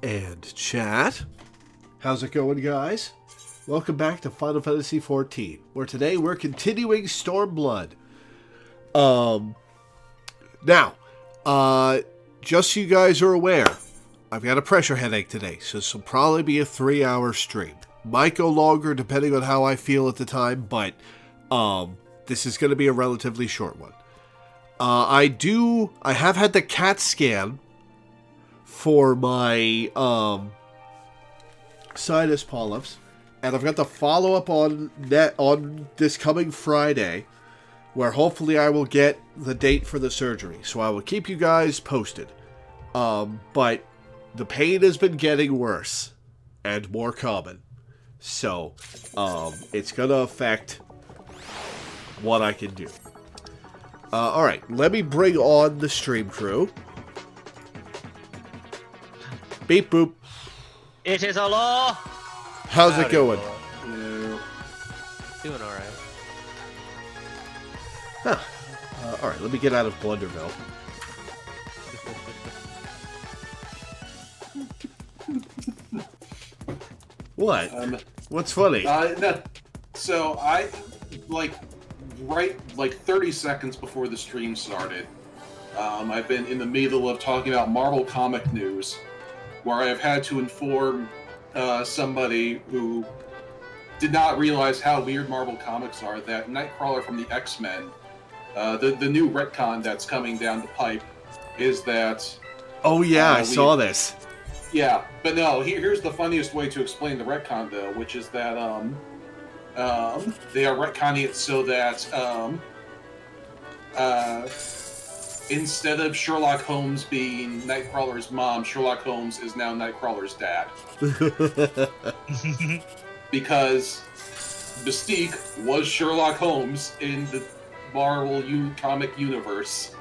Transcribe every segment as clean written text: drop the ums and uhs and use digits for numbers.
And chat. How's it going, guys? Welcome back to Final Fantasy XIV, where today we're continuing Stormblood. Now, just so you guys are aware, I've got a pressure headache today, so this will probably be a 3-hour stream. Might go longer depending on how I feel at the time, but this is going to be a relatively short one. I have had the CAT scan for my sinus polyps, and I've got the follow-up on this coming Friday, where hopefully I will get the date for the surgery. So I will keep you guys posted. But the pain has been getting worse and more common. So it's going to affect what I can do. Alright, let me bring on the stream crew. Beep boop. It is a law! How's it going? Doing alright. Huh. Alright, let me get out of Blunderville. What? What's funny? No. So I, right 30 seconds before the stream started, I've been in the middle of talking about Marvel comic news, where I have had to inform somebody who did not realize how weird Marvel comics are that Nightcrawler from the X-Men, the new retcon that's coming down the pipe, is that... Oh yeah, I saw this. Yeah, but no, here's the funniest way to explain the retcon, though, which is that they are retconning it so that instead of Sherlock Holmes being Nightcrawler's mom, Sherlock Holmes is now Nightcrawler's dad. Because Mystique was Sherlock Holmes in the Marvel comic universe.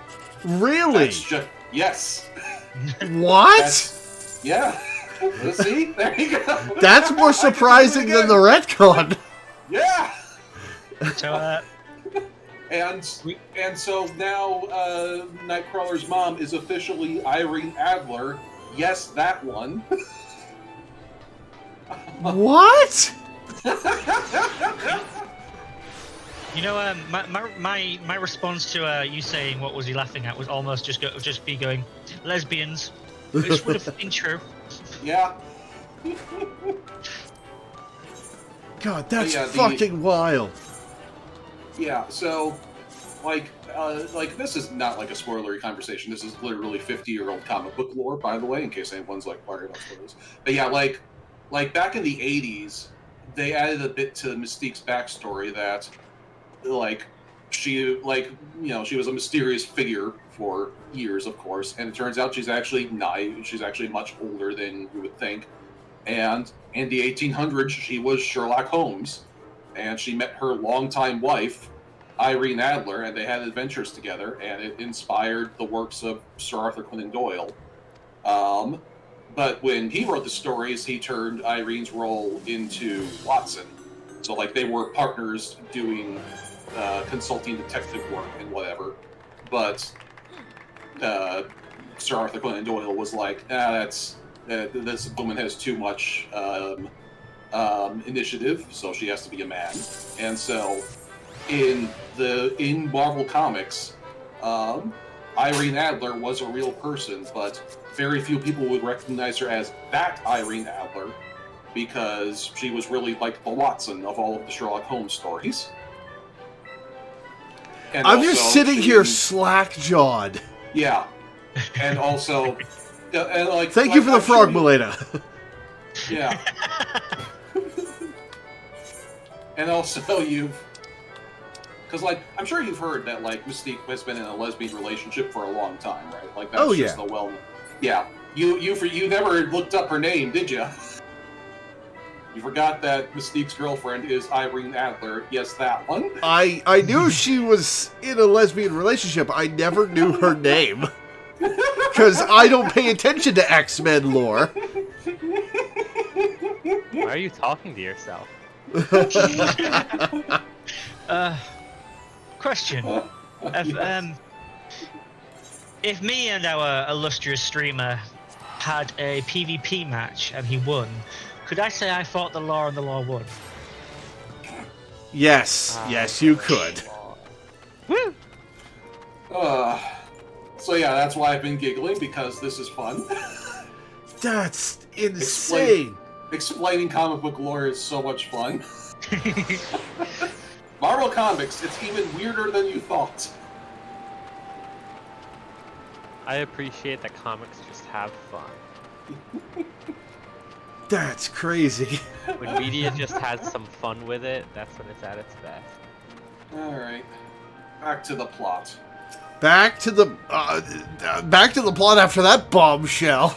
Really? Yes. What? Yeah. See? There you go. That's more surprising than the retcon. Yeah. So, And so now Nightcrawler's mom is officially Irene Adler. Yes, that one. What? you know, my response to you saying what was he laughing at was almost just be going, lesbians. Which would have been true. Yeah. God, that's fucking wild. Yeah, so, this is not like a spoilery conversation. This is literally 50-year-old comic book lore, by the way, in case anyone's worried about spoilers. But yeah, like back in the 80s, they added a bit to Mystique's backstory that, she was a mysterious figure for years, of course, and it turns out she's actually much older than you would think. And in the 1800s, she was Sherlock Holmes, and she met her longtime wife, Irene Adler, and they had adventures together, and it inspired the works of Sir Arthur Conan Doyle. But when he wrote the stories, he turned Irene's role into Watson. So, they were partners doing consulting detective work and whatever. But Sir Arthur Conan Doyle was like, this woman has too much initiative, so she has to be a man. And so, in Marvel Comics, Irene Adler was a real person, but very few people would recognize her as that Irene Adler, because she was really like the Watson of all of the Sherlock Holmes stories. And I'm just sitting here slack-jawed. Yeah. And also... Thank you for the frog, Milena. Yeah. And also, because, I'm sure you've heard that, Mystique has been in a lesbian relationship for a long time, right? That's just the well... Yeah. You never looked up her name, did you? You forgot that Mystique's girlfriend is Irene Adler. Yes, that one. I knew she was in a lesbian relationship. I never knew her name. Because I don't pay attention to X-Men lore. Why are you talking to yourself? Question. If me and our illustrious streamer had a PvP match and he won, could I say I fought the Lore and the Lore won? Yes, yes, you could. Woo! So yeah, that's why I've been giggling, because this is fun. That's insane. Explaining comic book lore is so much fun. Marvel Comics, it's even weirder than you thought. I appreciate that comics just have fun. That's crazy. When media just has some fun with it, that's when it's at its best. Alright. Back to the plot. Back to the plot after that bombshell.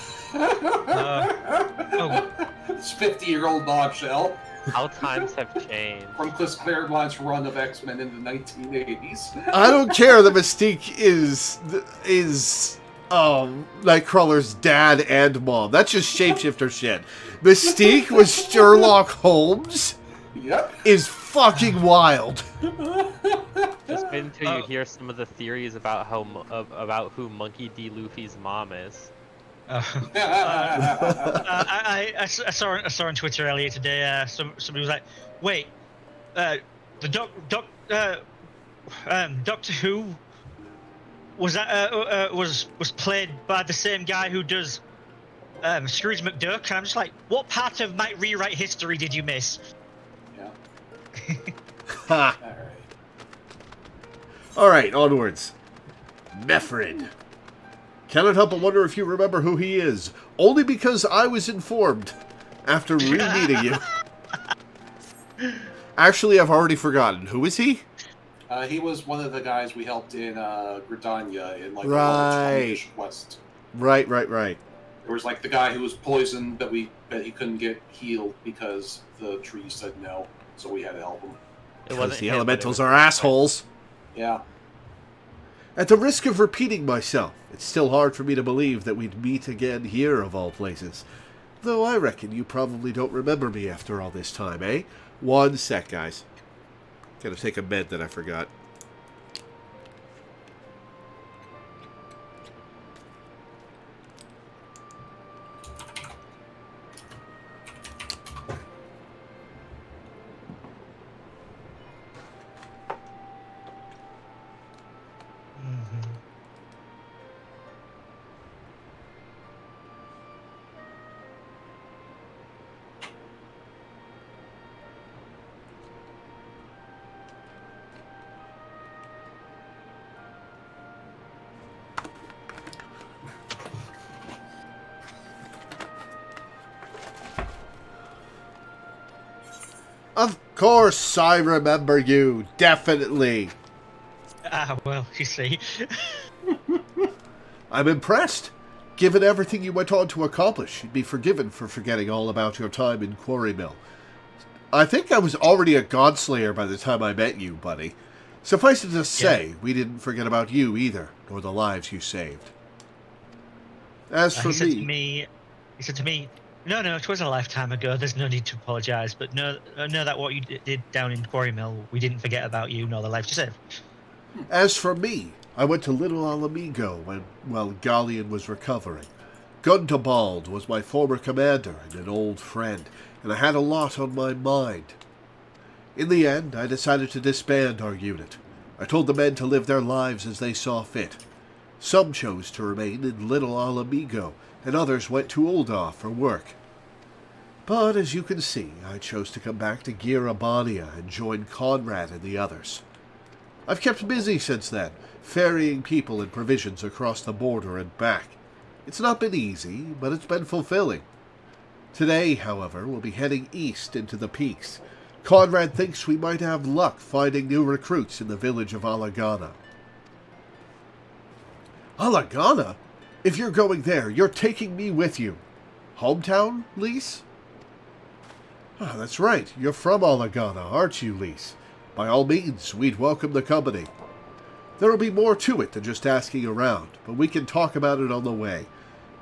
This 50-year-old bombshell. How times have changed. From Chris Claremont's run of X-Men in the 1980s. I don't care that Mystique is Nightcrawler's dad and mom. That's just shapeshifter shit. Mystique was Sherlock Holmes. Yep. Is fucking wild. Just wait until you hear some of the theories about about who Monkey D. Luffy's mom is. I saw on Twitter earlier today. Somebody was like, "Wait, the Doctor Who was that was played by the same guy who does Scrooge McDuck?" And I'm just like, "What part of my rewrite history did you miss?" Yeah. Ha. Alright. Alright, onwards. Mefrid. Cannot help but wonder if you remember who he is. Only because I was informed after re-meeting you. Actually, I've already forgotten. Who is he? He was one of the guys we helped in Gridania in like Right. the quest. Right. There was like the guy who was poisoned that he couldn't get healed because the tree said no, so we had to help him. Because the elementals are assholes. Yeah. At the risk of repeating myself, it's still hard for me to believe that we'd meet again here of all places. Though I reckon you probably don't remember me after all this time, eh? One sec, guys. Gotta take a med that I forgot. Of course I remember you, definitely. Well, you see. I'm impressed. Given everything you went on to accomplish, you'd be forgiven for forgetting all about your time in Quarry Mill. I think I was already a godslayer by the time I met you, buddy. Suffice it to say, we didn't forget about you either, nor the lives you saved. As for he said to me, no, it was a lifetime ago. There's no need to apologise. But know that what you did down in Quarry Mill, we didn't forget about you nor the lives you saved. As for me, I went to Little Alamigo while Galleon was recovering. Gundabald was my former commander and an old friend, and I had a lot on my mind. In the end, I decided to disband our unit. I told the men to live their lives as they saw fit. Some chose to remain in Little Alamigo, and others went to Ul'dah for work. But as you can see, I chose to come back to Girabania and join Conrad and the others. I've kept busy since then, ferrying people and provisions across the border and back. It's not been easy, but it's been fulfilling. Today, however, we'll be heading east into the peaks. Conrad thinks we might have luck finding new recruits in the village of Alagana. Alagana? If you're going there, you're taking me with you. Hometown, Lise? Ah, that's right. You're from Alagana, aren't you, Lise? By all means, we'd welcome the company. There'll be more to it than just asking around, but we can talk about it on the way.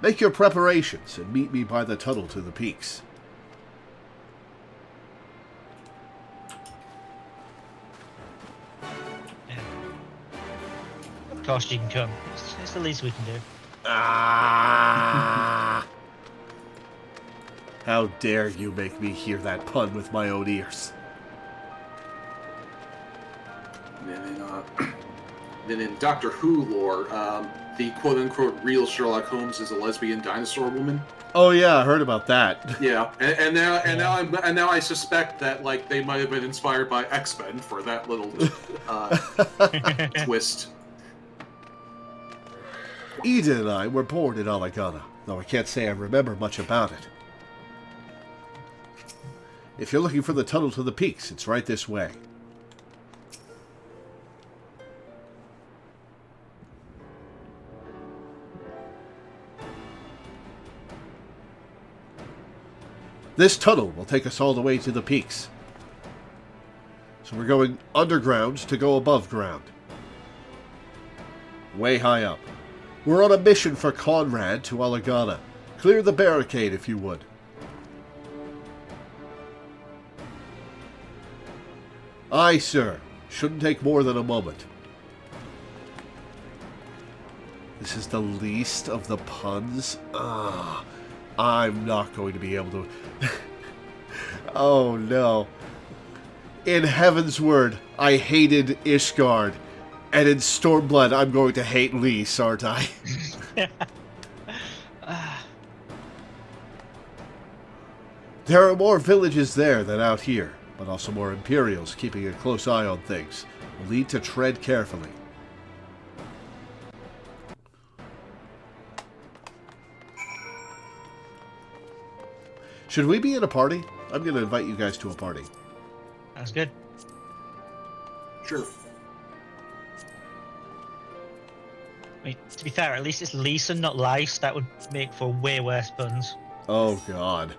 Make your preparations and meet me by the tunnel to the peaks. Of course you can come. It's the least we can do. Ah! How dare you make me hear that pun with my own ears? Then in Doctor Who lore, the quote-unquote real Sherlock Holmes is a lesbian dinosaur woman. Oh yeah, I heard about that. Yeah, and now I suspect that like they might have been inspired by X-Men for that little twist. Eden and I were born in Alagana, though I can't say I remember much about it. If you're looking for the tunnel to the peaks, it's right this way. This tunnel will take us all the way to the peaks. So we're going underground to go above ground. Way high up. We're on a mission for Conrad to Alagana. Clear the barricade if you would. Aye, sir. Shouldn't take more than a moment. This is the least of the puns. I'm not going to be able to... Oh, no. In Heaven's Word, I hated Ishgard. And in Stormblood, I'm going to hate Lys, aren't I? There are more villages there than out here, but also more Imperials keeping a close eye on things. We'll need to tread carefully. Should we be in a party? I'm going to invite you guys to a party. That's good. Sure. I mean, to be fair, at least it's Lisa, not Lice. That would make for way worse puns. Oh, God.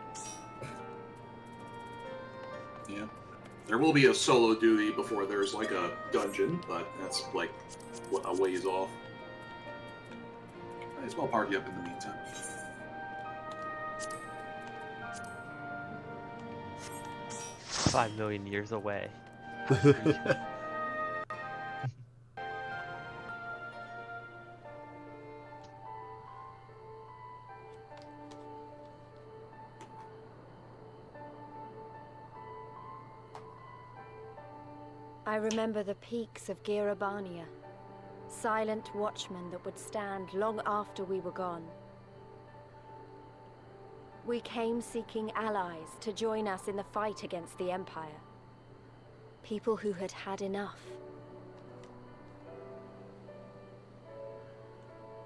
Yeah. There will be a solo duty before there's like a dungeon, but that's like a ways off. Might as well party up in the meantime. $5 million years away. I remember the peaks of Girabania, silent watchmen that would stand long after we were gone. We came seeking allies to join us in the fight against the Empire. People who had had enough.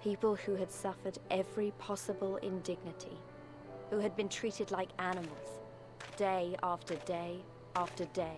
People who had suffered every possible indignity. Who had been treated like animals, day after day after day.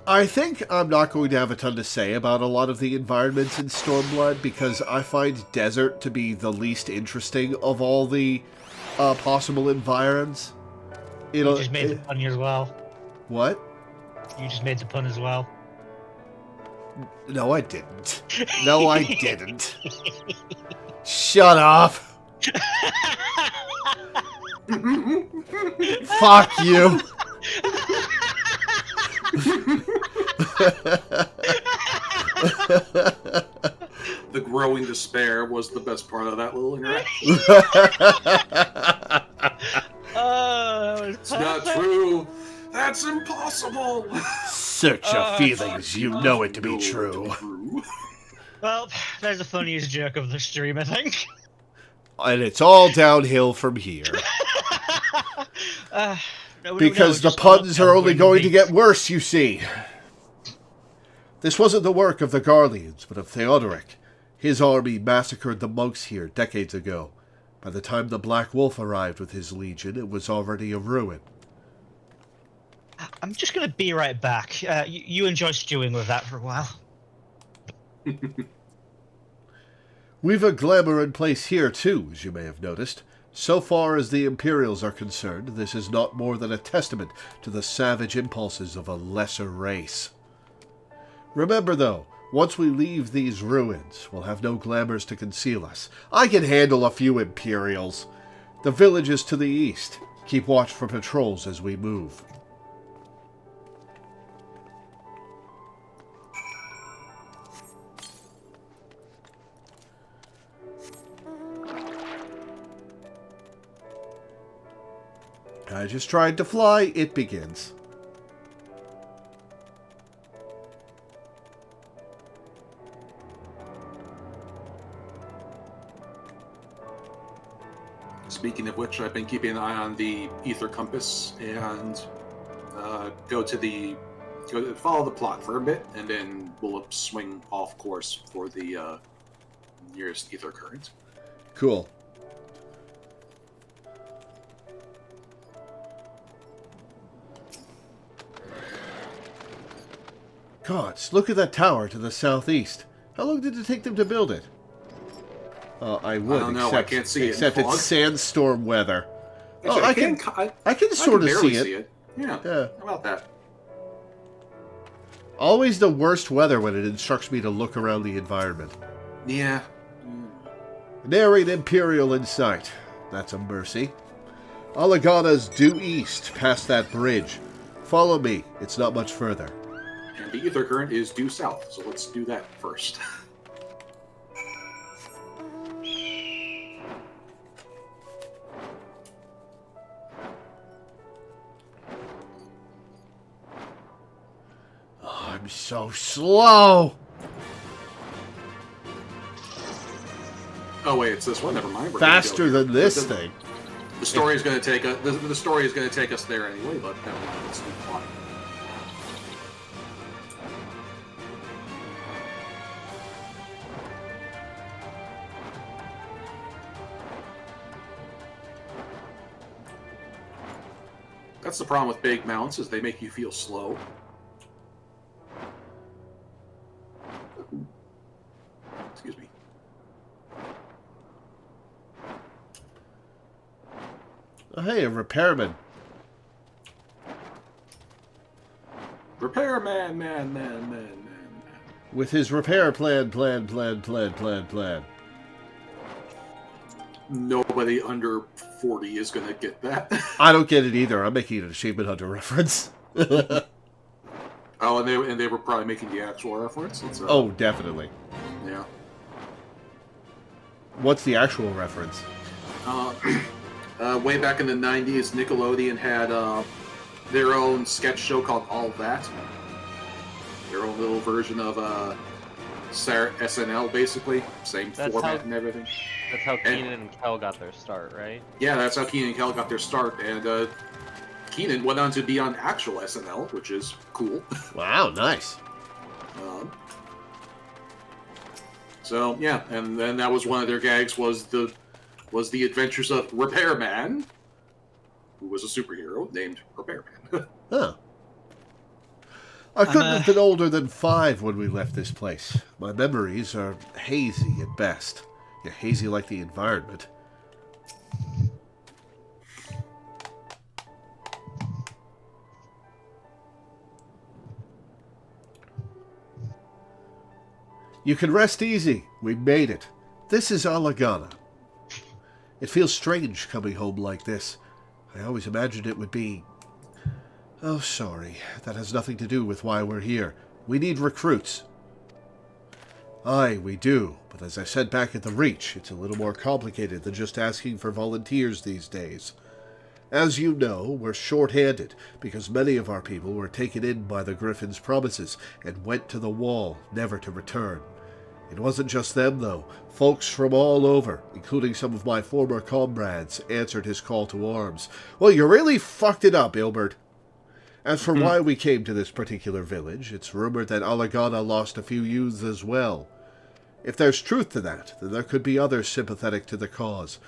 I think I'm not going to have a ton to say about a lot of the environments in Stormblood because I find desert to be the least interesting of all the possible environs. You just made the pun as well. What? You just made the pun as well. No, I didn't. No, I didn't. Shut up. Fuck you. The growing despair was the best part of that little interaction. Oh, that was It's not true. That's impossible. Search your feelings. You know it to be true. Well, there's the funniest joke of the stream, I think. And it's all downhill from here. Because the puns are only going to get worse, you see. This wasn't the work of the Garleans, but of Theodoric. His army massacred the monks here decades ago. By the time the Black Wolf arrived with his legion, it was already a ruin. I'm just going to be right back. You enjoy stewing with that for a while. We've a glamour in place here, too, as you may have noticed. So far as the Imperials are concerned, this is not more than a testament to the savage impulses of a lesser race. Remember, though, once we leave these ruins, we'll have no glamours to conceal us. I can handle a few Imperials. The village is to the east. Keep watch for patrols as we move. I just tried to fly. It begins. Speaking of which, I've been keeping an eye on the ether compass and follow the plot for a bit, and then we'll swing off course for the nearest ether current. Cool. Gods, look at that tower to the southeast. How long did it take them to build it? I would. I don't know. I can't see it. Except it's sandstorm weather. Actually, I can sort of see it. Yeah. How about that? Always the worst weather when it instructs me to look around the environment. Yeah. Nary Imperial in sight. That's a mercy. Alagana's due east, past that bridge. Follow me. It's not much further. And the ether current is due south, so let's do that first. Oh, I'm so slow. Oh wait, it's this one. Never mind. Faster than this thing. The story is going to take us. The story is going to take us there anyway. But never mind. Let's do the plot. That's the problem with big mounts, is they make you feel slow. Excuse me. Oh, hey, a repairman. Repairman, man. With his repair plan. Nobody under 40 is going to get that. I don't get it either. I'm making an Achievement Hunter reference. Oh, and they were probably making the actual reference? Oh, definitely. Yeah. What's the actual reference? Way back in the 90s, Nickelodeon had their own sketch show called All That. Their own little version of SNL, basically. Same format and everything. That's how Keenan and Kel got their start, right? Yeah, that's how Keenan and Kel got their start. And Keenan went on to be on actual SNL, which is cool. Wow, nice. So, yeah, and then that was one of their gags, was the adventures of Repairman, who was a superhero named Repairman. Huh. I couldn't have been older than 5 when we left this place. My memories are hazy at best. Yeah, hazy like the environment. You can rest easy. We made it. This is Alagana. It feels strange coming home like this. I always imagined it would be... Oh, sorry. That has nothing to do with why we're here. We need recruits. Aye, we do. But as I said back at the Reach, it's a little more complicated than just asking for volunteers these days. As you know, we're short-handed, because many of our people were taken in by the Griffin's promises and went to the wall, never to return. It wasn't just them, though. Folks from all over, including some of my former comrades, answered his call to arms. Well, you really fucked it up, Ilbert. As for why we came to this particular village, it's rumored that Alagana lost a few youths as well. If there's truth to that, then there could be others sympathetic to the cause.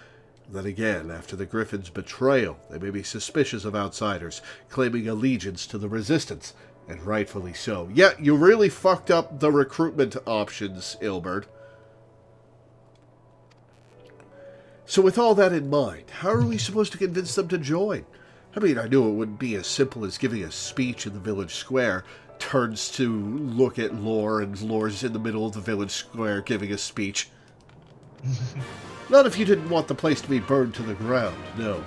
Then again, after the Griffin's betrayal, they may be suspicious of outsiders, claiming allegiance to the Resistance, and rightfully so. Yeah, you really fucked up the recruitment options, Ilbert. So with all that in mind, how are we supposed to convince them to join? I mean, I knew it wouldn't be as simple as giving a speech in the village square, turns to look at Lore, and Lore's in the middle of the village square giving a speech. Not if you didn't want the place to be burned to the ground, no.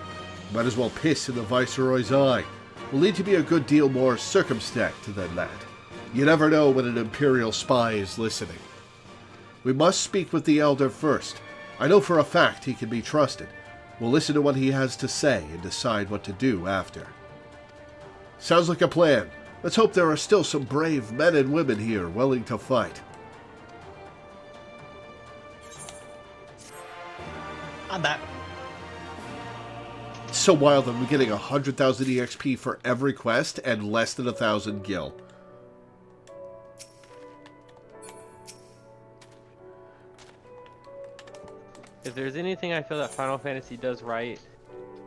Might as well piss in the Viceroy's eye. We'll need to be a good deal more circumspect than that. You never know when an Imperial spy is listening. We must speak with the Elder first. I know for a fact he can be trusted. We'll listen to what he has to say and decide what to do after. Sounds like a plan. Let's hope there are still some brave men and women here willing to fight. I'm back. It's so wild that we're getting 100,000 EXP for every quest and less than 1,000 gil. If there's anything I feel that Final Fantasy does right,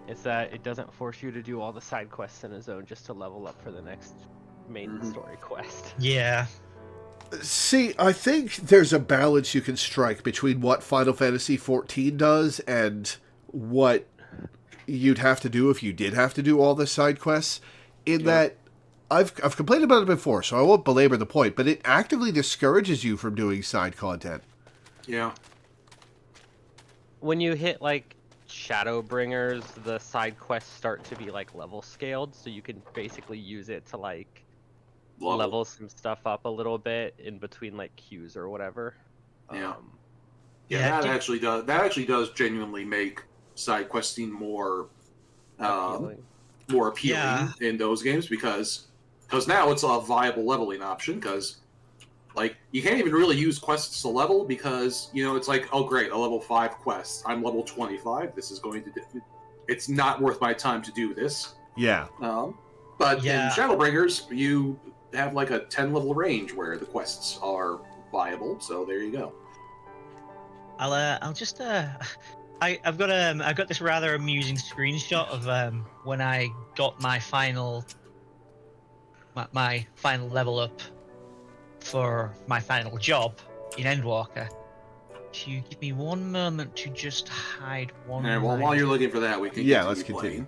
it's that it doesn't force you to do all the side quests in a zone just to level up for the next main story quest. Yeah. See, I think there's a balance you can strike between what Final Fantasy XIV does and what you'd have to do if you did have to do all the side quests. In that, I've complained about it before, so I won't belabor the point, but it actively discourages you from doing side content. Yeah. When you hit like Shadowbringers, the side quests start to be like level scaled, so you can basically use it to like level some stuff up a little bit in between like queues or whatever. Yeah. Yeah, That actually does genuinely make side questing more appealing in those games because now it's a viable leveling option because like you can't even really use quests to level because it's like, oh great, a level 5 quest, I'm level 25, this is going to it's not worth my time to do this. Yeah. But in Shadowbringers you have like a 10 level range where the quests are viable, so there you go. I'll just I've got this rather amusing screenshot of when I got my final level up for my final job in Endwalker. If you give me one moment to just hide one. Yeah, well, while you're looking for that, we can let's continue.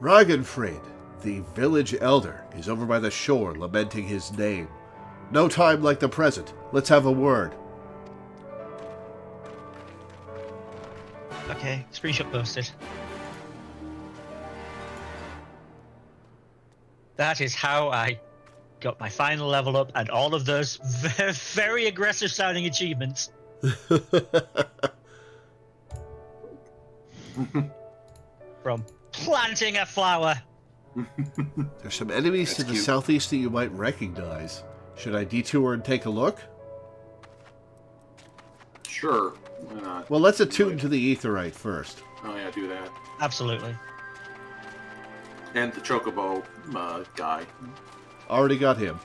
Ragnfrid, the village elder, is over by the shore lamenting his name. No time like the present. Let's have a word. Okay, screenshot posted. That is how I got my final level up and all of those very aggressive sounding achievements. From planting a flower. There's some enemies to the southeast that you might recognize. Should I detour and take a look? Sure. Why not? Well, let's attune to the Aetheryte first. Oh yeah, do that. Absolutely. And the Chocobo guy. Already got him.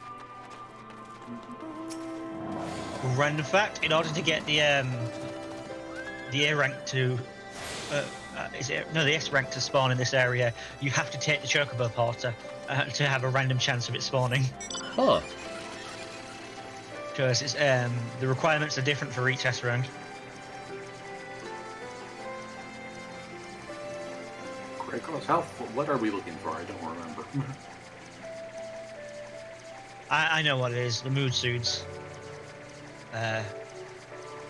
Random fact: in order to get the A rank to, the S rank to spawn in this area, you have to take the Chocobo Porter to have a random chance of it spawning. Huh. Because it's the requirements are different for each S rank. What are we looking for? I don't remember. I know what it is. The mood suits.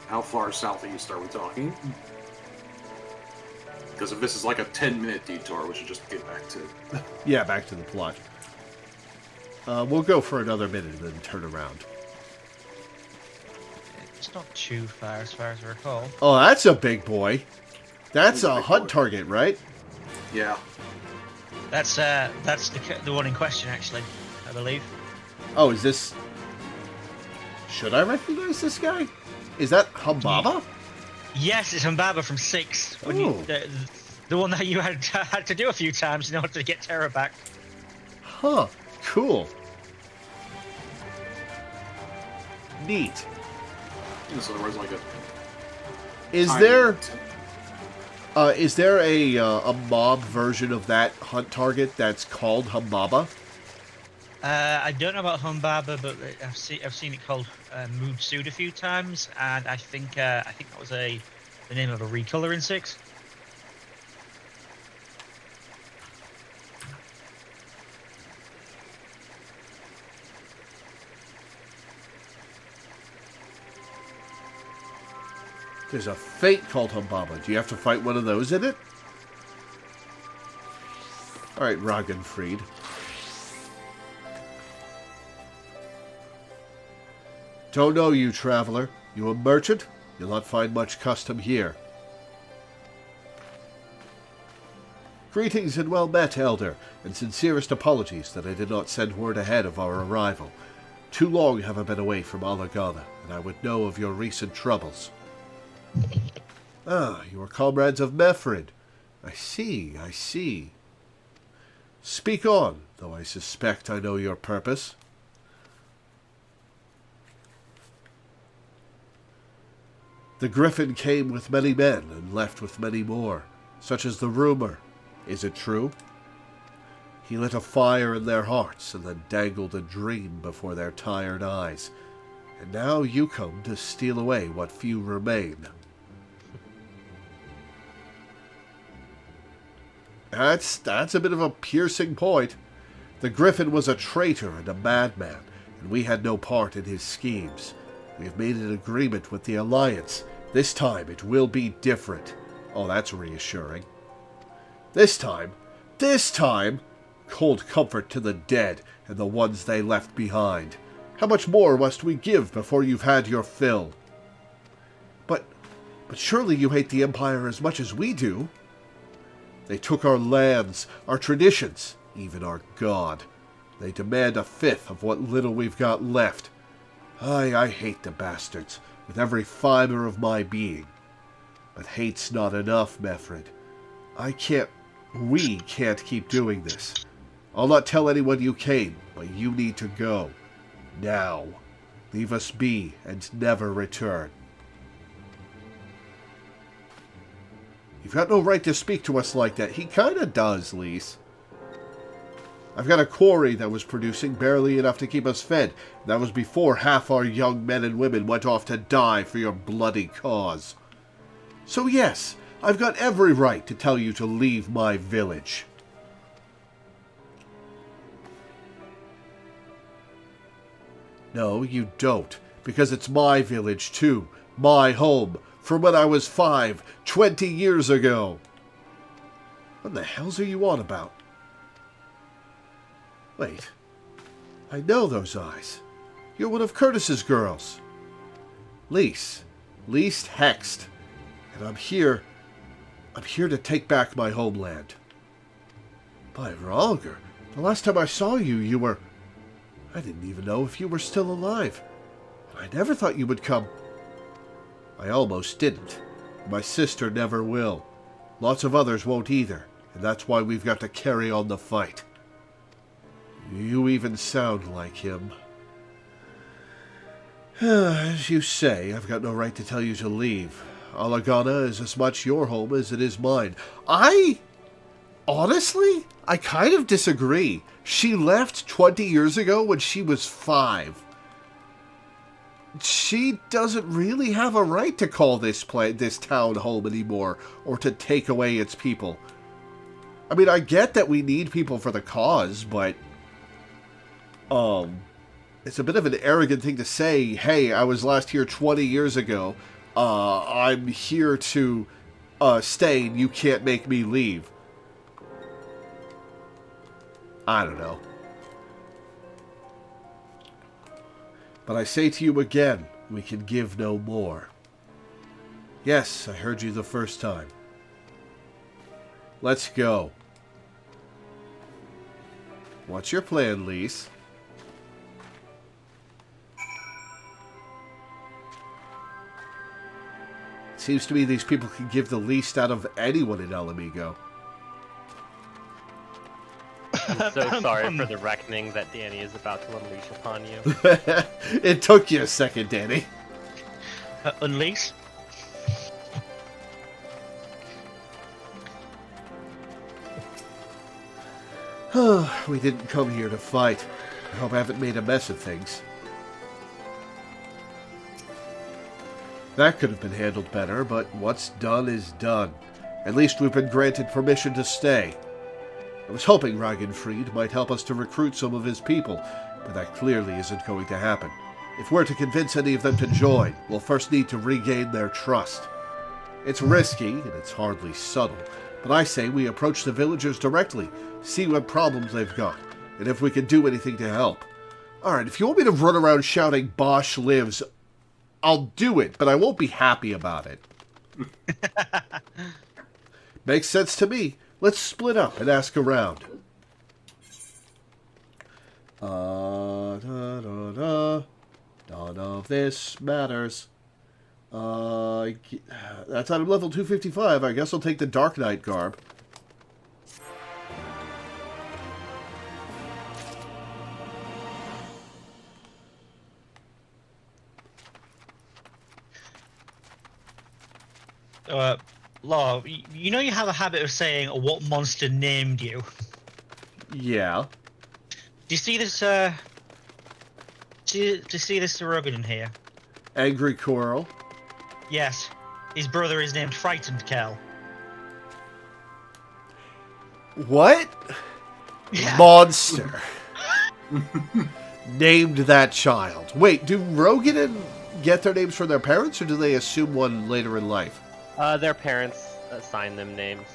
How far southeast are we talking? Because if this is like a 10-minute detour, we should just get back to... Yeah, back to the plot. We'll go for another minute and then turn around. It's not too far as I recall. Oh, that's a big boy. That's a hunt target, right? Yeah. That's the one in question, actually, I believe. Oh, is this... Should I recognize this guy? Is that Humbaba? Yes, it's Humbaba from 6. The one that you had to do a few times in order to get Terra back. Huh. Cool. Neat. So there was like a... Is there a mob version of that hunt target that's called Humbaba? I don't know about Humbaba, but I've seen it called Mood Suit a few times, and I think that was a the name of a recoloring 6. There's a fate called Humbaba. Do you have to fight one of those in it? Alright, Ragenfried. Don't know you, traveler. You a merchant? You'll not find much custom here. Greetings and well met, Elder, and sincerest apologies that I did not send word ahead of our arrival. Too long have I been away from Alagana, and I would know of your recent troubles. Ah, you are comrades of Mefrid. I see, I see. Speak on, though I suspect I know your purpose. The Griffin came with many men and left with many more, such as the rumor. Is it true? He lit a fire in their hearts and then dangled a dream before their tired eyes. And now you come to steal away what few remain. That's a bit of a piercing point. The Griffin was a traitor and a madman, and we had no part in his schemes. We have made an agreement with the Alliance. This time it will be different. Oh, that's reassuring. This time, cold comfort to the dead and the ones they left behind. How much more must we give before you've had your fill? But surely you hate the Empire as much as we do. They took our lands, our traditions, even our God. They demand a fifth of what little we've got left. I hate the bastards with every fiber of my being. But hate's not enough, Mefrid. We can't keep doing this. I'll not tell anyone you came, but you need to go. Now. Leave us be and never return. You've got no right to speak to us like that. He kinda does, Lise. I've got a quarry that was producing barely enough to keep us fed. That was before half our young men and women went off to die for your bloody cause. So yes, I've got every right to tell you to leave my village. No, you don't, because it's my village too, my home, from when I was 20 years ago. What the hell's are you on about? Wait, I know those eyes. You're one of Curtis's girls. Lise Hext, and I'm here to take back my homeland. By Ralger, the last time I saw you, you were... I didn't even know if you were still alive. I never thought you would come. I almost didn't. My sister never will. Lots of others won't either, and that's why we've got to carry on the fight. You even sound like him. As you say, I've got no right to tell you to leave. Alagana is as much your home as it is mine. Honestly, I kind of disagree. She left 20 years ago when she was 5. She doesn't really have a right to call this town home anymore, or to take away its people. I mean, I get that we need people for the cause, but... it's a bit of an arrogant thing to say, hey, I was last here 20 years ago. I'm here to stay and you can't make me leave. I don't know. But I say to you again, we can give no more. Yes, I heard you the first time. Let's go. What's your plan, Lise? Seems to me these people can give the least out of anyone in El Amigo. I'm so sorry for the reckoning that Danny is about to unleash upon you. It took you a second, Danny. Unleash? We didn't come here to fight. I hope I haven't made a mess of things. That could have been handled better, but what's done is done. At least we've been granted permission to stay. I was hoping Ragnfried might help us to recruit some of his people, but that clearly isn't going to happen. If we're to convince any of them to join, we'll first need to regain their trust. It's risky, and it's hardly subtle, but I say we approach the villagers directly, see what problems they've got, and if we can do anything to help. Alright, if you want me to run around shouting Bosch lives, I'll do it, but I won't be happy about it. Makes sense to me. Let's split up and ask around. None of this matters. That's out of level 255. I guess I'll take the Dark Knight garb. Law, you know you have a habit of saying what monster named you. Yeah. Do you see this? Do you see this Rogan in here? Angry Coral. Yes. His brother is named Frightened Kel. What? Yeah. Monster. Named that child. Wait, do Rogan get their names from their parents, or do they assume one later in life? Their parents assign them names.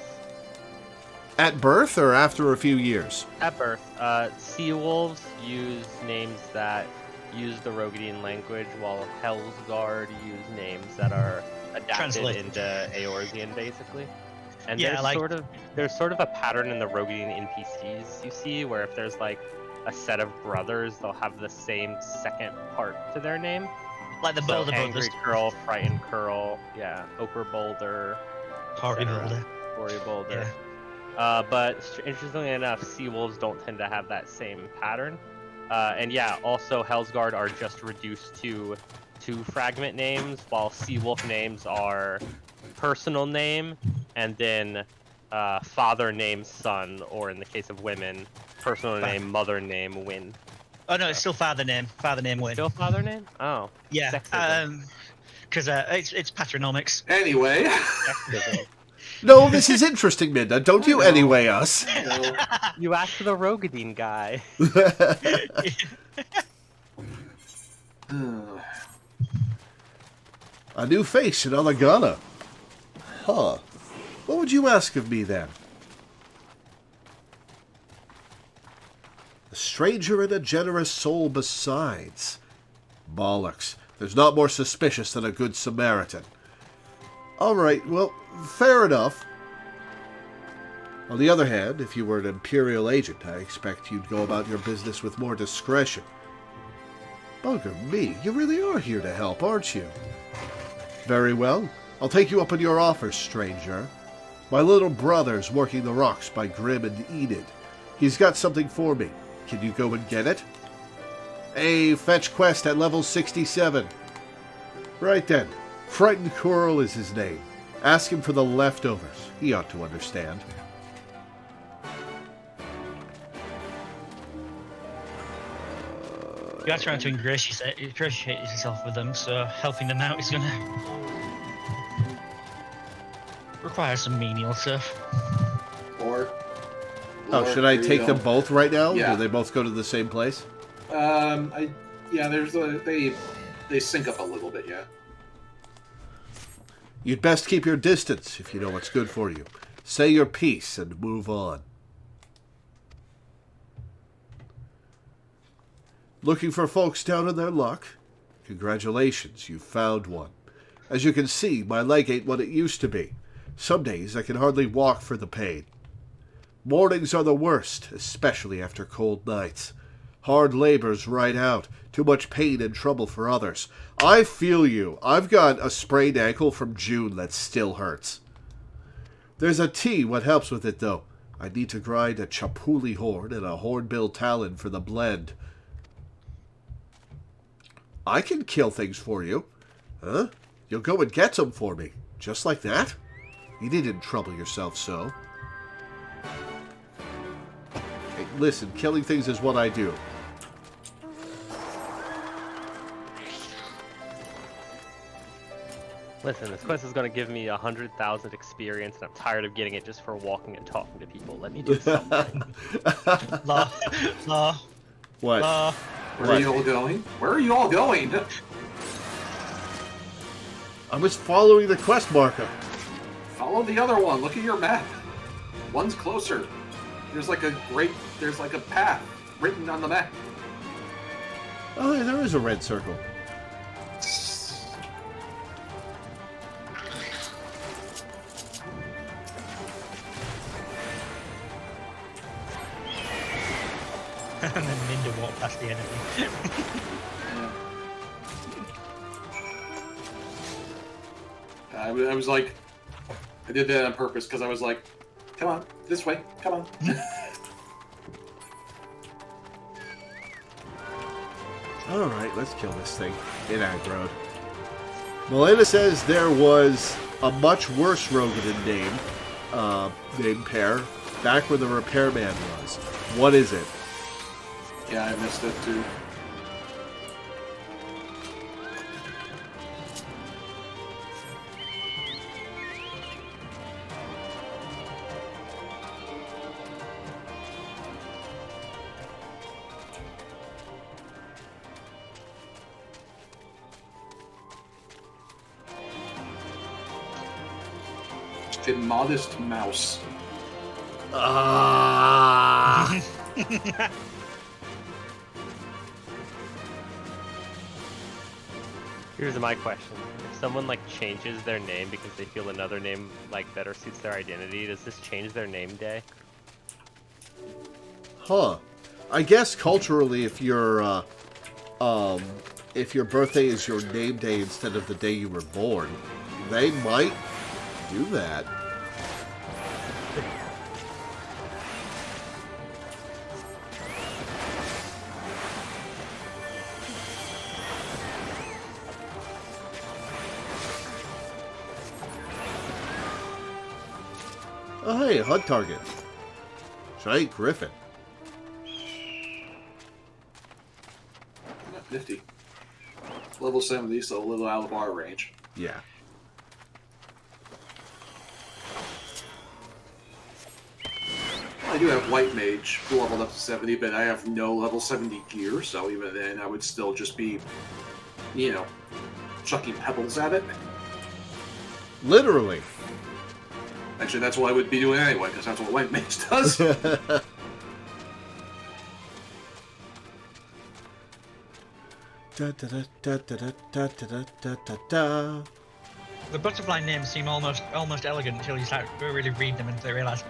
At birth or after a few years? At birth. Sea wolves use names that use the Rogadine language, while Hellsguard use names that are adapted into Eorzean, basically. And Yeah, there's sort of a pattern in the Rogadine NPCs you see, where if there's like a set of brothers, they'll have the same second part to their name. Like the Boulder Angry Brothers. Curl, Frightened Curl, yeah, Ochre Boulder, Hoary Boulder. Hoary Boulder. Yeah. But interestingly enough, sea wolves don't tend to have that same pattern. And yeah, also Hellsguard are just reduced to 2 fragment names, while sea wolf names are personal name and then father name son, or in the case of women, personal name, mother name, win. Oh no, it's still father name. Father name win. Still father name? Oh. Yeah. Sexism. Because it's patronomics. Anyway. Sexism. No, this is interesting, Minda. Don't you anyway us. You asked the Rogadine guy. A new face in Alagana. Huh. What would you ask of me, then? A stranger and a generous soul besides. Bollocks. There's not more suspicious than a good Samaritan. Alright, well, fair enough. On the other hand, if you were an Imperial agent, I expect you'd go about your business with more discretion. Bugger me, you really are here to help, aren't you? Very well. I'll take you up on your offer, stranger. My little brother's working the rocks by Grim and Enid. He's got something for me. Can you go and get it? A fetch quest at level 67. Right then. Frightened Coral is his name. Ask him for the leftovers. He ought to understand. You are trying to ingratiate yourself with them, so helping them out is going to require some menial stuff. Or should I take them both right now? Yeah. Do they both go to the same place? They sync up a little bit, yeah. You'd best keep your distance if you know what's good for you. Say your piece and move on. Looking for folks down on their luck? Congratulations, you've found one. As you can see, my leg ain't what it used to be. Some days I can hardly walk for the pain. Mornings are the worst, especially after cold nights. Hard labor's right out. Too much pain and trouble for others. I feel you. I've got a sprained ankle from June that still hurts. There's a tea what helps with it, though. I need to grind a chapuli horn and a hornbill talon for the blend. I can kill things for you. Huh? You'll go and get some for me. Just like that? You needn't trouble yourself so. Hey, listen, killing things is what I do. Listen, this quest is going to give me 100,000 experience, and I'm tired of getting it just for walking and talking to people. Let me do something. La, la, What? la. Where are you all going? Where are you all going? I was following the quest marker. Follow the other one. Look at your map. One's closer. There's like a path written on the map. Oh, yeah, there is a red circle. And then Minda walked past the enemy. I was like, I did that on purpose because I was like, come on, this way, come on. Alright, let's kill this thing. It aggroed. Melena says there was a much worse Rogan named Pear, back where the repairman was. What is it? Yeah, I missed it too. Immodest mouse. Ah. Here's my question. If someone like changes their name because they feel another name like better suits their identity, does this change their name day? Huh. I guess culturally, if your birthday is your name day instead of the day you were born, they might do that. Oh, hey, hunt target. Giant griffin. Nifty. Level 70, so a little out of our range. Yeah. I do have White Mage, who leveled up to 70, but I have no level 70 gear, so even then I would still just be, you know, chucking pebbles at it. Literally. Actually, that's what I would be doing anyway, because that's what White Mage does. The butterfly names seem almost elegant until you start to really read them and they realise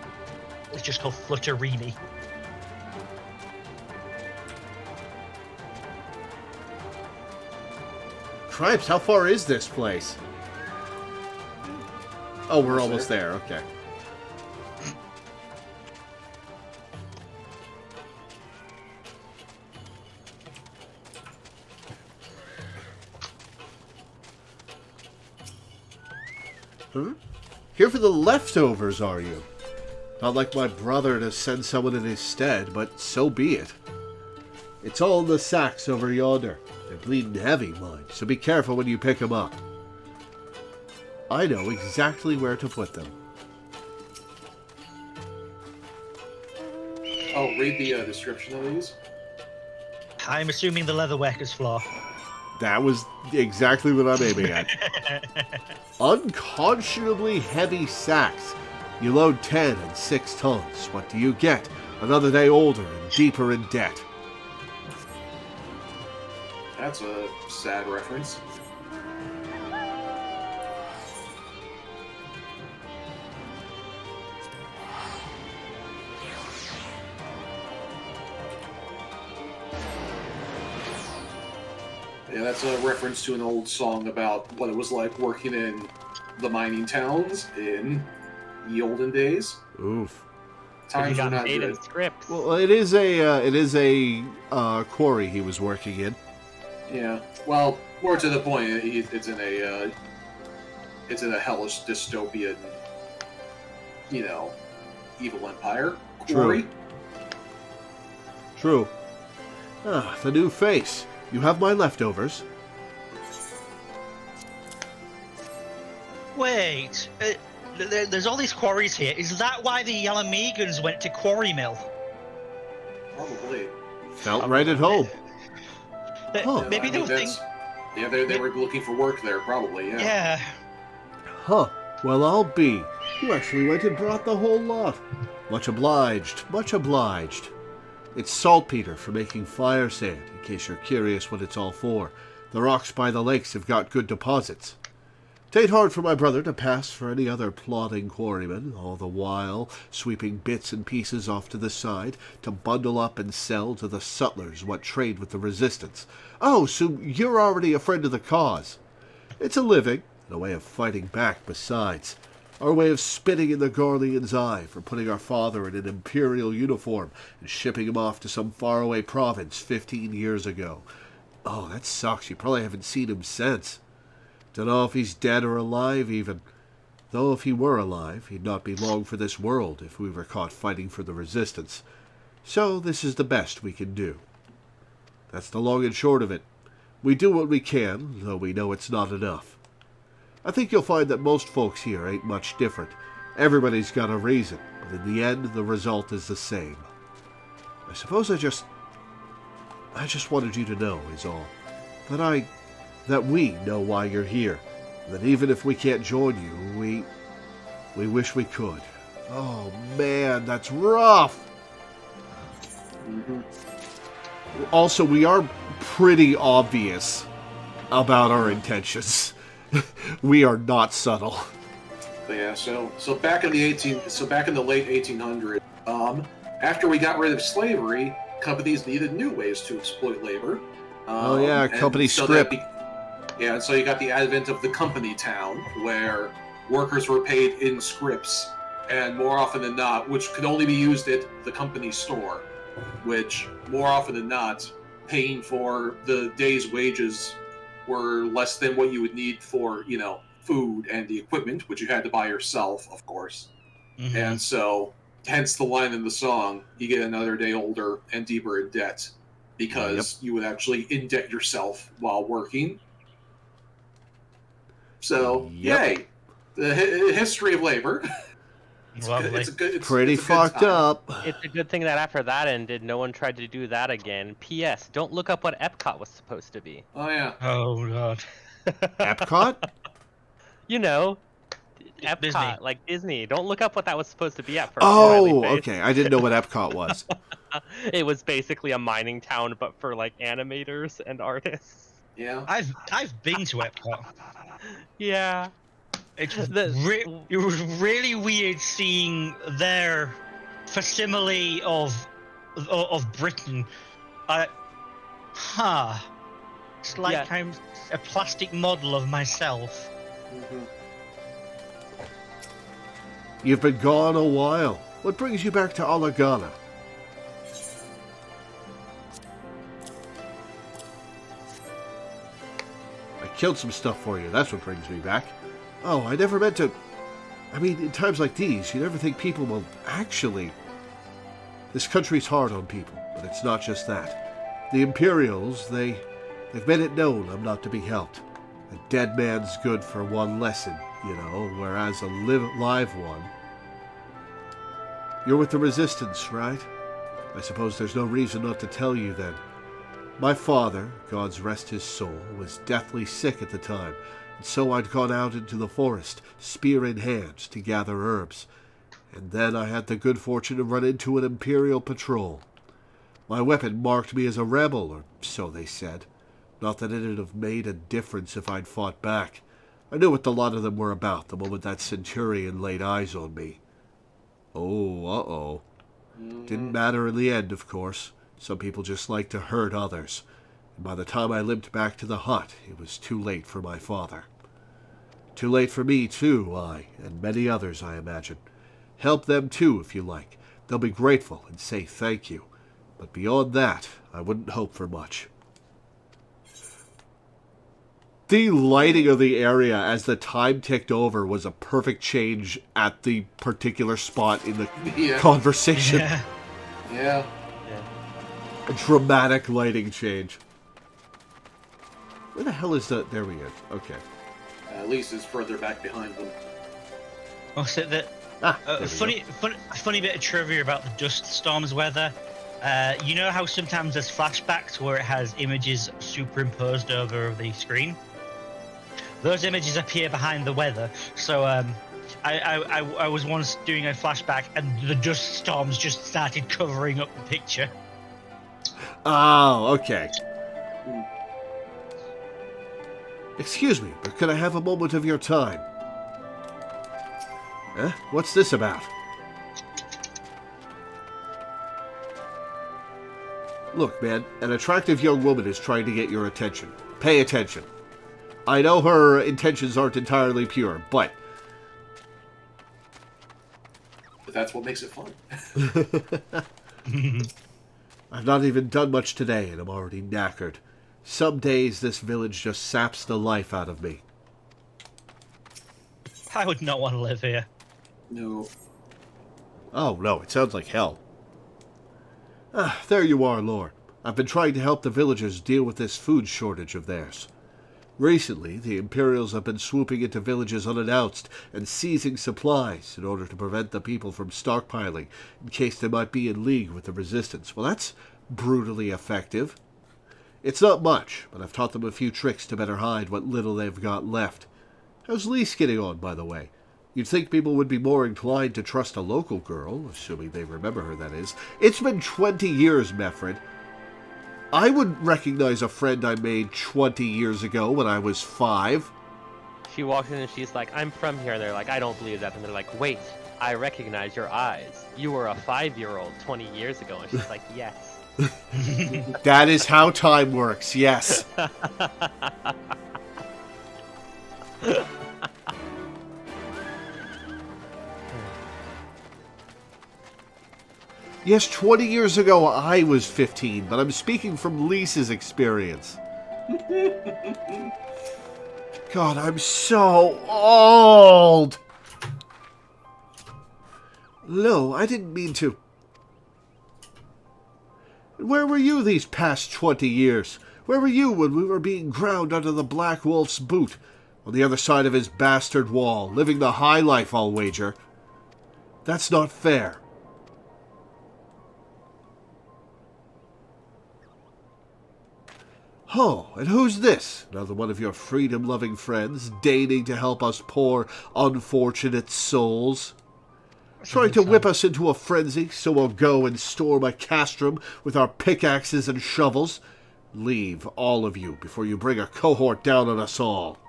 it's just called Flutterini. Cripes, how far is this place? Oh, we're almost there. Okay. Huh? Here for the leftovers, are you? Not like my brother to send someone in his stead, but so be it. It's all in the sacks over yonder. They're bleeding heavy, mind, so be careful when you pick them up. I know exactly where to put them. Oh, read the description of these. I'm assuming the leatherworker's floor. That was exactly what I'm aiming at. Unconscionably heavy sacks. You load 10 and 6 tons. What do you get? Another day older and deeper in debt. That's a sad reference. Yeah, that's a reference to an old song about what it was like working in the mining towns in the olden days. Oof. Times were not made good. in scripts. Well, it is a quarry he was working in. Yeah. Well, more to the point, it's in a hellish dystopian, you know, evil empire quarry. True. Ah, the new face. You have my leftovers. Wait, there's all these quarries here. Is that why the Yalamegans went to Quarry Mill? Probably. Felt right at home. Huh. Maybe they were thinking... Yeah, they were looking for work there, probably, yeah. Yeah. Huh. Well, I'll be. You actually went and brought the whole lot. Much obliged. Much obliged. It's saltpeter for making fire sand, in case you're curious what it's all for. The rocks by the lakes have got good deposits. 'Tain't hard for my brother to pass for any other plodding quarryman, all the while sweeping bits and pieces off to the side to bundle up and sell to the sutlers what trade with the resistance. Oh, so you're already a friend of the cause. It's a living, and a way of fighting back besides. Our way of spitting in the Garlean's eye for putting our father in an imperial uniform and shipping him off to some faraway province 15 years ago. Oh, that sucks. You probably haven't seen him since. Dunno if he's dead or alive, even. Though if he were alive, he'd not be long for this world if we were caught fighting for the resistance. So this is the best we can do. That's the long and short of it. We do what we can, though we know it's not enough. I think you'll find that most folks here ain't much different. Everybody's got a reason, but in the end, the result is the same. I suppose I just wanted you to know, is all. That we know why you're here. That even if we can't join you, we wish we could. Oh man, that's rough! Mm-hmm. Also, we are pretty obvious about our intentions. We are not subtle. But yeah, so back in the late 1800s, after we got rid of slavery, companies needed new ways to exploit labor. Company script. So you got the advent of the company town, where workers were paid in scripts, and more often than not, which could only be used at the company store, which more often than not, paying for the day's wages were less than what you would need for, food and the equipment, which you had to buy yourself, of course. Mm-hmm. And so, hence the line in the song, you get another day older and deeper in debt, because you would actually indebt yourself while working. So, yay! The history of labor. It's pretty fucked up. It's a good thing that after that ended, no one tried to do that again. P.S. Don't look up what Epcot was supposed to be. Oh, yeah. Oh, God. Epcot? Epcot, Disney. like Disney. Don't look up what that was supposed to be at first. Oh, okay. I didn't know what Epcot was. It was basically a mining town, but for, animators and artists. Yeah. I've been to Epcot. Yeah. It was really weird seeing their facsimile of Britain. It's like I'm a plastic model of myself. Mm-hmm. You've been gone a while. What brings you back to Alagana? I killed some stuff for you. That's what brings me back. Oh, I never meant to... I mean, in times like these, you never think people will actually... This country's hard on people, but it's not just that. The Imperials, they've made it known I'm not to be helped. A dead man's good for one lesson, whereas a live one... You're with the Resistance, right? I suppose there's no reason not to tell you then. My father, God's rest his soul, was deathly sick at the time, and so I'd gone out into the forest, spear in hand, to gather herbs. And then I had the good fortune to run into an Imperial patrol. My weapon marked me as a rebel, or so they said. Not that it'd have made a difference if I'd fought back. I knew what the lot of them were about the moment that Centurion laid eyes on me. Oh, uh-oh. Didn't matter in the end, of course. Some people just like to hurt others. And by the time I limped back to the hut, it was too late for my father. Too late for me, too, and many others, I imagine. Help them, too, if you like. They'll be grateful and say thank you. But beyond that, I wouldn't hope for much. The lighting of the area as the time ticked over was a perfect change at the particular spot in the conversation. Yeah. A dramatic lighting change. Where the hell is that? There we go. Okay. Lise is further back behind them. Oh, so that funny bit of trivia about the dust storm's weather. You know how sometimes there's flashbacks where it has images superimposed over the screen? Those images appear behind the weather. So I was once doing a flashback and the dust storms just started covering up the picture. Oh, okay. Excuse me, but could I have a moment of your time? Huh? What's this about? Look, man, an attractive young woman is trying to get your attention. Pay attention. I know her intentions aren't entirely pure, but that's what makes it fun. I've not even done much today, and I'm already knackered. Some days this village just saps the life out of me. I would not want to live here. No. Oh, no, it sounds like hell. There you are, Lore. I've been trying to help the villagers deal with this food shortage of theirs. Recently, the Imperials have been swooping into villages unannounced and seizing supplies in order to prevent the people from stockpiling in case they might be in league with the Resistance. Well, that's brutally effective. It's not much, but I've taught them a few tricks to better hide what little they've got left. How's Lise getting on, by the way? You'd think people would be more inclined to trust a local girl, assuming they remember her, that is. It's been 20 years, Meffred. I would recognize a friend I made 20 years ago when I was 5. She walks in and she's like, I'm from here. And they're like, I don't believe that. And they're like, wait, I recognize your eyes. You were a 5-year-old 20 years ago. And she's like, yes. That is how time works, yes. Yes, 20 years ago I was 15, but I'm speaking from Lisa's experience. God, I'm so old! No, I didn't mean to. Where were you these past 20 years? Where were you when we were being ground under the Black Wolf's boot? On the other side of his bastard wall, living the high life, I'll wager. That's not fair. Oh, and who's this? Another one of your freedom-loving friends, deigning to help us poor, unfortunate souls? Trying to whip us into a frenzy, so we'll go and storm a castrum with our pickaxes and shovels? Leave, all of you, before you bring a cohort down on us all.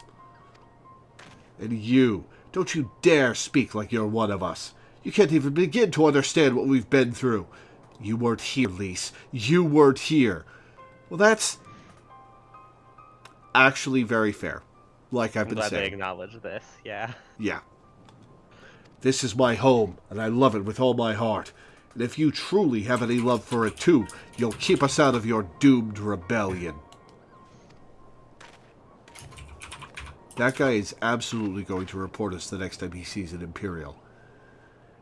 And you, don't you dare speak like you're one of us. You can't even begin to understand what we've been through. You weren't here, Lise. You weren't here. Well, that's actually very fair, like I've been saying. I'm glad they acknowledge this, yeah. Yeah. This is my home, and I love it with all my heart. And if you truly have any love for it too, you'll keep us out of your doomed rebellion. That guy is absolutely going to report us the next time he sees an Imperial.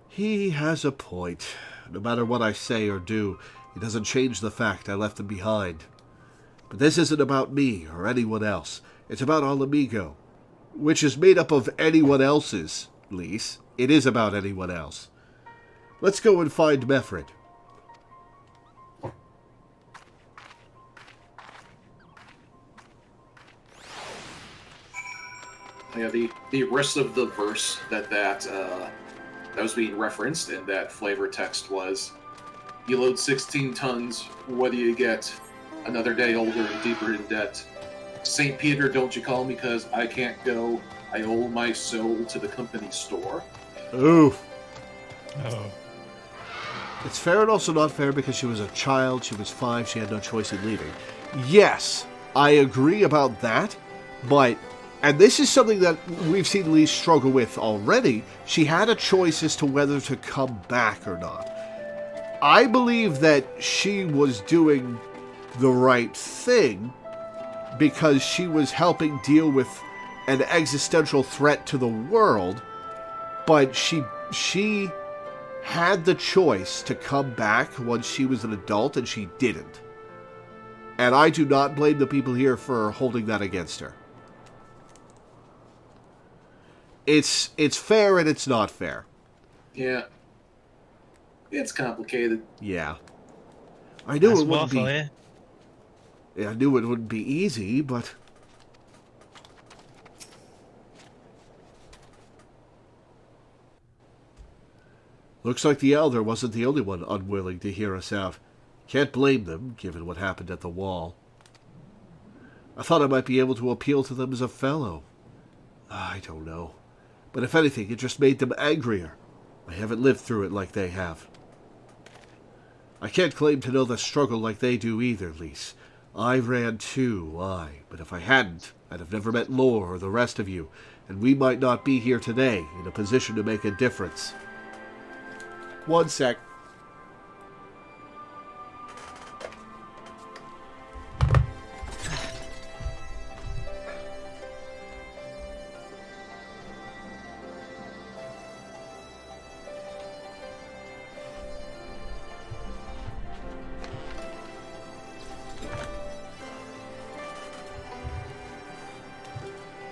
He has a point. No matter what I say or do, it doesn't change the fact I left him behind. But this isn't about me or anyone else. It's about Al Amigo, which is made up of anyone else's, Lise. It is about anyone else. Let's go and find Meffred. Yeah, the rest of the verse that was being referenced in that flavor text was, you load 16 tons, what do you get? Another day older and deeper in debt. St. Peter, don't you call me, because I can't go. I owe my soul to the company store. Oof. Oh. It's fair and also not fair because she was a child, she was 5, she had no choice in leaving. Yes, I agree about that, but, and this is something that we've seen Lise struggle with already, she had a choice as to whether to come back or not. I believe that she was doing the right thing because she was helping deal with an existential threat to the world, but she had the choice to come back once she was an adult, and she didn't. And I do not blame the people here for holding that against her. It's fair and it's not fair. Yeah. It's complicated. Yeah. I knew it wouldn't be. You. Yeah, I knew it wouldn't be easy, but looks like the Elder wasn't the only one unwilling to hear us out. Can't blame them, given what happened at the wall. I thought I might be able to appeal to them as a fellow. I don't know. But if anything, it just made them angrier. I haven't lived through it like they have. I can't claim to know the struggle like they do either, Lise. I ran too, but if I hadn't, I'd have never met Lore or the rest of you, and we might not be here today, in a position to make a difference. One sec.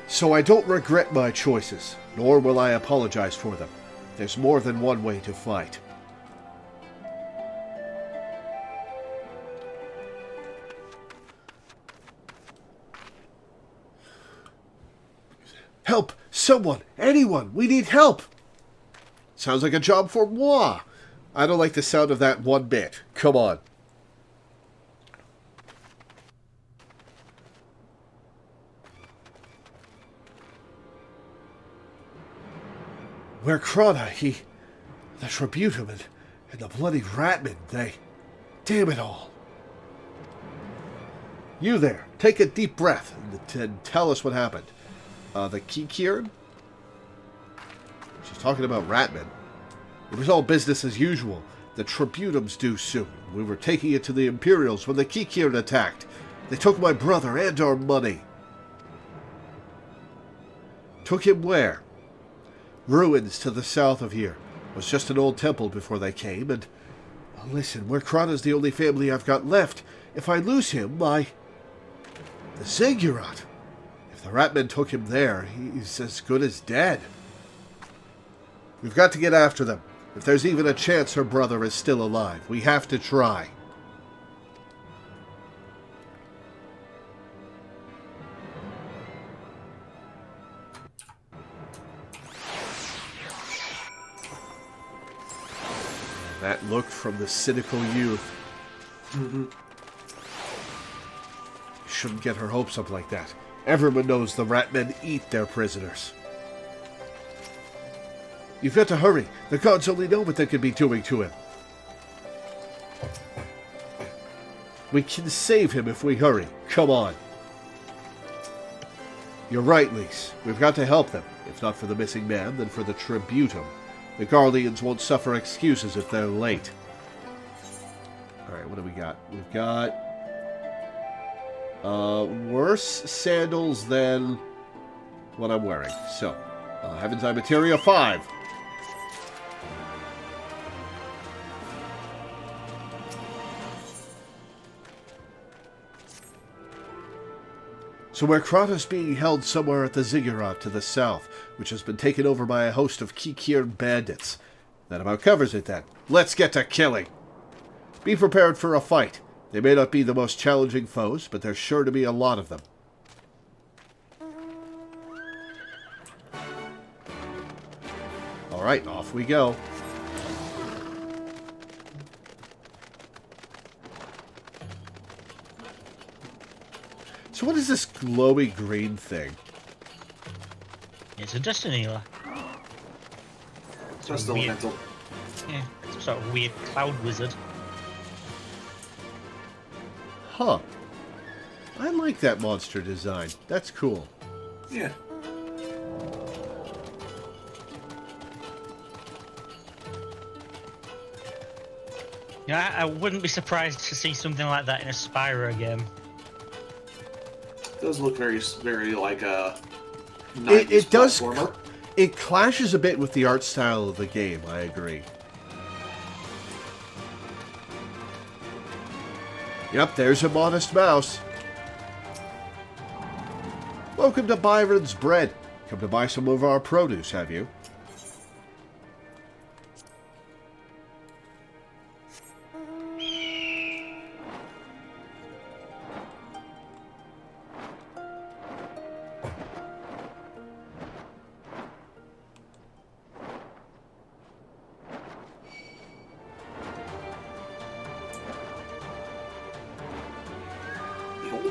So I don't regret my choices, nor will I apologize for them. There's more than one way to fight. Help! Someone! Anyone! We need help! Sounds like a job for moi! I don't like the sound of that one bit. Come on. Where Krana, the Tributum, and the bloody Ratman, damn it all. You there, take a deep breath and tell us what happened. The Kikirn? She's talking about Ratman. It was all business as usual. The Tributum's due soon. We were taking it to the Imperials when the Kikirn attacked. They took my brother and our money. Took him where? Ruins to the south of here. It was just an old temple before they came, and... listen, where Krana's the only family I've got left. If I lose him, the Ziggurat. If the Ratmen took him there, he's as good as dead. We've got to get after them. If there's even a chance her brother is still alive, we have to try. That look from the cynical youth. Mm-hmm. Shouldn't get her hopes up like that. Everyone knows the Ratmen eat their prisoners. You've got to hurry. The gods only know what they could be doing to him. We can save him if we hurry. Come on. You're right, Lise. We've got to help them. If not for the missing man, then for the Tributum. The Garleans won't suffer excuses if they're late. Alright, what do we got? We've got... worse sandals than what I'm wearing. So, Heaven's Eye Materia 5. So where Krana's being held somewhere at the Ziggurat to the south, which has been taken over by a host of Kikirn bandits. That about covers it then. Let's get to killing. Be prepared for a fight. They may not be the most challenging foes, but there's sure to be a lot of them. Alright, off we go. So what is this glowy green thing? It's a destiny healer. Just elemental. Yeah, it's a sort of weird cloud wizard. Huh. I like that monster design. That's cool. Yeah. Yeah, I wouldn't be surprised to see something like that in a Spyro game. It does look very, very like a 90s it does. platformer. It clashes a bit with the art style of the game, I agree. Yep, there's a modest mouse. Welcome to Byron's Bread. Come to buy some of our produce, have you?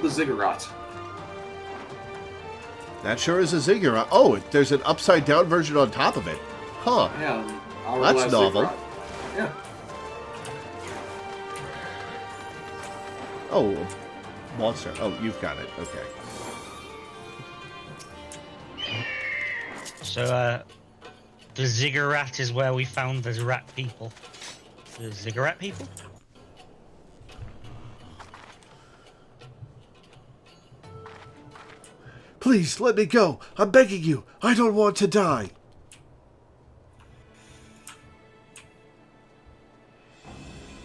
The ziggurat. That sure is a ziggurat. Oh, there's an upside-down version on top of it. Huh. Yeah, That's novel. Ziggurat. Yeah. Oh, monster. Oh, you've got it. Okay. So, the ziggurat is where we found the rat people. The ziggurat people? Please, let me go. I'm begging you. I don't want to die.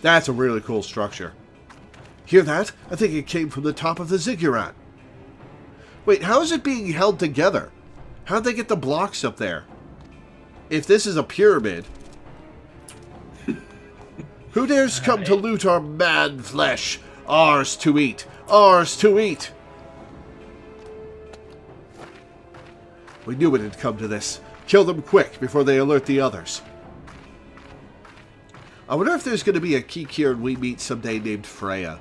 That's a really cool structure. Hear that? I think it came from the top of the ziggurat. Wait, how is it being held together? How'd they get the blocks up there? If this is a pyramid... Who dares come to loot our man flesh? Ours to eat. Ours to eat. We knew it had come to this. Kill them quick before they alert the others. I wonder if there's going to be a Kikir we meet someday named Freya.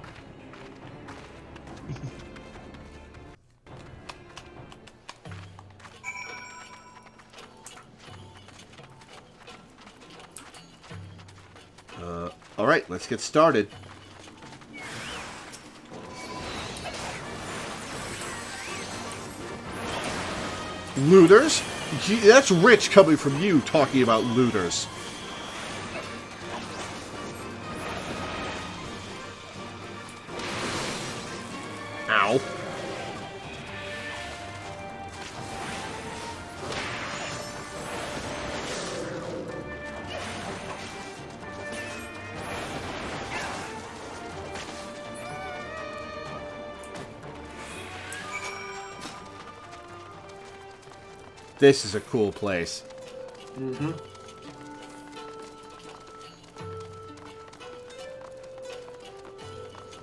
Alright, let's get started. Looters? Gee, that's rich coming from you talking about looters. Ow. This is a cool place. Mm-hmm.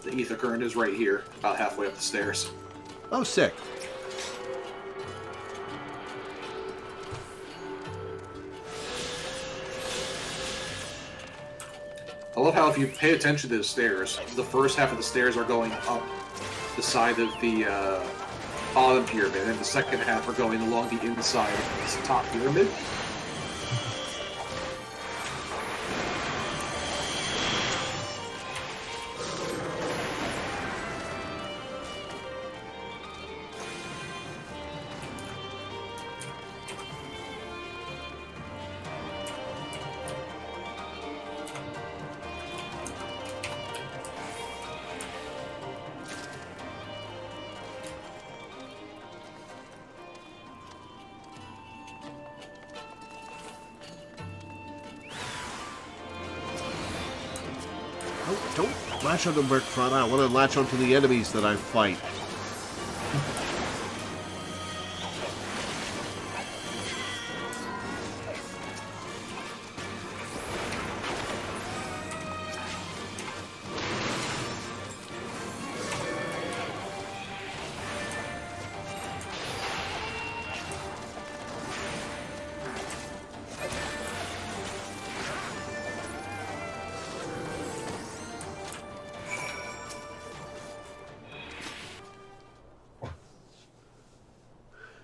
The ether current is right here, about halfway up the stairs. Oh, sick. I love how if you pay attention to the stairs, the first half of the stairs are going up the side of the bottom pyramid, and the second half are going along the inside of this top pyramid. Don't latch onto Merc Front. I want to latch onto the enemies that I fight.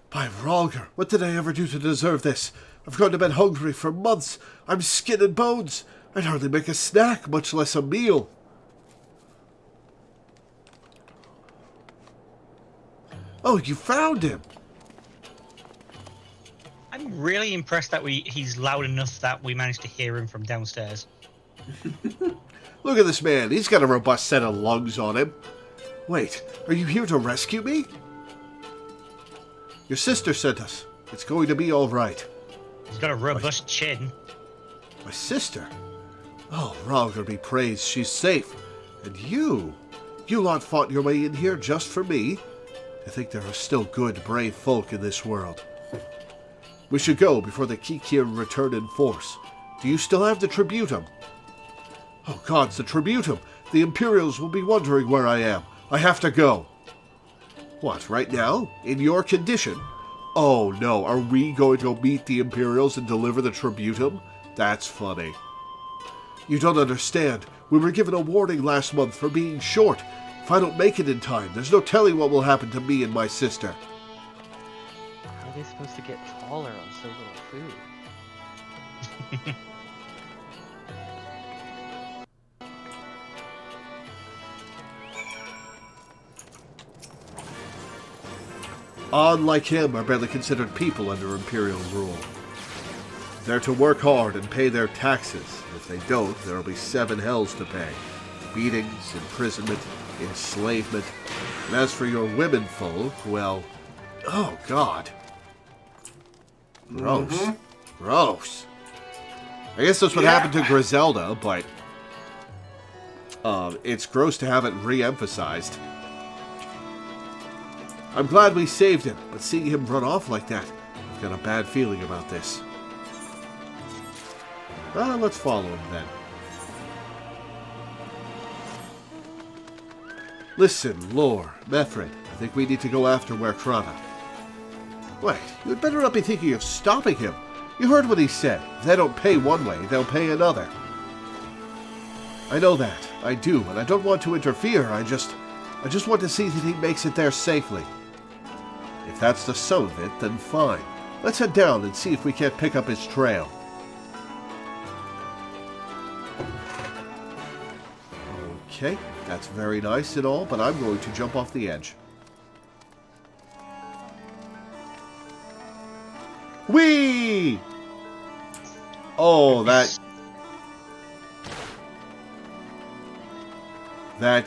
By Rhalgr, what did I ever do to deserve this? I've gone to bed hungry for months. I'm skin and bones. I'd hardly make a snack, much less a meal. Oh, you found him. I'm really impressed that he's loud enough that we managed to hear him from downstairs. Look at this man. He's got a robust set of lungs on him. Wait, are you here to rescue me? Your sister sent us. It's going to be all right. He's got a robust chin. My sister? Oh, Rhalgr be praised. She's safe. And you lot fought your way in here just for me? I think there are still good, brave folk in this world. We should go before the Kikir return in force. Do you still have the tributum? Oh gods, the tributum! The Imperials will be wondering where I am. I have to go. What, right now? In your condition? Oh no, are we going to go meet the Imperials and deliver the tributum? That's funny. You don't understand. We were given a warning last month for being short. If I don't make it in time, there's no telling what will happen to me and my sister. How are they supposed to get taller on so little food? Unlike him, are barely considered people under Imperial rule. They're to work hard and pay their taxes. If they don't, there'll be 7 hells to pay. Beatings, imprisonment, enslavement. And as for your womenfolk, well... Oh, God. Gross. Mm-hmm. Gross. I guess that's what happened to Griselda, but... it's gross to have it re-emphasized. I'm glad we saved him, but seeing him run off like that, I've got a bad feeling about this. Let's follow him then. Listen, Lore, Methred, I think we need to go after Werkrana. Wait, you had better not be thinking of stopping him. You heard what he said. If they don't pay one way, they'll pay another. I know that. I do, and I don't want to interfere. I just want to see that he makes it there safely. If that's the sum of it, then fine. Let's head down and see if we can't pick up his trail. Okay, that's very nice and all, but I'm going to jump off the edge. Whee! Oh, that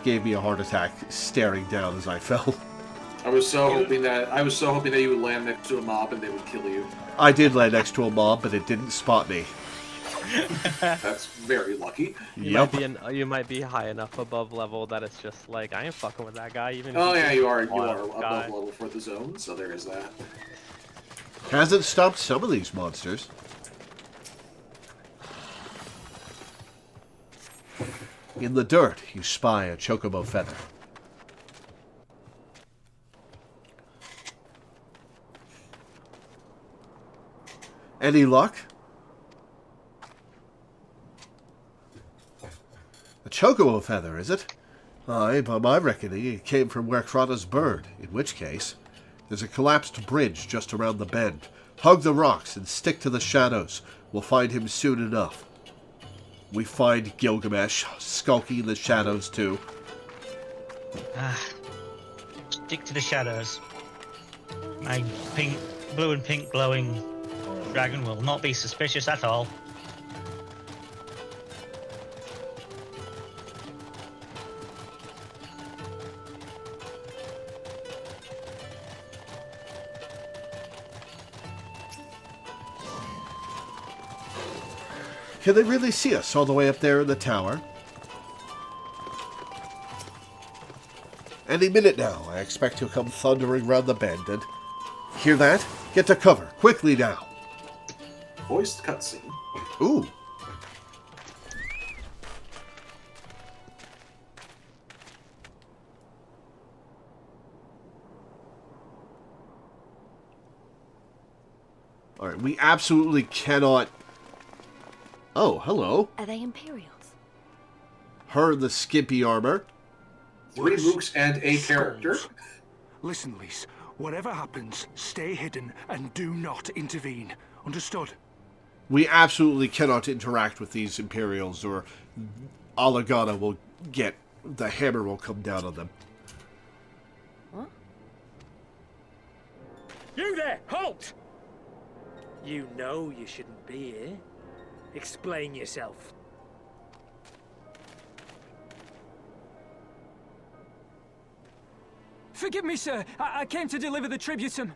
gave me a heart attack staring down as I fell. I was so hoping that you would land next to a mob and they would kill you. I did land next to a mob, but it didn't spot me. That's very lucky. You might be high enough above level that it's just like, I ain't fucking with that guy. Even. Oh yeah, you are above level for the zone, so there is that. Hasn't stopped some of these monsters. In the dirt, you spy a chocobo feather. Any luck? A chocobo feather, is it? Aye, by my reckoning, it came from Werkrana's bird, in which case, there's a collapsed bridge just around the bend. Hug the rocks and stick to the shadows. We'll find him soon enough. We find Gilgamesh skulking in the shadows too. Stick to the shadows. My blue and pink glowing dragon will not be suspicious at all. Can they really see us all the way up there in the tower? Any minute now, I expect he'll come thundering round the bend and... Hear that? Get to cover, quickly now! Voiced cutscene. Ooh. Alright, we absolutely cannot... Oh, hello. Are they Imperials? Her in the skimpy armor. 3 mooks and a character. Listen, Lise. Whatever happens, stay hidden and do not intervene. Understood? We absolutely cannot interact with these Imperials, or Alagana will get... The hammer will come down on them. What? You there! Halt! You know you shouldn't be here. Explain yourself. Forgive me, sir. I came to deliver the tributum.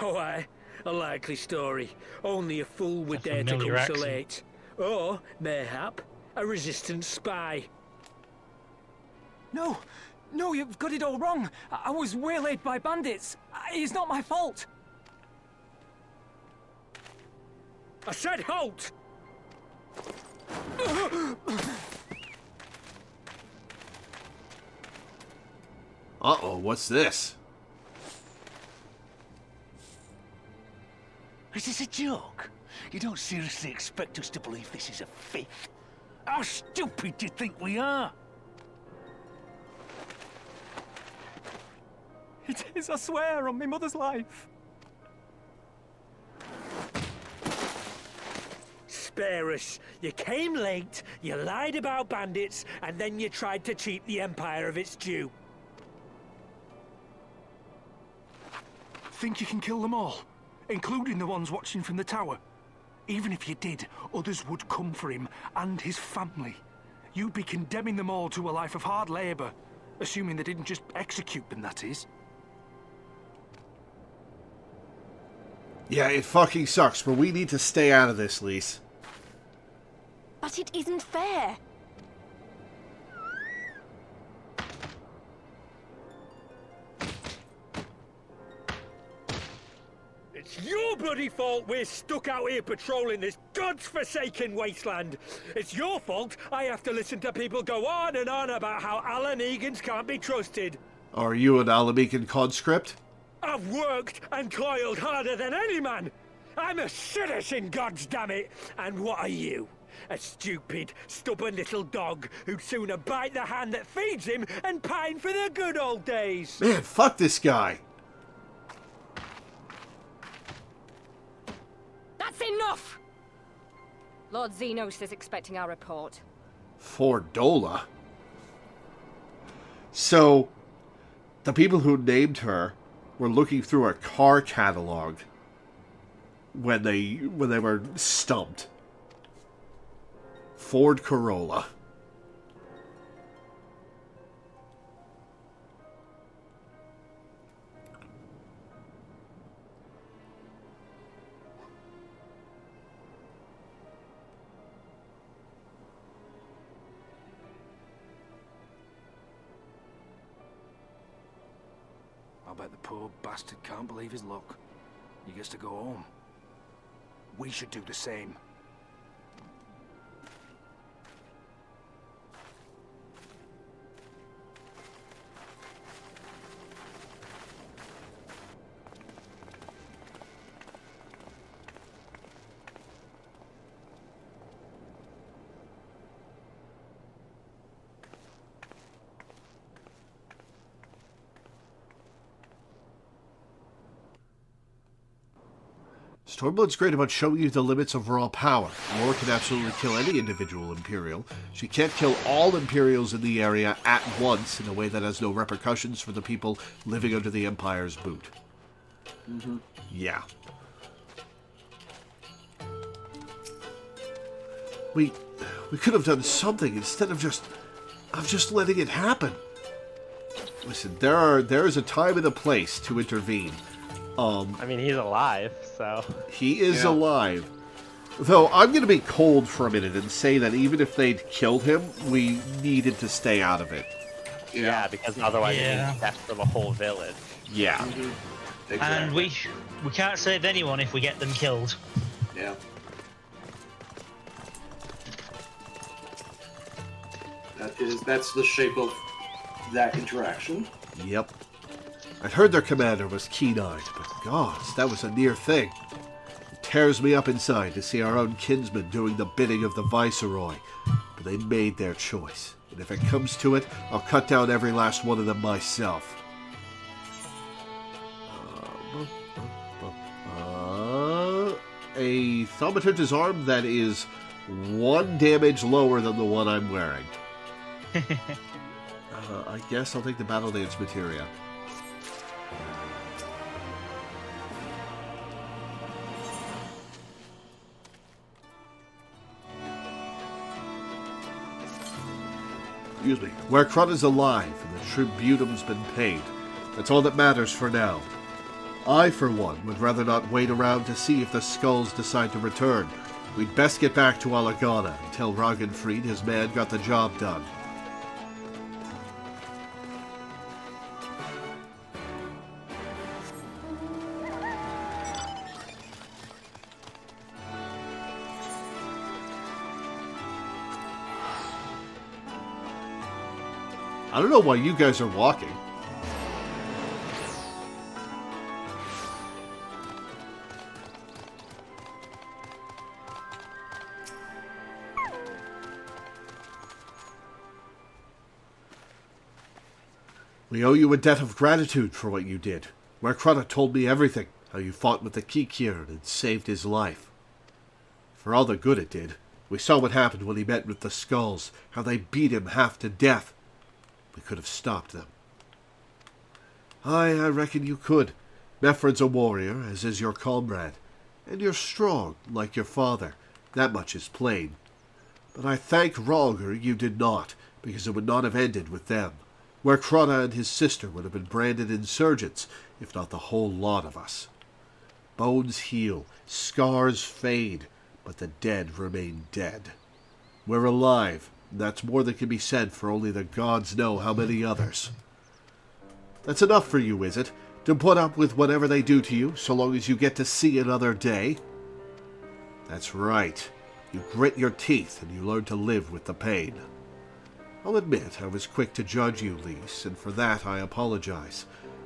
Oh, aye. A likely story. Only a fool would dare to come familiar so accent. late. Or, mayhap, a resistant spy. No, you've got it all wrong. I was waylaid by bandits. It's not my fault. I said halt! Uh-oh, what's this? Is this a joke? You don't seriously expect us to believe this is a fifth? How stupid do you think we are? It is, I swear, on my mother's life. Spare us. You came late, you lied about bandits, and then you tried to cheat the Empire of its due. Think you can kill them all? Including the ones watching from the tower? Even if you did, others would come for him and his family. You'd be condemning them all to a life of hard labor. Assuming they didn't just execute them, that is. Yeah, it fucking sucks, but we need to stay out of this, Lise. But it isn't fair. It's your bloody fault we're stuck out here patrolling this god's-forsaken wasteland. It's your fault I have to listen to people go on and on about how Alan Egans can't be trusted. Are you an Alamecan conscript? I've worked and toiled harder than any man. I'm a citizen, goddammit. And what are you? A stupid, stubborn little dog who'd sooner bite the hand that feeds him and pine for the good old days. Man, fuck this guy. That's enough! Lord Xenos is expecting our report. Fordola? So, the people who named her were looking through a car catalog when they were stumped. Ford Corolla. I bet the poor bastard can't believe his luck. He gets to go home. We should do the same. Stormblood's great about showing you the limits of raw power. Lore can absolutely kill any individual Imperial. She can't kill all Imperials in the area at once in a way that has no repercussions for the people living under the Empire's boot. Mm-hmm. Yeah. We could have done something instead of just letting it happen. Listen, there is a time and a place to intervene. I mean, he's alive, so... He is alive. Though, I'm going to be cold for a minute and say that even if they'd killed him, we needed to stay out of it. Yeah, because otherwise it means death for the whole village. Yeah. Mm-hmm. Exactly. And we can't save anyone if we get them killed. Yeah. That's the shape of that interaction. Yep. I'd heard their commander was keen-eyed, but gods, that was a near thing. It tears me up inside to see our own kinsmen doing the bidding of the Viceroy. But they made their choice, and if it comes to it, I'll cut down every last one of them myself. A thaumaturge's disarm that is 1 damage lower than the one I'm wearing. I guess I'll take the Battle Dance materia. Excuse me. Werkrut is alive, and the tributum's been paid. That's all that matters for now. I, for one, would rather not wait around to see if the skulls decide to return. We'd best get back to Alagana and tell Ragnfried his man got the job done. I don't know why you guys are walking. We owe you a debt of gratitude for what you did. Werkrana told me everything, how you fought with the Kikirn and saved his life. For all the good it did, we saw what happened when he met with the Skulls, how they beat him half to death. We could have stopped them. I reckon you could. Mefred's a warrior, as is your comrade. And you're strong, like your father. That much is plain. But I thank Rhalgr you did not, because it would not have ended with them. Werkrana and his sister would have been branded insurgents, if not the whole lot of us. Bones heal, scars fade, but the dead remain dead. We're alive, and that's more than can be said for only the gods know how many others. That's enough for you, is it? To put up with whatever they do to you, so long as you get to see another day? That's right. You grit your teeth and you learn to live with the pain. I'll admit I was quick to judge you, Lys, and for that I apologize.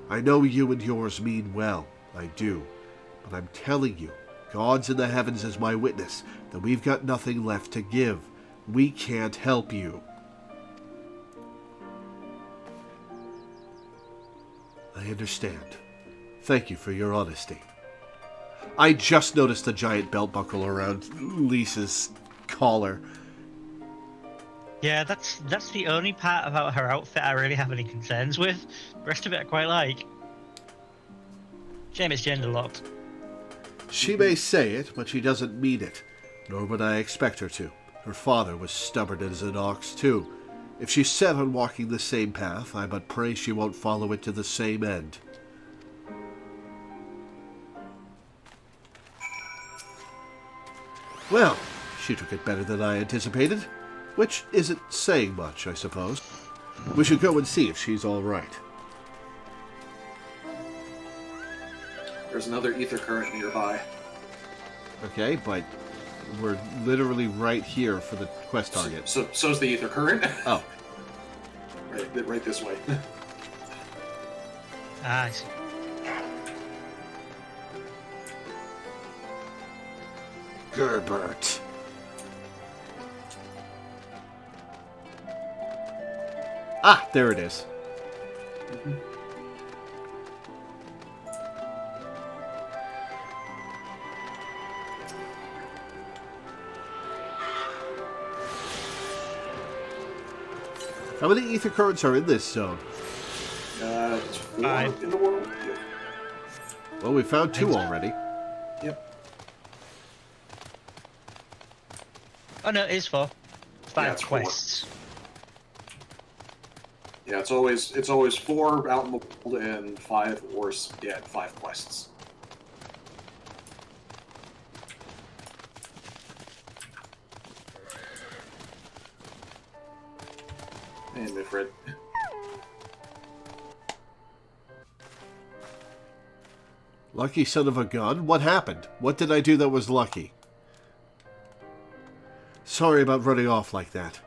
I know you and yours mean well, I do. But I'm telling you, God's in the heavens is my witness, that we've got nothing left to give. We can't help you. I understand. Thank you for your honesty. I just noticed the giant belt buckle around Lys's collar. Yeah, that's the only part about her outfit I really have any concerns with. The rest of it I quite like. Shame it's gender locked. She may say it, but she doesn't mean it. Nor would I expect her to. Her father was stubborn as an ox, too. If she's set on walking the same path, I but pray she won't follow it to the same end. Well, she took it better than I anticipated. Which isn't saying much, I suppose. We should go and see if she's all right. There's another ether current nearby. Okay, but we're literally right here for the quest target. So's the ether current. Oh. Right this way. I see. Gerbert. Ah, there it is. How many ether currents are in this zone? It's 4 5 in the world. Yeah. Well, we found 2 already. Yep. Oh no, it is 4. 5 Yeah, it's 4. quests. Yeah, it's always 4 out in the world and 5 quests. Hey, Mifred. Lucky son of a gun? What happened? What did I do that was lucky? Sorry about running off like that.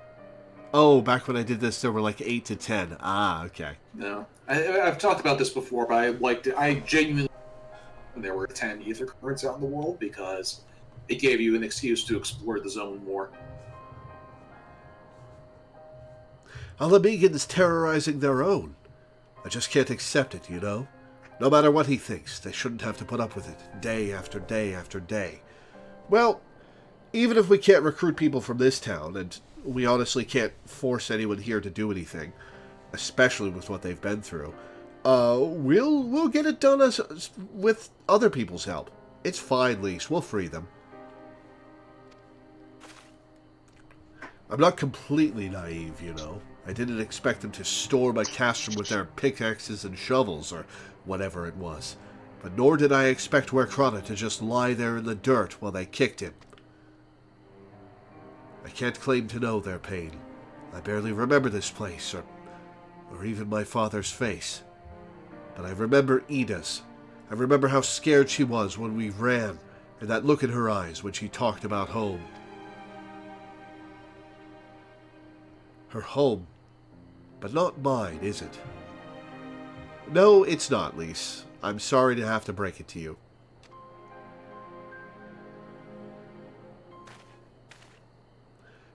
Oh, back when I did this, there were like 8 to 10. Ah, okay. No, I've talked about this before, but I genuinely when there were 10 ether currents out in the world because it gave you an excuse to explore the zone more. Alamegan's terrorizing their own. I just can't accept it, you know? No matter what he thinks, they shouldn't have to put up with it, day after day after day. Well, even if we can't recruit people from this town, and we honestly can't force anyone here to do anything, especially with what they've been through, we'll get it done with other people's help. It's fine, Lys. We'll free them. I'm not completely naive, you know. I didn't expect them to storm a castrum with their pickaxes and shovels, or whatever it was. But nor did I expect Werkrana to just lie there in the dirt while they kicked him. I can't claim to know their pain. I barely remember this place, or even my father's face. But I remember Ida's. I remember how scared she was when we ran, and that look in her eyes when she talked about home. Her home But not mine, is it? No, it's not, Lise. I'm sorry to have to break it to you.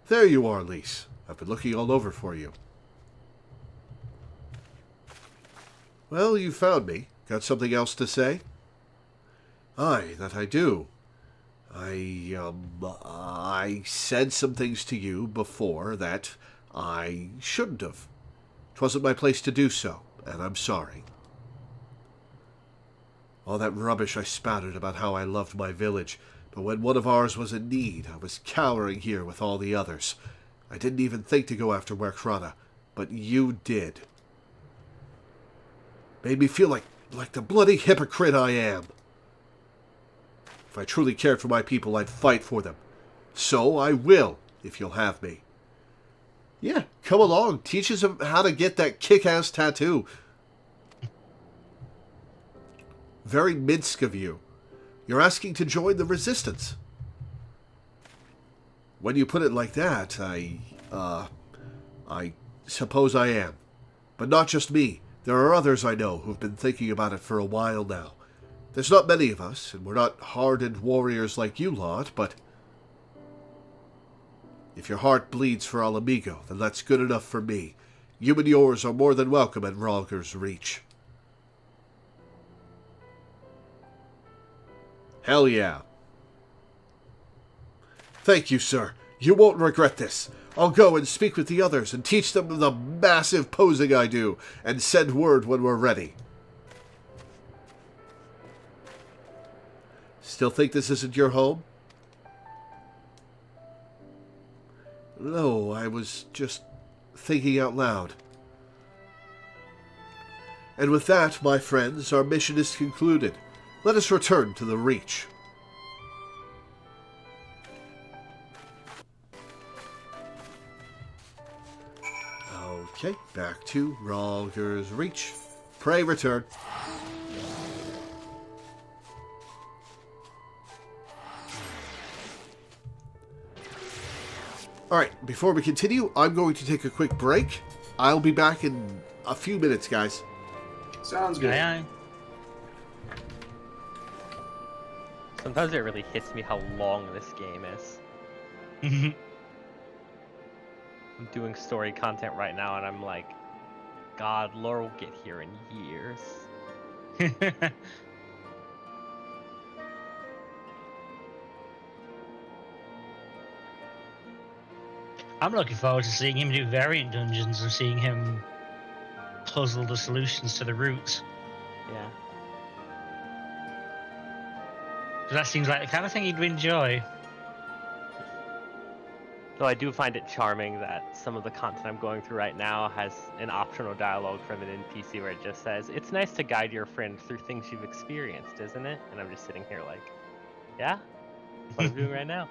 There you are, Lise. I've been looking all over for you. Well, you found me. Got something else to say? Aye, that I do. I said some things to you before that I shouldn't have. 'Twasn't my place to do so, and I'm sorry. All that rubbish I spouted about how I loved my village, but when one of ours was in need, I was cowering here with all the others. I didn't even think to go after Werkrana, but you did. Made me feel like the bloody hypocrite I am. If I truly cared for my people, I'd fight for them. So I will, if you'll have me. Yeah, come along. Teach us how to get that kick-ass tattoo. Very Minsk of you. You're asking to join the resistance. When you put it like that, I suppose I am. But not just me. There are others I know who've been thinking about it for a while now. There's not many of us, and we're not hardened warriors like you lot, but if your heart bleeds for Al Amigo, then that's good enough for me. You and yours are more than welcome at Rhalgr's Reach. Hell yeah. Thank you, sir. You won't regret this. I'll go and speak with the others and teach them the massive posing I do, and send word when we're ready. Still think this isn't your home? No, I was just thinking out loud. And with that, my friends, our mission is concluded. Let us return to the Reach. Okay, back to Rhalgr's Reach. Pray return. Alright, before we continue, I'm going to take a quick break. I'll be back in a few minutes, guys. Sounds good. Aye, Sometimes it really hits me how long this game is. aye. I'm doing story content right now, and I'm like, God, lore will get here in years. I'm looking forward to seeing him do variant dungeons and seeing him puzzle the solutions to the roots. Yeah. That seems like the kind of thing he'd enjoy. Though I do find it charming that some of the content I'm going through right now has an optional dialogue from an NPC where it just says, "It's nice to guide your friend through things you've experienced, isn't it?" And I'm just sitting here like, yeah, that's what I'm doing right now.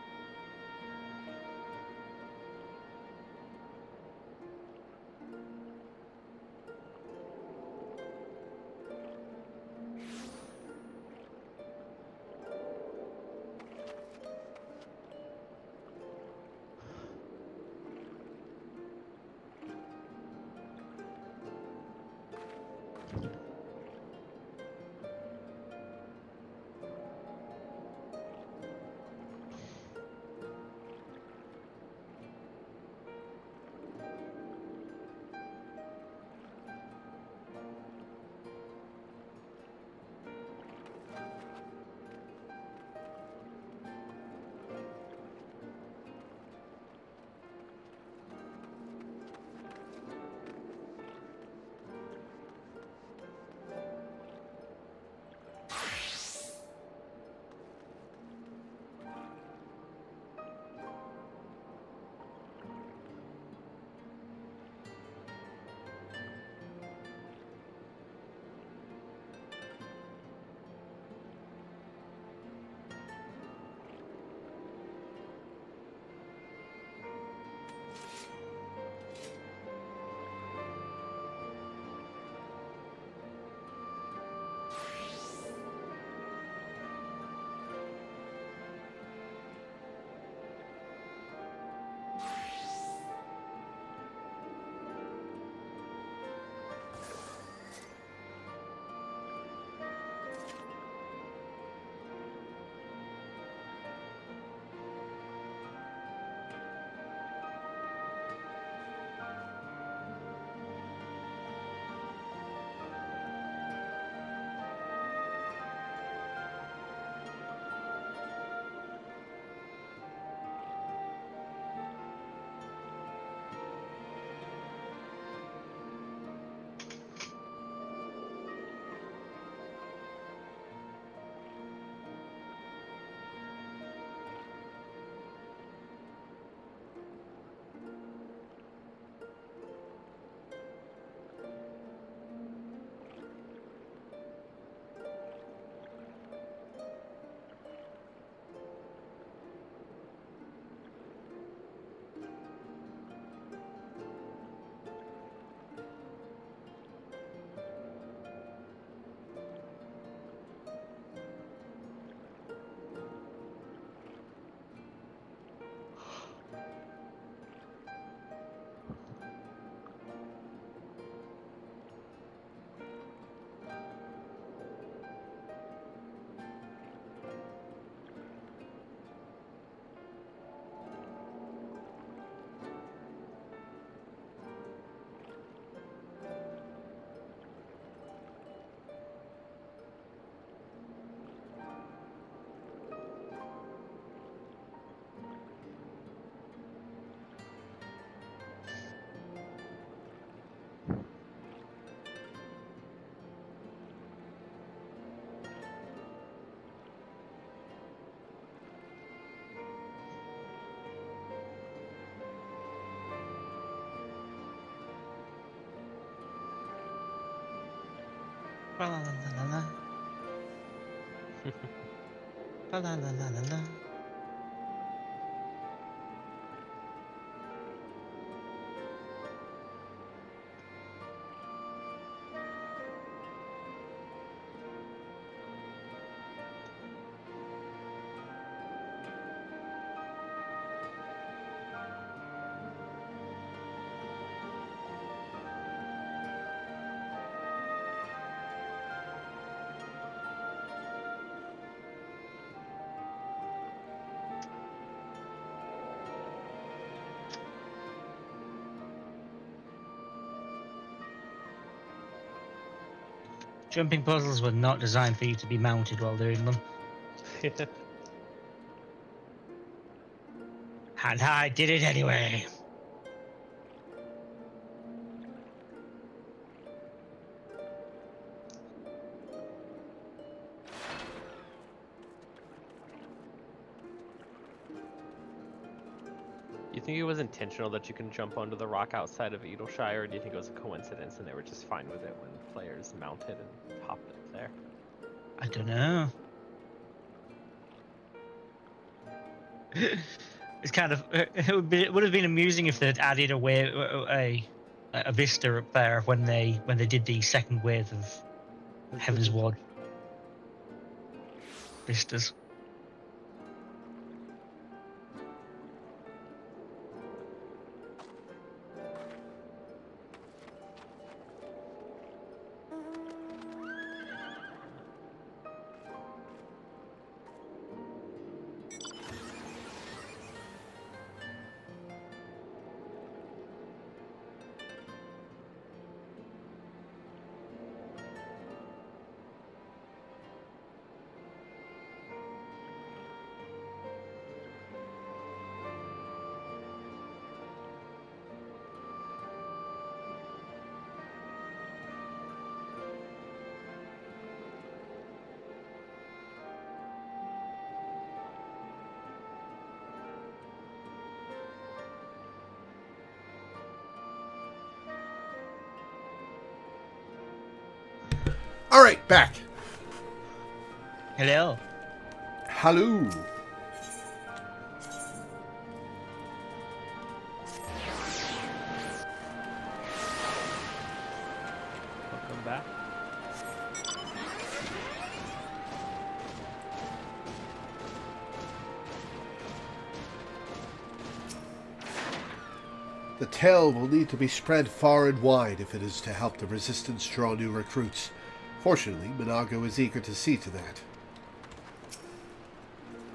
Ba-la-la-la-la-la. Ba-la-la-la-la-la. Jumping puzzles were not designed for you to be mounted while doing them. And I did it anyway. You think it was intentional that you can jump onto the rock outside of Edelshire, or do you think it was a coincidence and they were just fine with it when players mounted and popped it there? I don't know. It's kind of it would have been amusing if they'd added a vista up there when they did the second wave of Heaven's Ward vistas. All right, back. Hello. Hello. Welcome back. The tale will need to be spread far and wide if it is to help the Resistance draw new recruits. Fortunately, Minago is eager to see to that.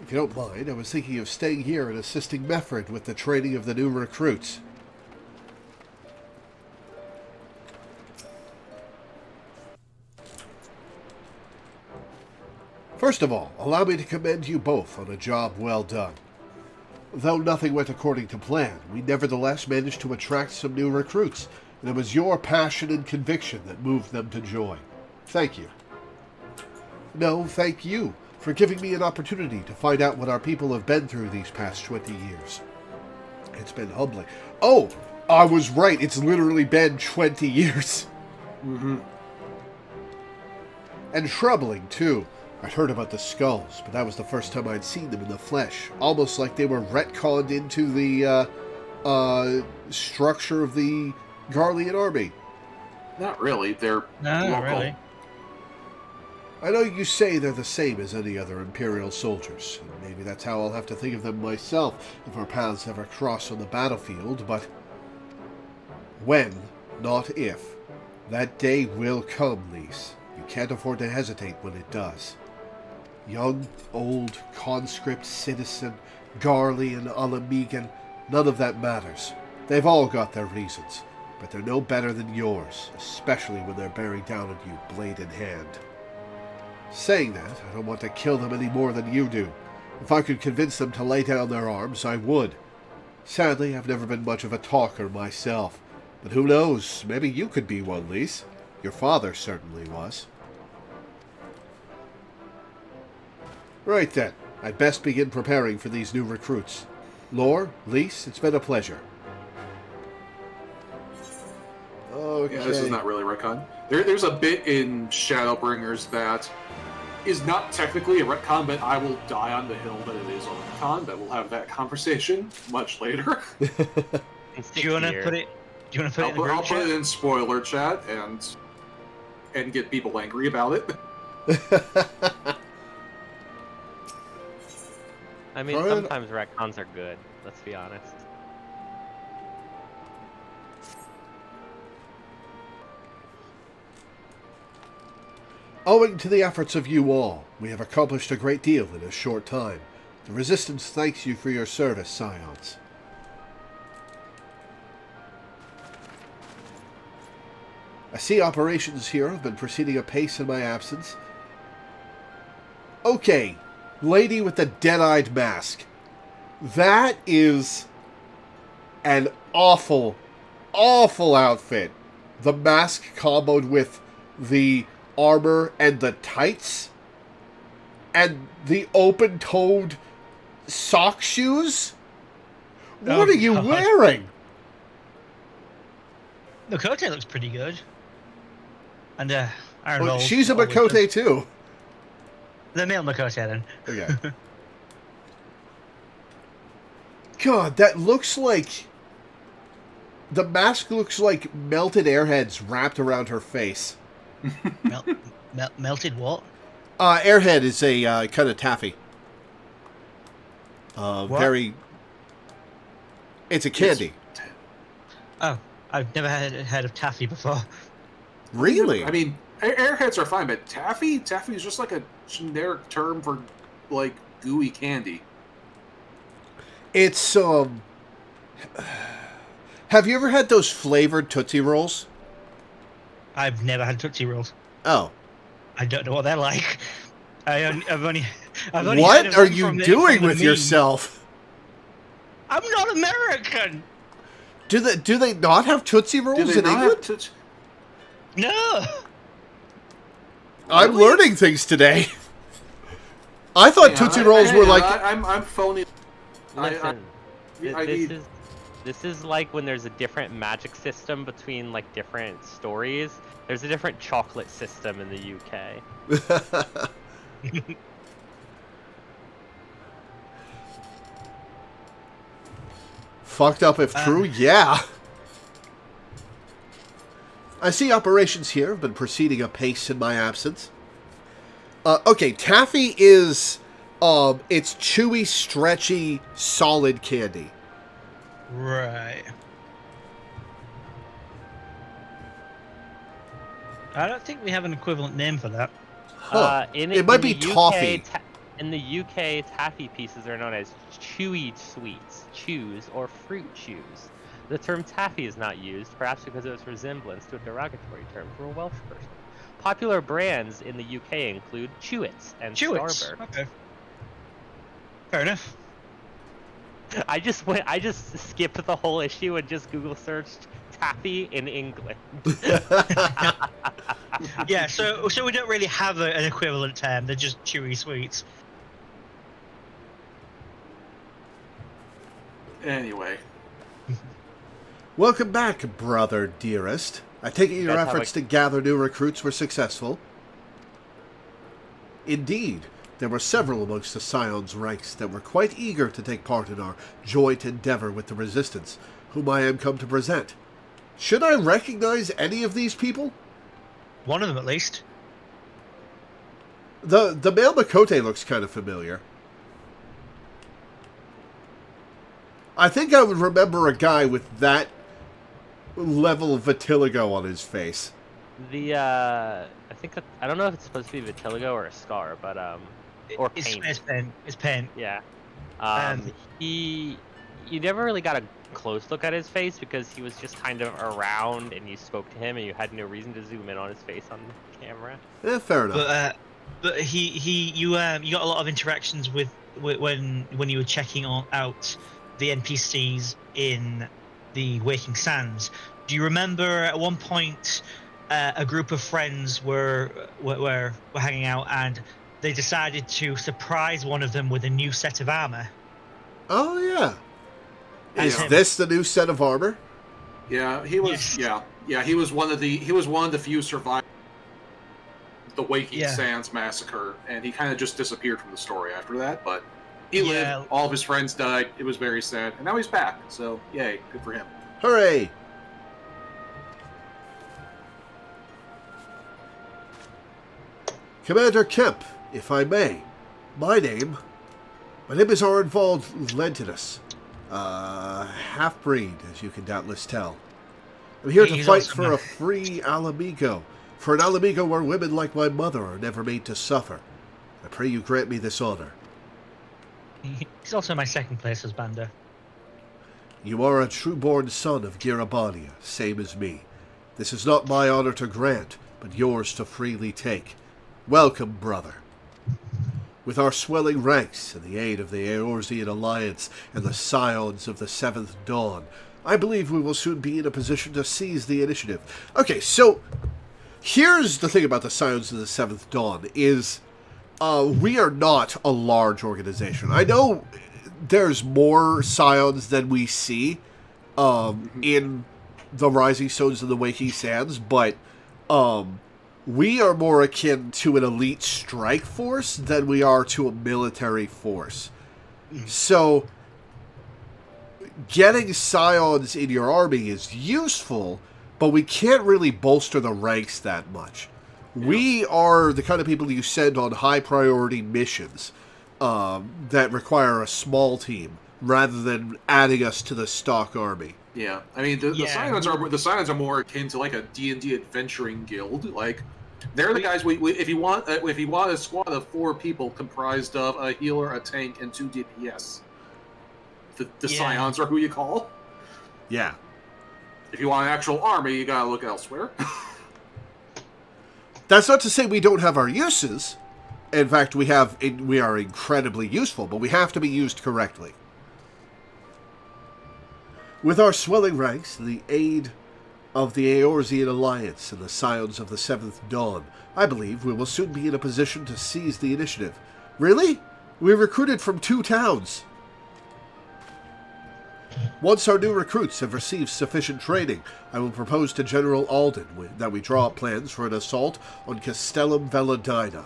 If you don't mind, I was thinking of staying here and assisting Meffred with the training of the new recruits. First of all, allow me to commend you both on a job well done. Though nothing went according to plan, we nevertheless managed to attract some new recruits, and it was your passion and conviction that moved them to join. Thank you. No, thank you for giving me an opportunity to find out what our people have been through these past 20 years. It's been humbling. Oh, I was right. It's literally been 20 years. Mm-hmm. And troubling, too. I'd heard about the skulls, but that was the first time I'd seen them in the flesh. Almost like they were retconned into the structure of the Garlean army. Not really. They're No, local. not really. I know you say they're the same as any other Imperial soldiers, and maybe that's how I'll have to think of them myself if our paths ever cross on the battlefield, but when, not if, that day will come, Lise. You can't afford to hesitate when it does. Young, old, conscript, citizen, Garlean, Alamegan, none of that matters. They've all got their reasons, but they're no better than yours, especially when they're bearing down on you blade in hand. Saying that, I don't want to kill them any more than you do. If I could convince them to lay down their arms, I would. Sadly, I've never been much of a talker myself. But who knows, maybe you could be one, Lise. Your father certainly was. Right then, I'd best begin preparing for these new recruits. Lore, Lise, it's been a pleasure. Okay. Yeah, this is not really retcon. There's a bit in Shadowbringers that is not technically a retcon, but I will die on the hill that it is a retcon. But we'll have that conversation much later. Do you want to put it? Do you want to put it in the group I'll put it chat? in spoiler chat and get people angry about it. I mean, sometimes retcons are good. Let's be honest. Owing to the efforts of you all, we have accomplished a great deal in a short time. The Resistance thanks you for your service, Scions. I see operations here have been proceeding apace in my absence. Okay, lady with the dead-eyed mask. That is an awful, awful outfit. The mask comboed with the armor and the tights and the open-toed sock shoes. What are you wearing? The Makote looks pretty good. And Iron Ball. She's a Makote too. The male Makote then. Okay. God, that looks like... The mask looks like melted airheads wrapped around her face. Melted what? Airhead is a kind of taffy. Very... It's a candy. Oh, I've never heard of taffy before. Really? I mean, airheads are fine, but taffy is just like a generic term for like gooey candy. It's have you ever had those flavored Tootsie Rolls? I've never had Tootsie Rolls. Oh. I don't know what they're like. I've only what are you doing with yourself? I'm not American. Do they not have Tootsie Rolls in England? No. I'm learning things today. I thought Tootsie Rolls were like... I'm phoning... Listen, this is like when there's a different magic system between like different stories. There's a different chocolate system in the UK. Fucked up if true, yeah. I see operations here have been proceeding apace in my absence. Okay, taffy is... it's chewy, stretchy, solid candy. Right. I don't think we have an equivalent name for that. It might be toffee. In the UK, taffy pieces are known as chewy sweets, chews, or fruit chews. The term taffy is not used, perhaps because of its resemblance to a derogatory term for a Welsh person. Popular brands in the UK include Chewits and Starburst. Okay. Fair enough. I just skipped the whole issue and just Google searched taffy in England. Yeah, so we don't really have an equivalent term. They're just chewy sweets. Anyway. Welcome back, brother dearest. I take it your efforts to gather new recruits were successful. Indeed, there were several amongst the Scion's ranks that were quite eager to take part in our joint endeavor with the Resistance, whom I am come to present. Should I recognize any of these people? One of them, at least. The male Makote looks kind of familiar. I think I would remember a guy with that level of vitiligo on his face. I don't know if it's supposed to be vitiligo or a scar, but or paint. It's paint. It's paint. Yeah. You never really got a close look at his face because he was just kind of around, and you spoke to him, and you had no reason to zoom in on his face on the camera. Yeah, fair enough. But you got a lot of interactions with when you were checking out the NPCs in the Waking Sands. Do you remember at one point a group of friends were hanging out and they decided to surprise one of them with a new set of armor? Oh yeah. Is this the new set of armor? Yeah, he was. Yes. Yeah, he was one of the few survivors of the Waking Sands massacre, and he kind of just disappeared from the story after that. But he lived. All of his friends died. It was very sad, and now he's back. So yay, good for him. Hooray! Commander Kemp, if I may. My name is Arnvald Lentinus. Half-breed, as you can doubtless tell. I'm here to fight for a free Alamigo. For an Alamigo where women like my mother are never made to suffer. I pray you grant me this honor. He's also my second-place husbander. You are a true-born son of Girabania, same as me. This is not my honor to grant, but yours to freely take. Welcome, brother. With our swelling ranks and the aid of the Eorzean Alliance and the Scions of the Seventh Dawn, I believe we will soon be in a position to seize the initiative. Okay, so here's the thing about the Scions of the Seventh Dawn is we are not a large organization. I know there's more Scions than we see in the Rising Stones and the Waking Sands, but we are more akin to an elite strike force than we are to a military force. So, getting Scions in your army is useful, but we can't really bolster the ranks that much. We are the kind of people you send on high-priority missions that require a small team, rather than adding us to the stock army. Yeah, I mean, the Scions are more akin to like a D&D adventuring guild. Like, they're the guys if you want a squad of 4 people comprised of a healer, a tank, and 2 DPS, the Scions are who you call. Yeah. If you want an actual army, you gotta look elsewhere. That's not to say we don't have our uses. In fact, we are incredibly useful, but we have to be used correctly. With our swelling ranks, the aid of the Eorzean Alliance and the Scions of the Seventh Dawn, I believe we will soon be in a position to seize the initiative. Really? We recruited from 2 towns. Once our new recruits have received sufficient training, I will propose to General Alden that we draw up plans for an assault on Castellum Veladina.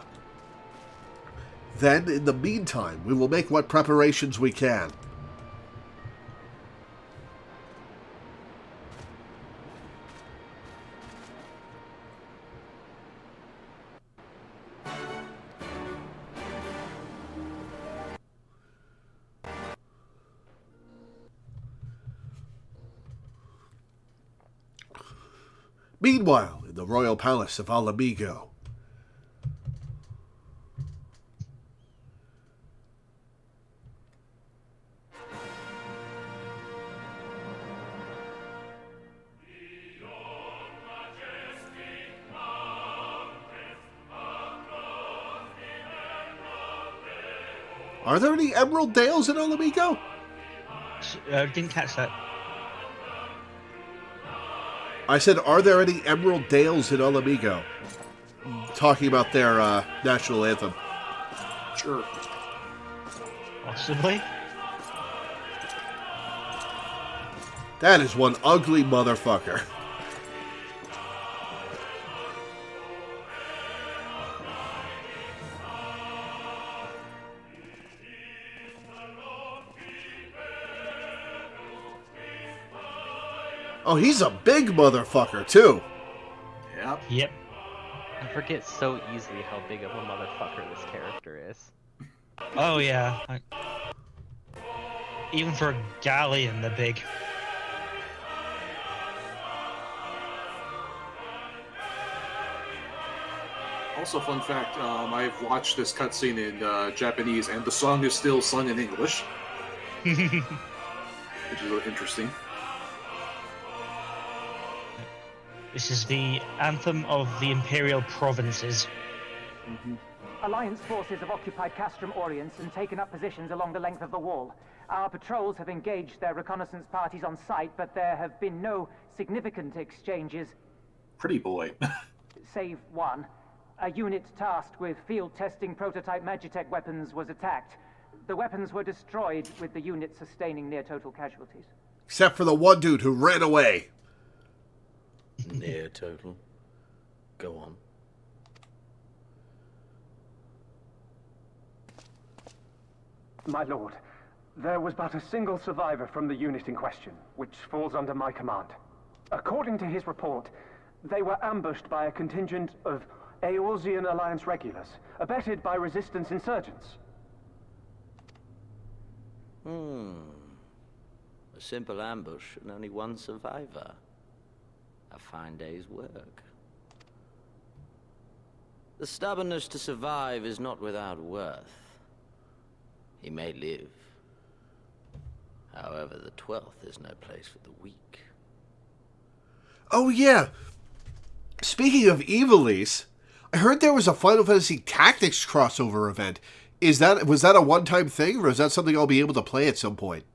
Then, in the meantime, we will make what preparations we can. Meanwhile, in the royal palace of Alamigo. Are there any Emerald Dales in Alamigo? Didn't catch that. I said, are there any Emerald Dales in Alamigo? Talking about their national anthem. Sure. Possibly. That is one ugly motherfucker. Oh, he's a big motherfucker, too. Yep. I forget so easily how big of a motherfucker this character is. Oh, yeah. Even for a galleon, they're big. Also, fun fact, I've watched this cutscene in Japanese, and the song is still sung in English. Which is interesting. This is the anthem of the Imperial Provinces. Mm-hmm. Alliance forces have occupied Castrum Orients and taken up positions along the length of the wall. Our patrols have engaged their reconnaissance parties on site, but there have been no significant exchanges. Pretty boy. Save one. A unit tasked with field testing prototype Magitech weapons was attacked. The weapons were destroyed, with the unit sustaining near total casualties. Except for the one dude who ran away. Near total. Go on. My lord, there was but a single survivor from the unit in question, which falls under my command. According to his report, they were ambushed by a contingent of Eorzean Alliance regulars, abetted by resistance insurgents. A simple ambush and only one survivor. A fine day's work. The stubbornness to survive is not without worth. He may live. However, the 12th is no place for the weak. Oh yeah. Speaking of Evilise, I heard there was a Final Fantasy Tactics crossover event. Was that a one-time thing, or is that something I'll be able to play at some point?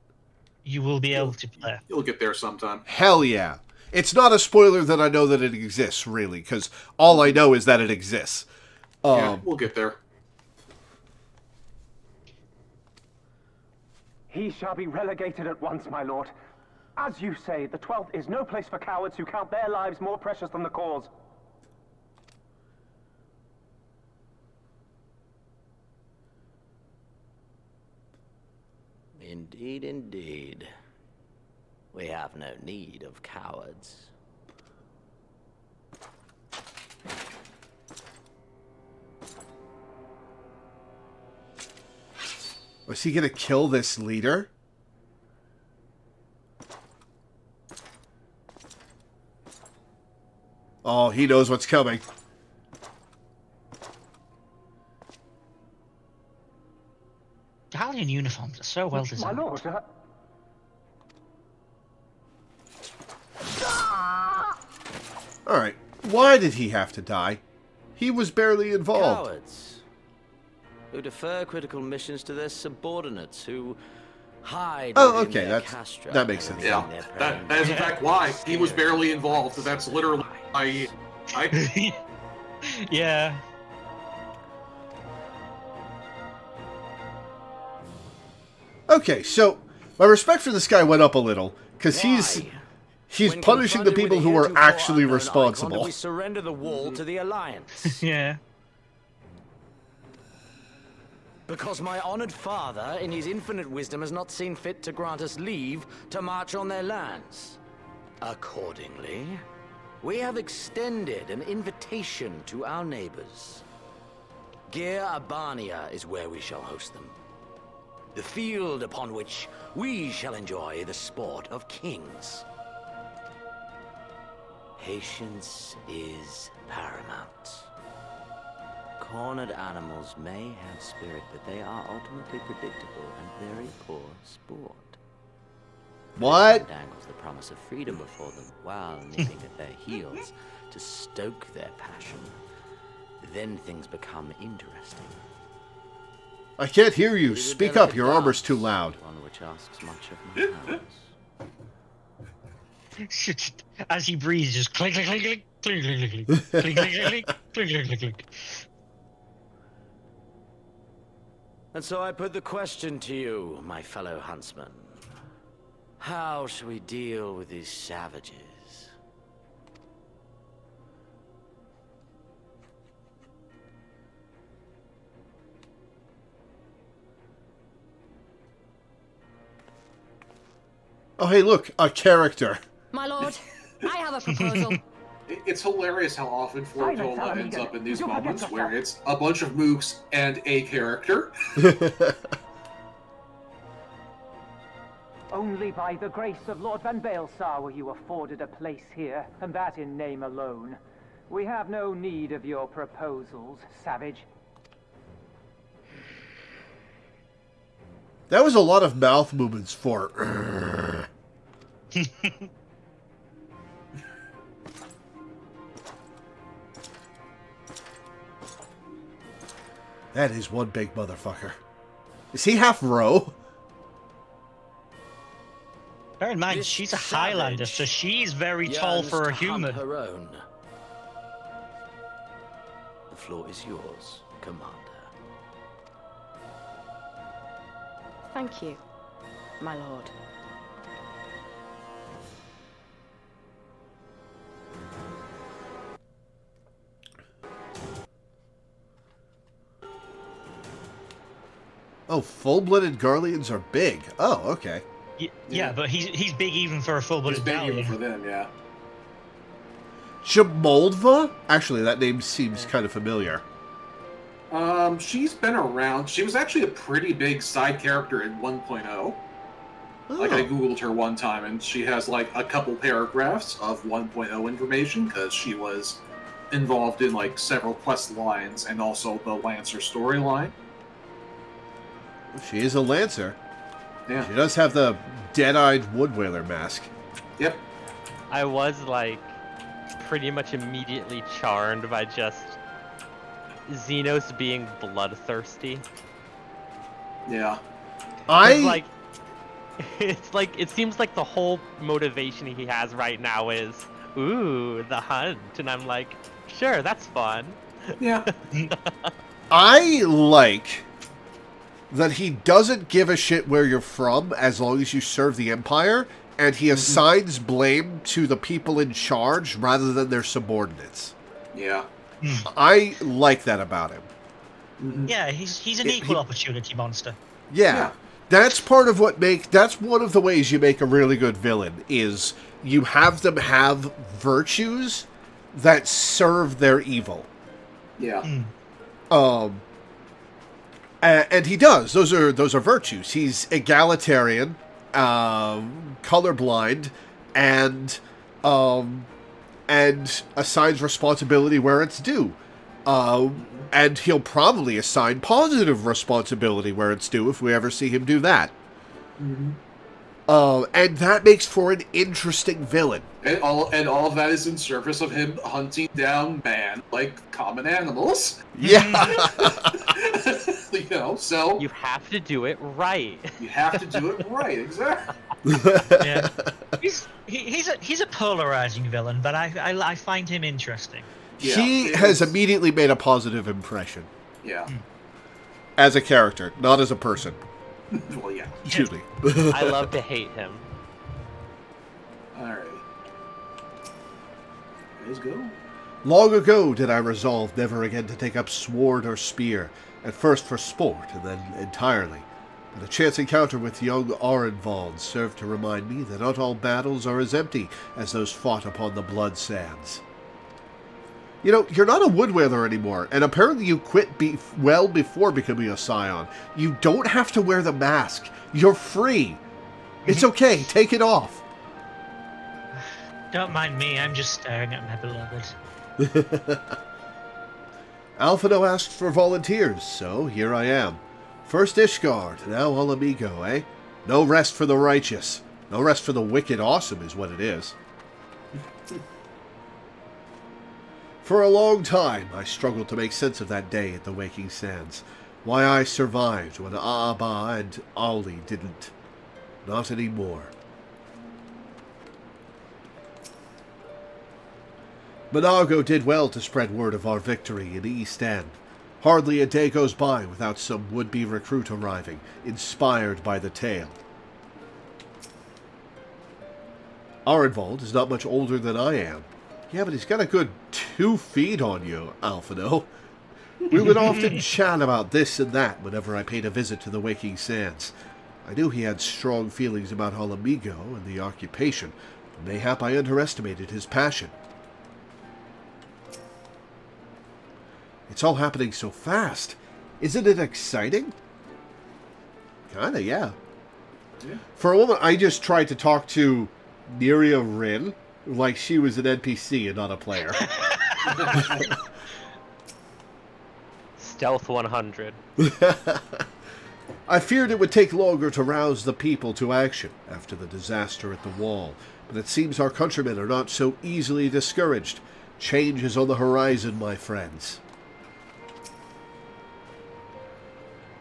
You will be able to play. You'll get there sometime. Hell yeah. It's not a spoiler that I know that it exists, really, because all I know is that it exists. Yeah, we'll get there. He shall be relegated at once, my lord. As you say, the 12th is no place for cowards who count their lives more precious than the cause. Indeed, indeed. We have no need of cowards. Was he gonna kill this leader? Oh, he knows what's coming. Galleon uniforms are so well designed. My lord, Alright, why did he have to die? He was barely involved. Cowards. Who defer critical missions to their subordinates, who hide within their castra. That makes sense. Yeah, that is in fact why he was barely involved. That's literally I Yeah. Okay, so my respect for this guy went up a little, because he's When punishing the confronted people with a who are heretofore actually unknown responsible. icon, we surrender the wall to the Alliance. Yeah. Because my honored father, in his infinite wisdom, has not seen fit to grant us leave to march on their lands. Accordingly, we have extended an invitation to our neighbors. Gir Abania is where we shall host them. The field upon which we shall enjoy the sport of kings. Patience is paramount. Cornered animals may have spirit, but they are ultimately predictable and very poor sport. What? Dangles the promise of freedom before them while nipping at their heels to stoke their passion. Then things become interesting. I can't hear you. Speak up. Your armor's too loud. One which asks much of my powers. As he breathes, just clink, clink, clink, clink, clink, clink, clink, clink, clink, clink, clink, clink, clink, clink. And so I put the question to you, my fellow huntsman. How shall we deal with these savages? Oh, hey, look, a character. My lord, I have a proposal. It's hilarious how often Fortola ends up in these moments where it's a bunch of mooks and a character. Only by the grace of Lord Van Baelsar were you afforded a place here, and that in name alone. We have no need of your proposals, savage. That was a lot of mouth movements for... That is one big motherfucker. Is he half row? Bear in mind, she's a Highlander, so she's very tall for a human. Her own. The floor is yours, Commander. Thank you, my lord. Oh, full-blooded Garleans are big. Oh, okay. Yeah, but he's big even for a full-blooded He's big even Garlean. for them, yeah. Jamoldva? Actually, that name seems kind of familiar. She's been around. She was actually a pretty big side character in 1.0. Oh. Like, I googled her one time, and she has, like, a couple paragraphs of 1.0 information, because she was involved in, like, several quest lines, and also the Lancer storyline. She is a Lancer. Yeah. She does have the dead-eyed Woodwhaler mask. Yep. I was, like, pretty much immediately charmed by just Xenos being bloodthirsty. Yeah. It's like, it seems like the whole motivation he has right now is, ooh, the hunt. And I'm like, sure, that's fun. Yeah. I like that he doesn't give a shit where you're from as long as you serve the Empire, and he assigns blame to the people in charge rather than their subordinates. Yeah. I like that about him. Yeah, he's an equal opportunity monster. Yeah. That's part of that's one of the ways you make a really good villain, is you have them have virtues that serve their evil. Yeah. And he does. Those are virtues. He's egalitarian, colorblind, and assigns responsibility where it's due. And he'll probably assign positive responsibility where it's due if we ever see him do that. And that makes for an interesting villain. And all of that is in service of him hunting down like common animals. Yeah. So you have to do it right. You have to do it right, exactly. Yeah. He's a polarizing villain, but I find him interesting. Yeah, he has immediately made a positive impression. Yeah. As a character, not as a person. Well, yeah. Excuse me. I love to hate him. Alright. Let's go. Long ago did I resolve never again to take up sword or spear, at first for sport and then entirely. But a chance encounter with young Arenvald served to remind me that not all battles are as empty as those fought upon the blood sands. You know, you're not a Woodwhaler anymore, and apparently you quit well before becoming a Scion. You don't have to wear the mask. You're free. It's okay. Take it off. Don't mind me. I'm just staring at my beloved. Alphino asked for volunteers, so here I am. First Ishgard, now Al Amigo, eh? No rest for the righteous. No rest for the wicked awesome is what it is. For a long time, I struggled to make sense of that day at the Waking Sands. Why I survived when Aaba and Ali didn't. Not anymore. Monago did well to spread word of our victory in East End. Hardly a day goes by without some would-be recruit arriving, inspired by the tale. Arenvald is not much older than I am. Yeah, but he's got a good 2 feet on you, Alphino. We would often chat about this and that whenever I paid a visit to the Waking Sands. I knew he had strong feelings about Al Amigo and the occupation, but mayhap I underestimated his passion. It's all happening so fast. Isn't it exciting? Kinda, yeah. For a moment, I just tried to talk to Niria Rin like she was an NPC and not a player. Stealth 100. I feared it would take longer to rouse the people to action after the disaster at the wall, but it seems our countrymen are not so easily discouraged. Change is on the horizon, my friends.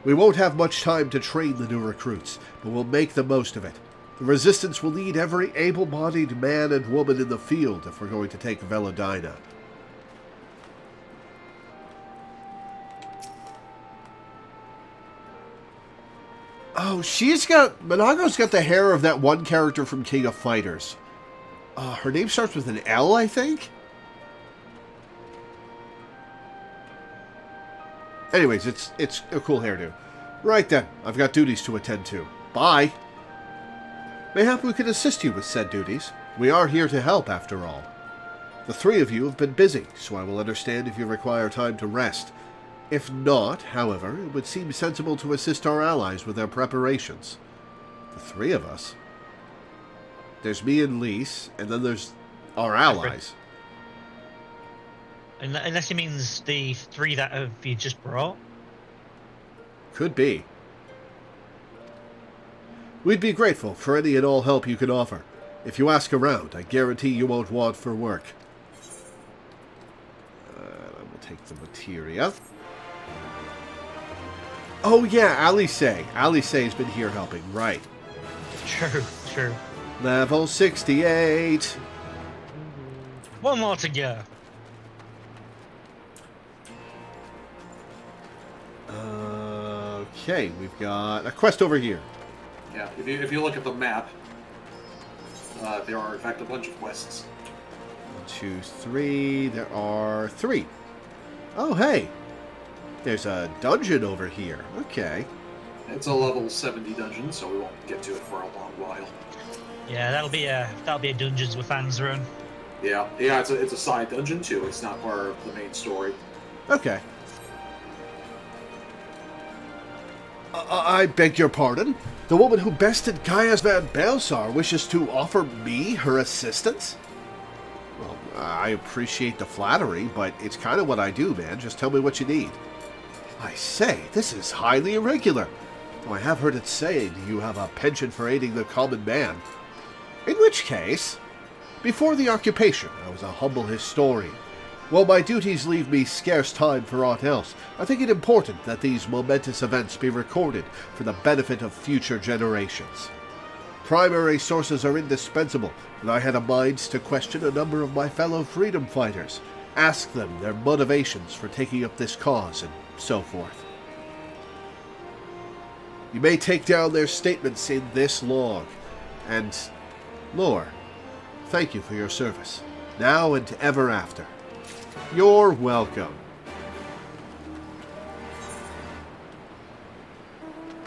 We won't have much time to train the new recruits, but we'll make the most of it. The Resistance will need every able-bodied man and woman in the field if we're going to take Velodina. Oh, Monago's got the hair of that one character from King of Fighters. Her name starts with an L, I think? Anyways, it's a cool hairdo. Right then, I've got duties to attend to. Bye! Mayhap we can assist you with said duties. We are here to help, after all. The three of you have been busy, so I will understand if you require time to rest. If not, however, it would seem sensible to assist our allies with their preparations. The three of us? There's me and Lise, and then there's our allies. Unless he means the three that you just brought. Could be. We'd be grateful for any and all help you can offer. If you ask around, I guarantee you won't want for work. I will take the materia. Oh yeah, Alice. Alice has been here helping, right. True. Level 68. One more to go. Okay, we've got a quest over here. Yeah, if you look at the map, there are in fact a bunch of quests. 1, 2, 3. There are 3. Oh, hey. There's a dungeon over here. Okay. It's a level 70 dungeon, so we won't get to it for a long while. Yeah, that'll be a Dungeons with Fans run. Yeah, it's a side dungeon too. It's not part of the main story. Okay. I beg your pardon? The woman who bested Gaius Van Belsar wishes to offer me her assistance? Well, I appreciate the flattery, but it's kind of what I do, man. Just tell me what you need. I say, this is highly irregular. Though I have heard it said you have a penchant for aiding the common man. In which case, before the occupation, I was a humble historian. While my duties leave me scarce time for aught else, I think it important that these momentous events be recorded for the benefit of future generations. Primary sources are indispensable, and I had a mind to question a number of my fellow freedom fighters, ask them their motivations for taking up this cause, and so forth. You may take down their statements in this log, and, Lore, thank you for your service, now and ever after. You're welcome.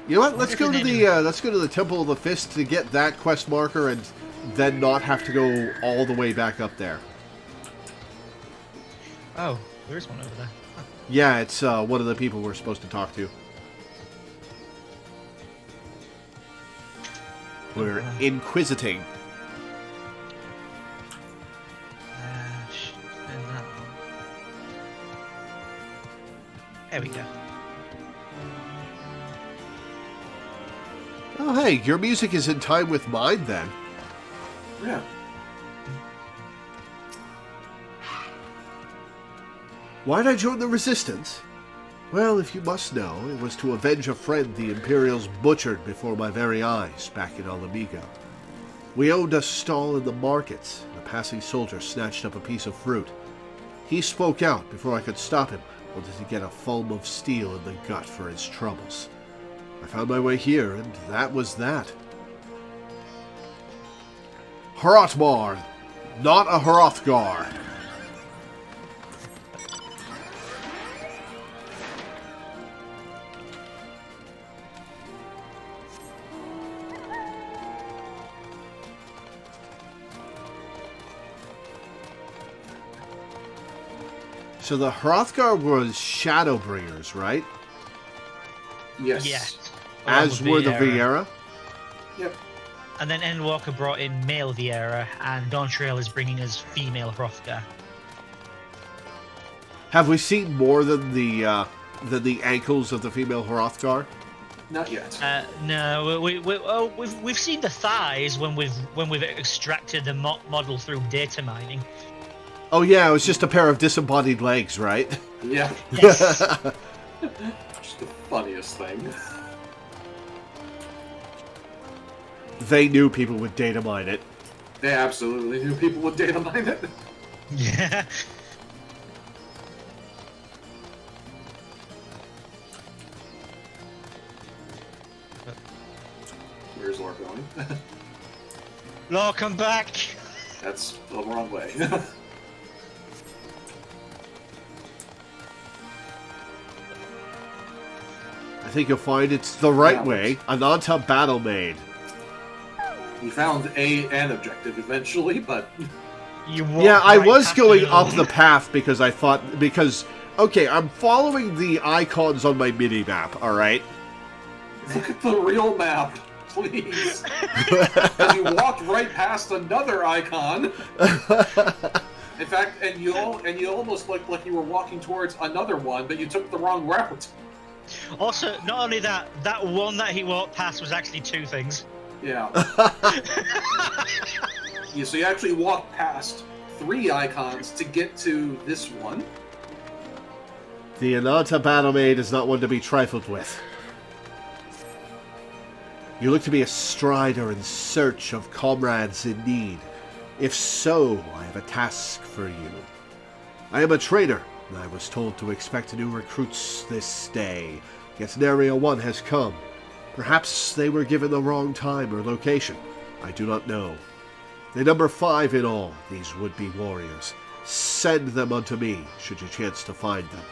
You know what? Let's go to the Temple of the Fist to get that quest marker, and then not have to go all the way back up there. Oh, there is one over there. Huh. Yeah, it's one of the people we're supposed to talk to. We're inquisiting. There we go. Oh, hey, your music is in time with mine, then. Yeah. Why'd I join the Resistance? Well, if you must know, it was to avenge a friend the Imperials butchered before my very eyes back in Alamigo. We owned a stall in the markets, and a passing soldier snatched up a piece of fruit. He spoke out before I could stop him, wanted to get a foam of steel in the gut for his troubles. I found my way here, and that was that. Hrothmar, not a Hrothgar. So the Hrothgar was Shadowbringers, right? Yes. Yes. As were the Viera? Yep. And then Endwalker brought in male Viera, and Dawntrail is bringing us female Hrothgar. Have we seen more than the ankles of the female Hrothgar? Not yet. No, we've seen the thighs when we've extracted the model through data mining. Oh yeah, it was just a pair of disembodied legs, right? Yeah. Yes. Just the funniest thing. They knew people would data mine it. They absolutely knew people would data mine it. Yeah. Where's Lore going? Lore, come back! That's the wrong way. I think you'll find it's the right way. Ananta Battle Maid. You found an objective eventually, but... I was going up the path because I thought... Okay, I'm following the icons on my mini-map, alright? Look at the real map, please. As you walked right past another icon. In fact, and you almost looked like you were walking towards another one, but you took the wrong route. Also, not only that one that he walked past was actually two things. Yeah. So you actually walked past 3 icons to get to this one. The Ananta Battle Maid is not one to be trifled with. You look to be a strider in search of comrades in need. If so, I have a task for you. I am a trainer, and I was told to expect new recruits this day. Yet Area 1 has come. Perhaps they were given the wrong time or location. I do not know. They number 5 in all, these would-be warriors. Send them unto me, should you chance to find them.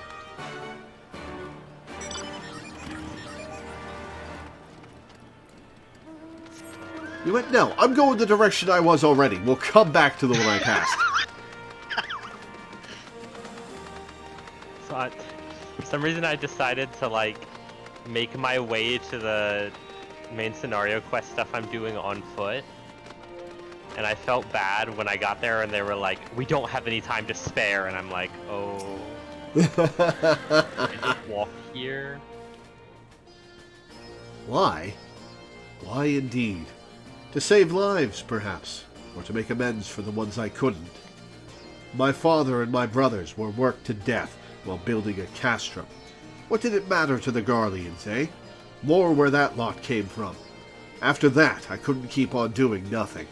You went, no, I'm going the direction I was already. We'll come back to the one I passed. So for some reason I decided to, like, make my way to the main scenario quest stuff I'm doing on foot. And I felt bad when I got there and they were like, we don't have any time to spare. And I'm like, oh. I just walk here. Why? Why indeed? To save lives, perhaps, or to make amends for the ones I couldn't. My father and my brothers were worked to death while building a castrum. What did it matter to the Garleans, eh? More where that lot came from. After that, I couldn't keep on doing nothing.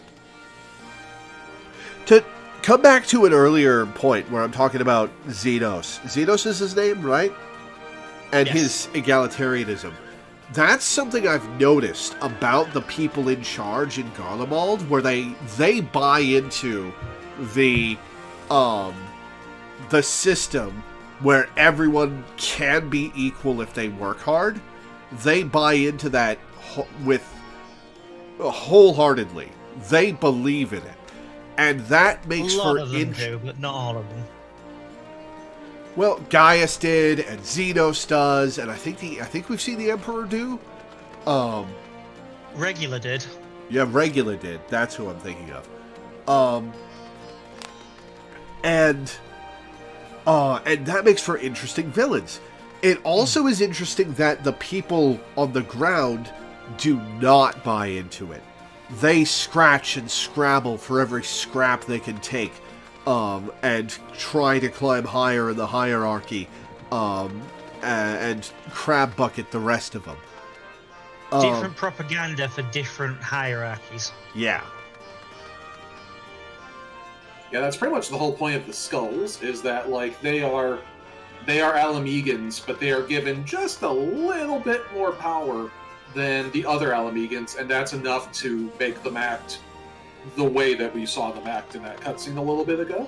To come back to an earlier point where I'm talking about Xenos. Xenos is his name, right? And his egalitarianism. That's something I've noticed about the people in charge in Garlemald, where they buy into the system where everyone can be equal if they work hard. They buy into that wholeheartedly. They believe in it, and that makes a lot of them do, but not all of them. Well, Gaius did, and Xenos does, and I think we've seen the Emperor do. Regula did. Yeah, Regula did. That's who I'm thinking of. And that makes for interesting villains. It also is interesting that the people on the ground do not buy into it. They scratch and scrabble for every scrap they can take. And try to climb higher in the hierarchy, and crab bucket the rest of them. Different propaganda for different hierarchies. Yeah. Yeah, that's pretty much the whole point of the skulls, is that, like, they are Alamegans, but they are given just a little bit more power than the other Alamegans, and that's enough to make them act the way that we saw them act in that cutscene a little bit ago.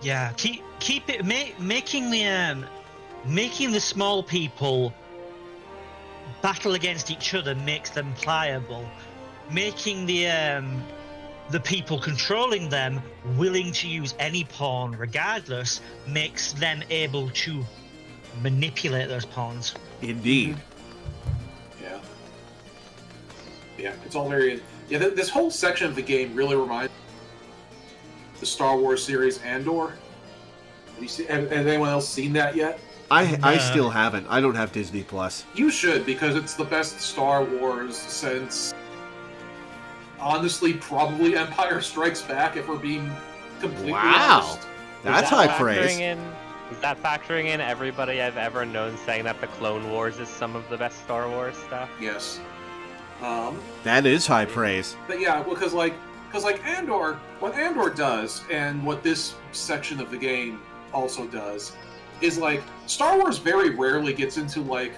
Yeah, keep it making the small people battle against each other makes them pliable. Making the people controlling them willing to use any pawn regardless makes them able to manipulate those pawns. Indeed. Yeah. Yeah, it's all very... Yeah, this whole section of the game really reminds me of the Star Wars series Andor. Has anyone else seen that yet? I still haven't. I don't have Disney Plus. You should, because it's the best Star Wars since, honestly, probably Empire Strikes Back, if we're being completely honest. That's high praise. Is that factoring in everybody I've ever known saying that the Clone Wars is some of the best Star Wars stuff? Yes. That is high praise. But yeah, because Andor, what Andor does, and what this section of the game also does, is like Star Wars very rarely gets into like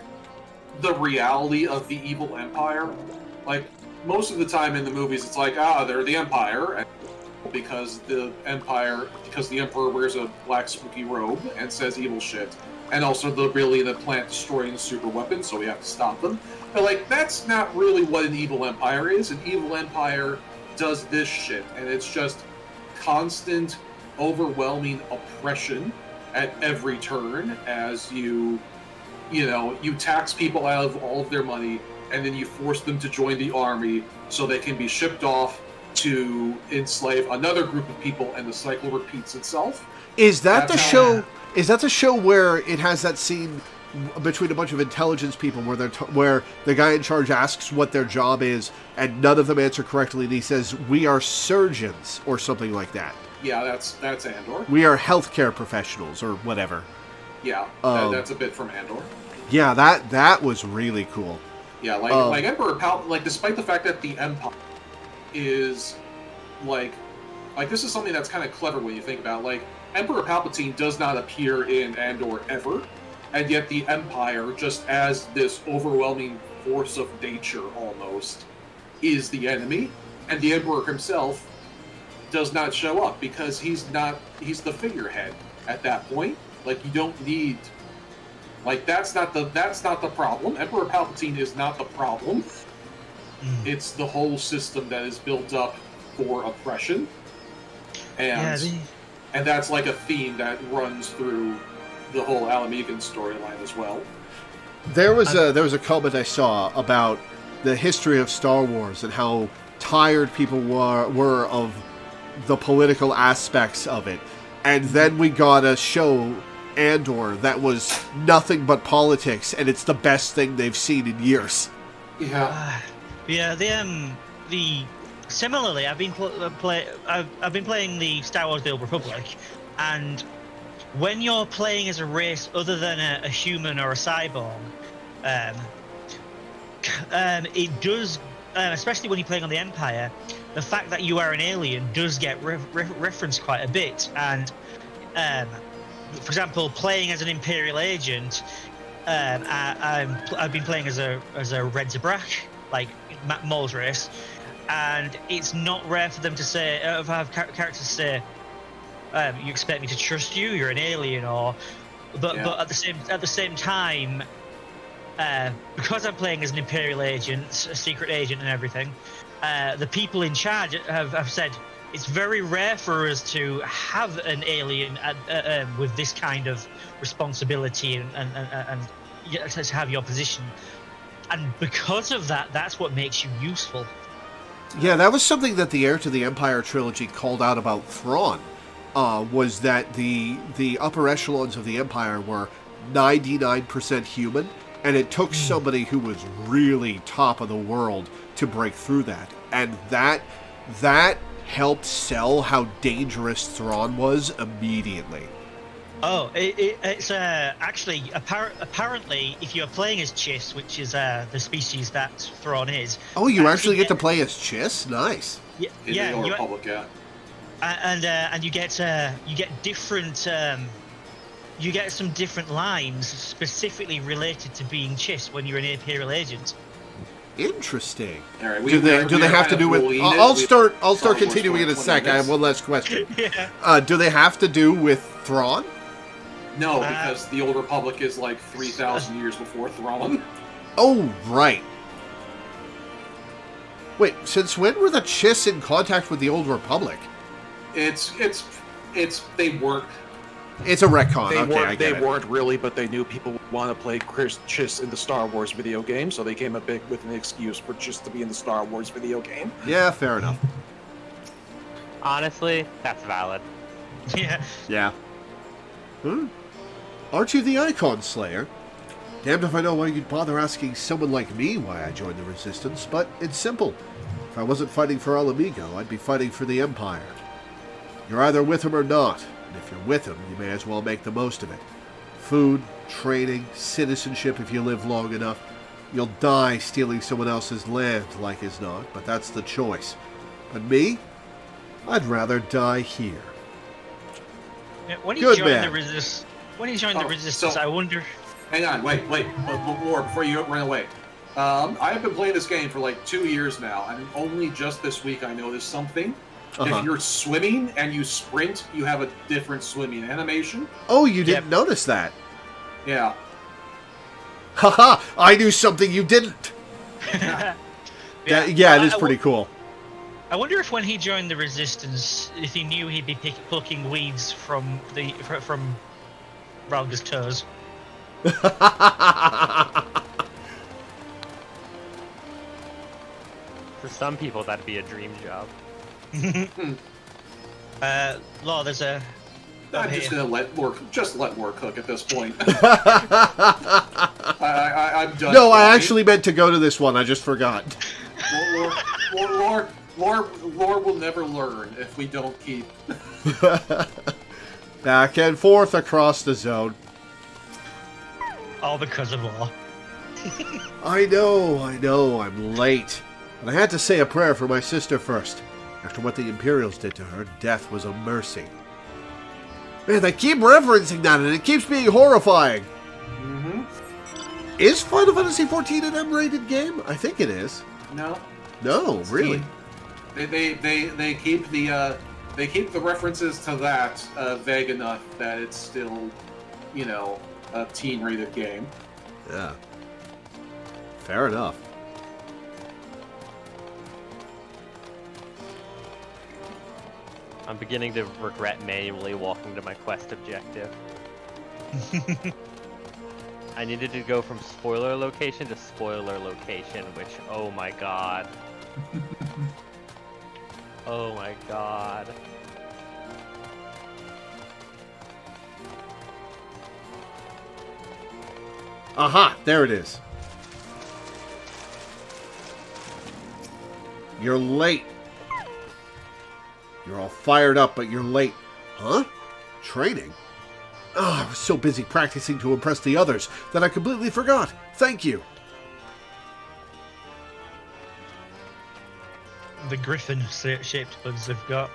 the reality of the evil Empire. Like most of the time in the movies, it's like they're the Empire, and because the Emperor wears a black spooky robe and says evil shit. and also the plant destroying the super weapons, so we have to stop them. But like, that's not really what an evil empire is. An evil empire does this shit, and it's just constant, overwhelming oppression at every turn as you tax people out of all of their money, and then you force them to join the army so they can be shipped off to enslave another group of people, and the cycle repeats itself. Is that the show? Is that the show where it has that scene between a bunch of intelligence people where the guy in charge asks what their job is, and none of them answer correctly, and he says, "We are surgeons," or something like that? Yeah, that's Andor. We are healthcare professionals, or whatever. Yeah, that's a bit from Andor. Yeah, that was really cool. Yeah, like Emperor Palpatine, like, despite the fact that the Empire is like this is something that's kind of clever when you think about it. Like, Emperor Palpatine does not appear in Andor ever, and yet the Empire, just as this overwhelming force of nature almost, is the enemy, and the Emperor himself does not show up because he's the figurehead at that point. Like, you don't need, like, that's not the problem. Emperor Palpatine is not the problem. It's the whole system that is built up for oppression, and that's like a theme that runs through the whole Alamegan storyline as well. There was a comment I saw about the history of Star Wars and how tired people were of the political aspects of it, and then we got a show, Andor, that was nothing but politics, and it's the best thing they've seen in years. Yeah. The similarly, I've been playing the Star Wars: The Old Republic, and when you're playing as a race other than a human or a cyborg, it does, especially when you're playing on the Empire, the fact that you are an alien does get referenced quite a bit. And for example, playing as an Imperial agent, I've been playing as a Red Zabrak, like Maul's race, and it's not rare for them to say, have characters say, "You expect me to trust you? You're an alien," but at the same time, because I'm playing as an Imperial agent, a secret agent, and everything, the people in charge have said it's very rare for us to have an alien with this kind of responsibility and to have your position. And because of that, that's what makes you useful. Yeah, that was something that the Heir to the Empire trilogy called out about Thrawn, was that the upper echelons of the Empire were 99% human, and it took somebody who was really top of the world to break through that. And that helped sell how dangerous Thrawn was immediately. Oh, it's actually apparently, if you're playing as Chiss, which is the species that Thrawn is. Oh, you actually get to play as Chiss? Nice. Yeah, In the Old Republic, yeah. And you get different. You get some different lines specifically related to being Chiss when you're an Imperial agent. Interesting. All right, do they have to do with? I'll start continuing in a sec. I have one last question. Yeah. Do they have to do with Thrawn? No, because the Old Republic is like 3,000 years before Thrawn. Oh, right. Wait, since when were the Chiss in contact with the Old Republic? They weren't. It's a retcon. They weren't really, but they knew people would want to play Chiss in the Star Wars video game, so they came up with an excuse for Chiss to be in the Star Wars video game. Yeah, fair enough. Honestly, that's valid. Yeah. Yeah. Aren't you the Icon Slayer? Damned if I know why you'd bother asking someone like me why I joined the Resistance, but it's simple. If I wasn't fighting for Alamigo, I'd be fighting for the Empire. You're either with him or not, and if you're with him, you may as well make the most of it. Food, training, citizenship if you live long enough. You'll die stealing someone else's land, like as not, but that's the choice. But me? I'd rather die here. When you join the Resistance, I wonder. Hang on, wait, more before you run away. I've been playing this game for like 2 years now, and only just this week I noticed something. If you're swimming and you sprint, you have a different swimming animation. Oh, you didn't notice that? Yeah. Haha! I knew something you didn't! Yeah, it is pretty cool. I wonder if when he joined the Resistance, if he knew he'd be plucking weeds from Rauga's toes. For some people, that'd be a dream job. Law, there's a... I'm just gonna let Lore cook at this point. I'm done. No, I actually meant to go to this one. I just forgot. Lore will never learn if we don't keep... Back and forth across the zone. All because of Law. I know, I'm late. But I had to say a prayer for my sister first. After what the Imperials did to her, death was a mercy. Man, they keep referencing that and it keeps being horrifying. Mm-hmm. Is Final Fantasy XIV an M-rated game? I think it is. No. No, really? They keep the references to that vague enough that it's still, a teen-rated game. Yeah. Fair enough. I'm beginning to regret manually walking to my quest objective. I needed to go from spoiler location to spoiler location, which, oh my god. Oh my god. Aha, there it is. You're late. You're all fired up, but you're late. Huh? Training? Oh, I was so busy practicing to impress the others that I completely forgot. Thank you. The griffin-shaped buds they've got.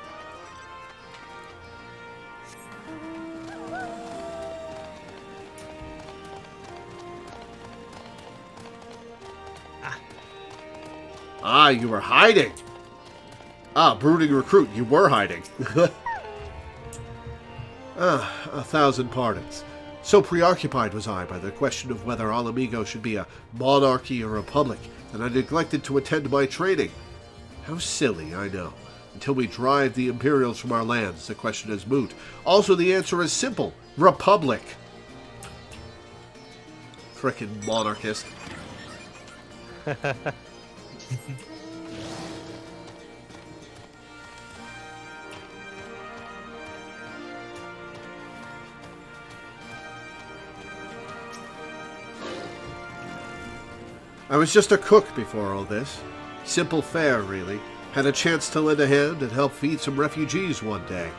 Ah, you were hiding. Ah, brooding recruit, you were hiding. 1,000 pardons. So preoccupied was I by the question of whether Alamigo should be a monarchy or republic, that I neglected to attend my training. How silly, I know. Until we drive the Imperials from our lands, the question is moot. Also, the answer is simple. Republic. Frickin' monarchist. I was just a cook before all this. Simple fare, really. Had a chance to lend a hand and help feed some refugees one day.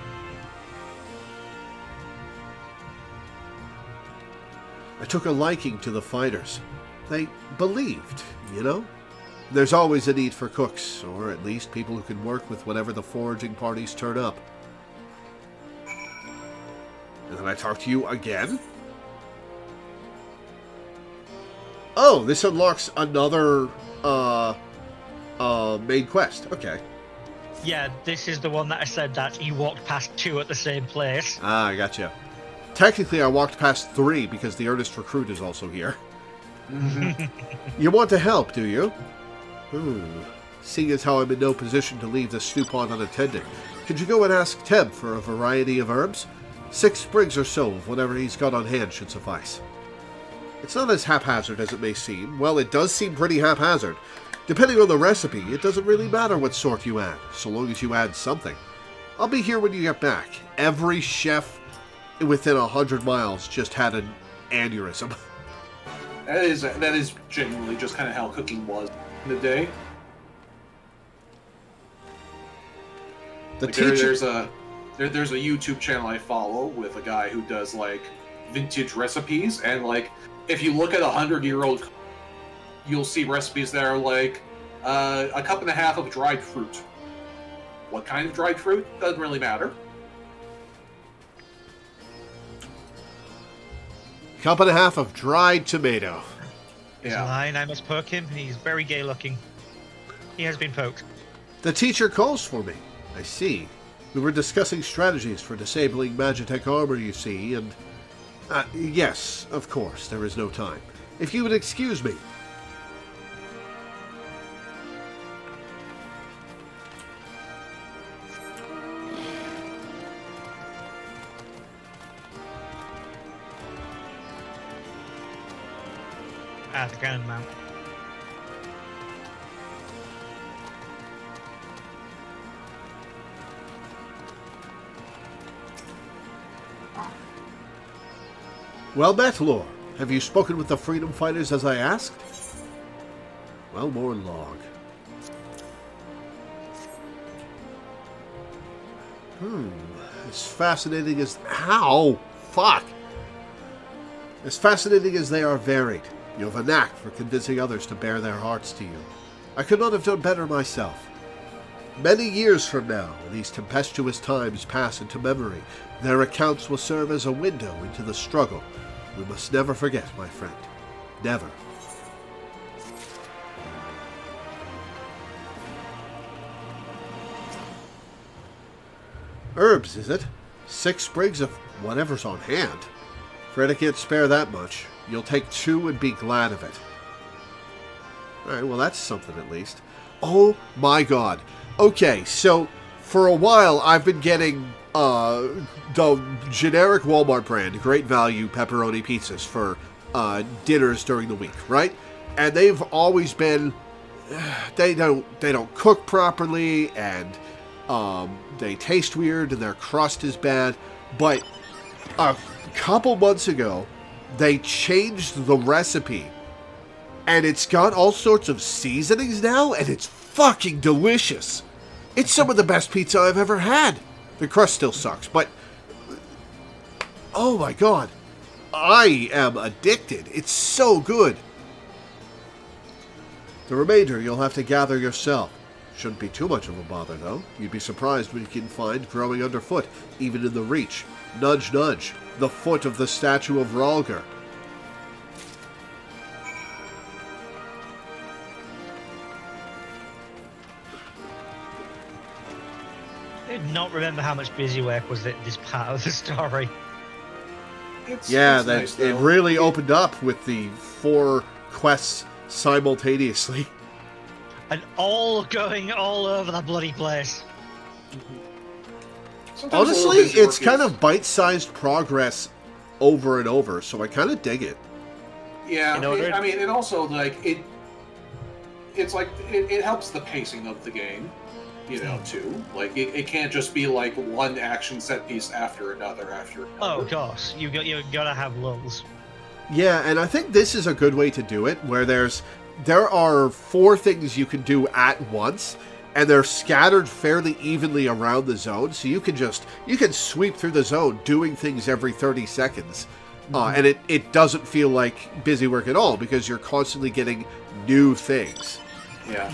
I took a liking to the fighters. They believed, There's always a need for cooks, or at least people who can work with whatever the foraging parties turn up. And then I talk to you again? Oh, this unlocks another, main quest. Okay. Yeah, this is the one that I said that you walked past 2 at the same place. Ah, I gotcha. Technically, I walked past 3 because the earnest recruit is also here. You want to help, do you? Seeing as how I'm in no position to leave this stew pot unattended, could you go and ask Teb for a variety of herbs? 6 sprigs or so of whatever he's got on hand should suffice. It's not as haphazard as it may seem. Well, it does seem pretty haphazard. Depending on the recipe, it doesn't really matter what sort you add, so long as you add something. I'll be here when you get back. Every chef within 100 miles just had an aneurysm. That is genuinely just kind of how cooking was in the day. There's a YouTube channel I follow with a guy who does vintage recipes, and if you look at 100-year-old, you'll see recipes that are a cup and a half of dried fruit. What kind of dried fruit? Doesn't really matter. Cup and a half of dried tomato. He's lying, I must poke him. He's very gay looking. He has been poked. The teacher calls for me. I see. We were discussing strategies for disabling Magitech armor, you see, and Yes, of course, there is no time. If you would excuse me. The cannon mount. Well met, Lore. Have you spoken with the freedom fighters as I asked? Well, more log. As fascinating as... Ow! Fuck! As fascinating as they are varied, you have a knack for convincing others to bare their hearts to you. I could not have done better myself. Many years from now, when these tempestuous times pass into memory, their accounts will serve as a window into the struggle. We must never forget, my friend. Never. Herbs, is it? 6 sprigs of whatever's on hand. Afraid I can't spare that much. You'll take 2 and be glad of it. Alright, well that's something at least. Oh my god. Okay, so for a while I've been getting the generic Walmart brand, great value pepperoni pizzas for dinners during the week, right? And they've always been, they don't cook properly, and they taste weird, and their crust is bad. But a couple months ago, they changed the recipe, and it's got all sorts of seasonings now, and it's fucking delicious. It's some of the best pizza I've ever had. The crust still sucks, but oh my god, I am addicted. It's so good. The remainder you'll have to gather yourself. Shouldn't be too much of a bother, though. You'd be surprised what you can find growing underfoot, even in the reach. Nudge, nudge. The foot of the statue of Rhalgr. I did not remember how much busy work was this part of the story. It's It nice, really opened up with the 4 quests simultaneously. And all going all over the bloody place. Sometimes Honestly, busy it's work kind is- of bite-sized progress over and over, so I kind of dig it. Yeah, In order- I mean, and also like it's like it helps the pacing of the game, you know, too. Like it can't just be like one action set piece after another after another. Oh, of course. You gotta have lulls. Yeah, and I think this is a good way to do it, where there are 4 things you can do at once, and they're scattered fairly evenly around the zone, so you can sweep through the zone doing things every 30 seconds. And it doesn't feel like busy work at all, because you're constantly getting new things. Yeah,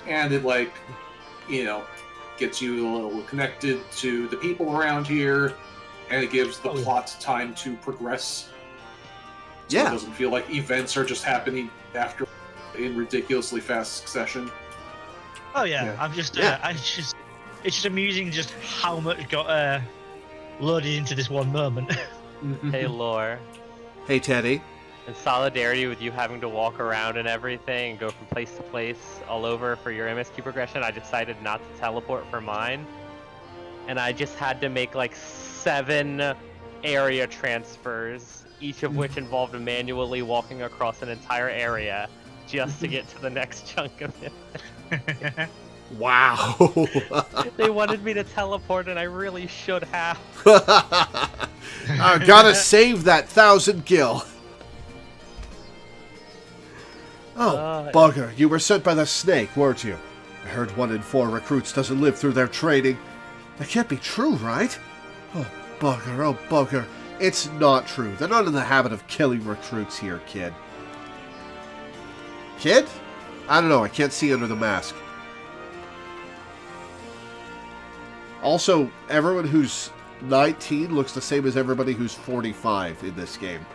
and it like, you know, gets you a little connected to the people around here, and it gives the plot time to progress. So Yeah. it doesn't feel like events are just happening after in ridiculously fast succession. Oh yeah, Yeah. I'm just, Yeah. it's just amusing just how much got loaded into this one moment. Hey, Lore. Hey, Teddy. In solidarity with you having to walk around and everything and go from place to place all over for your MSQ progression, I decided not to teleport for mine. And I just had to make like 7 area transfers, each of which involved manually walking across an entire area just to get to the next chunk of it. Wow. They wanted me to teleport and I really should have. I gotta save that 1,000 gil. Oh, bugger. You were sent by the snake, weren't you? I heard 1 in 4 recruits doesn't live through their training. That can't be true, right? Oh, bugger. Oh, bugger. It's not true. They're not in the habit of killing recruits here, kid. Kid? I don't know. I can't see under the mask. Also, everyone who's 19 looks the same as everybody who's 45 in this game.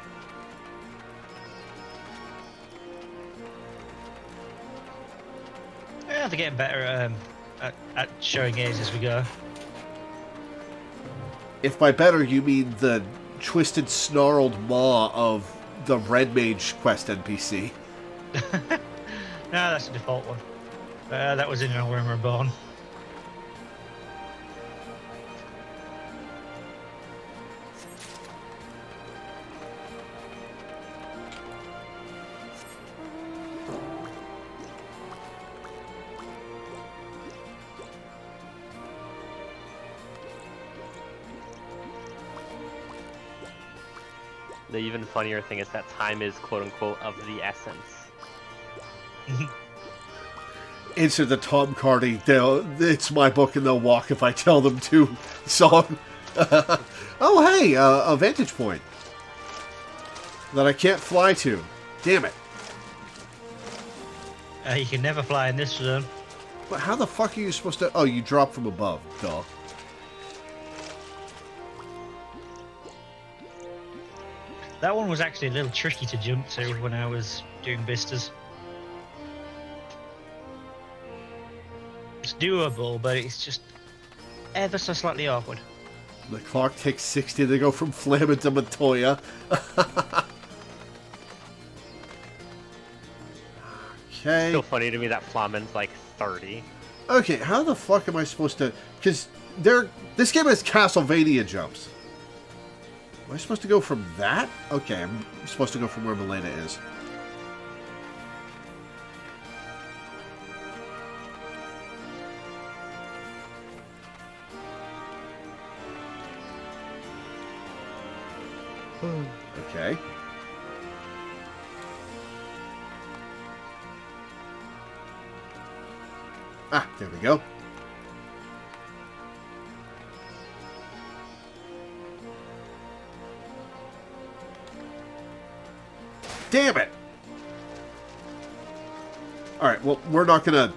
Yeah, they're getting better at showing age as we go. If by better you mean the twisted, snarled maw of the Red Mage quest NPC. No, that's the default one. That was in When We Were Born. The even funnier thing is that time is quote-unquote of the essence. Insert the Tom Cardy, it's my book and they'll walk if I tell them to song. Oh, hey, a vantage point that I can't fly to. Damn it. You can never fly in this zone. But how the fuck are you supposed to... Oh, you drop from above. Duh. That one was actually a little tricky to jump to when I was doing vistas. It's doable, but it's just ever so slightly awkward. The clock takes 60 to go from Flamin to Montoya. Okay. Still funny to me that Flamin's like 30. Okay, how the fuck am I supposed to... Because this game has Castlevania jumps. Am I supposed to go from that? Okay, I'm supposed to go from where Milena is. Okay. Ah, there we go. Damn it! Alright, well, we're not going to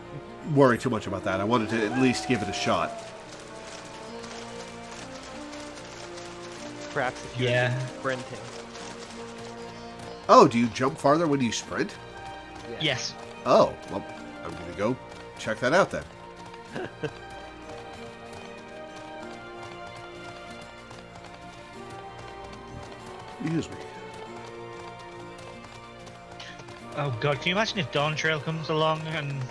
worry too much about that. I wanted to at least give it a shot. Perhaps if you're sprinting. Oh, do you jump farther when you sprint? Yeah. Yes. Oh, well, I'm going to go check that out then. Excuse me. Oh god, can you imagine if Dawn Trail comes along and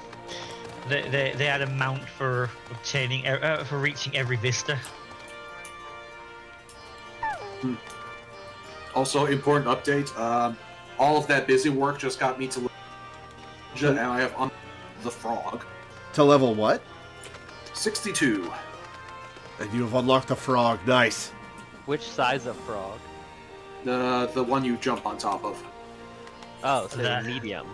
they had a mount for obtaining for reaching every vista? Also, important update. All of that busy work just got me to and I have the frog. To level what? 62. And you have unlocked a frog. Nice. Which size of frog? The one you jump on top of. Oh, so the medium.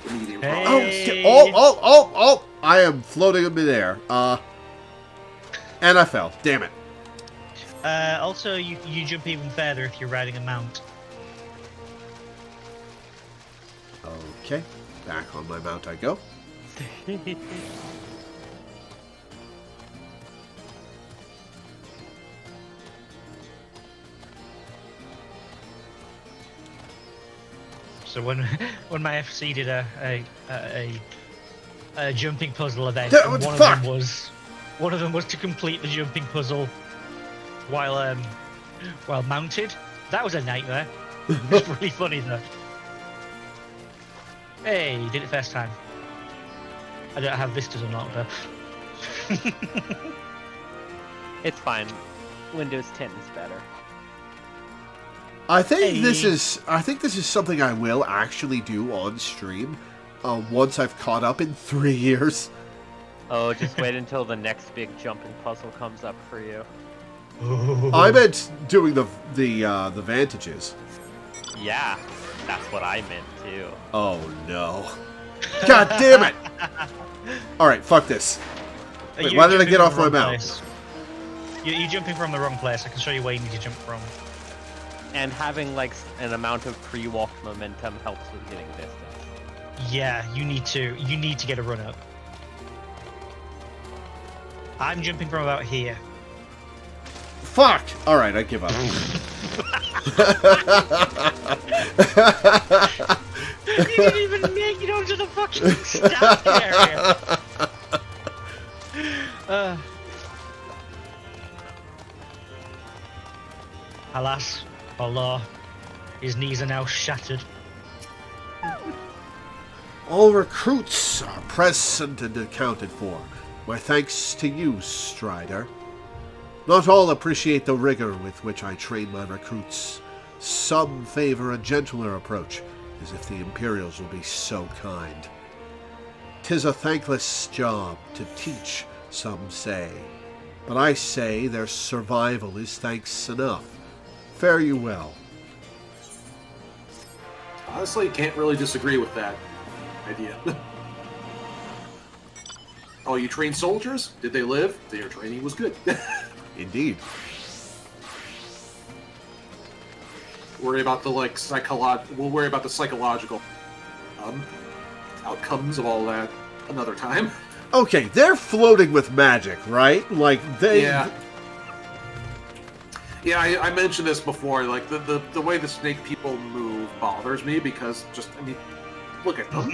The medium Hey. frog. Oh! I am floating in midair. And I fell. Damn it. Also, you jump even further if you're riding a mount. Okay. Back on my mount I go. So when my FC did a jumping puzzle event, Yeah, and one of them was to complete the jumping puzzle while mounted. That was a nightmare. It was really funny though. Hey, you did it first time. I don't have vistas unlocked though. It's fine. Windows 10 is better. I think this is something I will actually do on stream once I've caught up in 3 years. Oh, just wait until the next big jumping puzzle comes up for you. I meant doing the vantages. Yeah, that's what I meant too. Oh no. God damn it! Alright, fuck this. Wait, why did I get off my mount? You're jumping from the wrong place. I can show you where you need to jump from. And having like an amount of pre-walk momentum helps with getting distance. Yeah, you need to get a run up. I'm jumping from about here. Fuck! Alright, I give up. You didn't even make it onto the fucking start area. Alas, Allah, his knees are now shattered. All recruits are present and accounted for. My thanks to you, Strider. Not all appreciate the rigor with which I train my recruits. Some favor a gentler approach, as if the Imperials will be so kind. 'Tis a thankless job to teach, some say. But I say their survival is thanks enough. Fare you well. Honestly, can't really disagree with that idea. Oh, you trained soldiers? Did they live? Their training was good. Indeed. Worry about the We'll worry about the psychological outcomes of all that another time. Okay, they're floating with magic, right? Like they. Yeah. Yeah, I mentioned this before. Like the way the snake people move bothers me because look at them.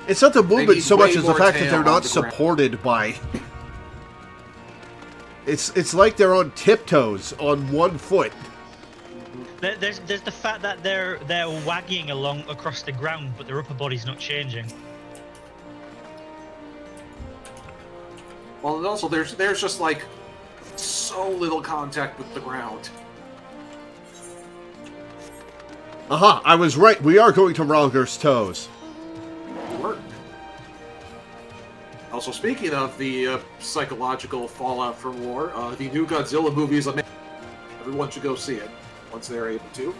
It's not the movement so much as the fact that they're not the supported by. It's like they're on tiptoes on one foot. There's the fact that they're wagging along across the ground, but their upper body's not changing. Well, and also there's just like so little contact with the ground. Aha! I was right. We are going to Ralger's toes. Work. Also, speaking of the psychological fallout from war, the new Godzilla movie is amazing. Everyone should go see it once they're able to.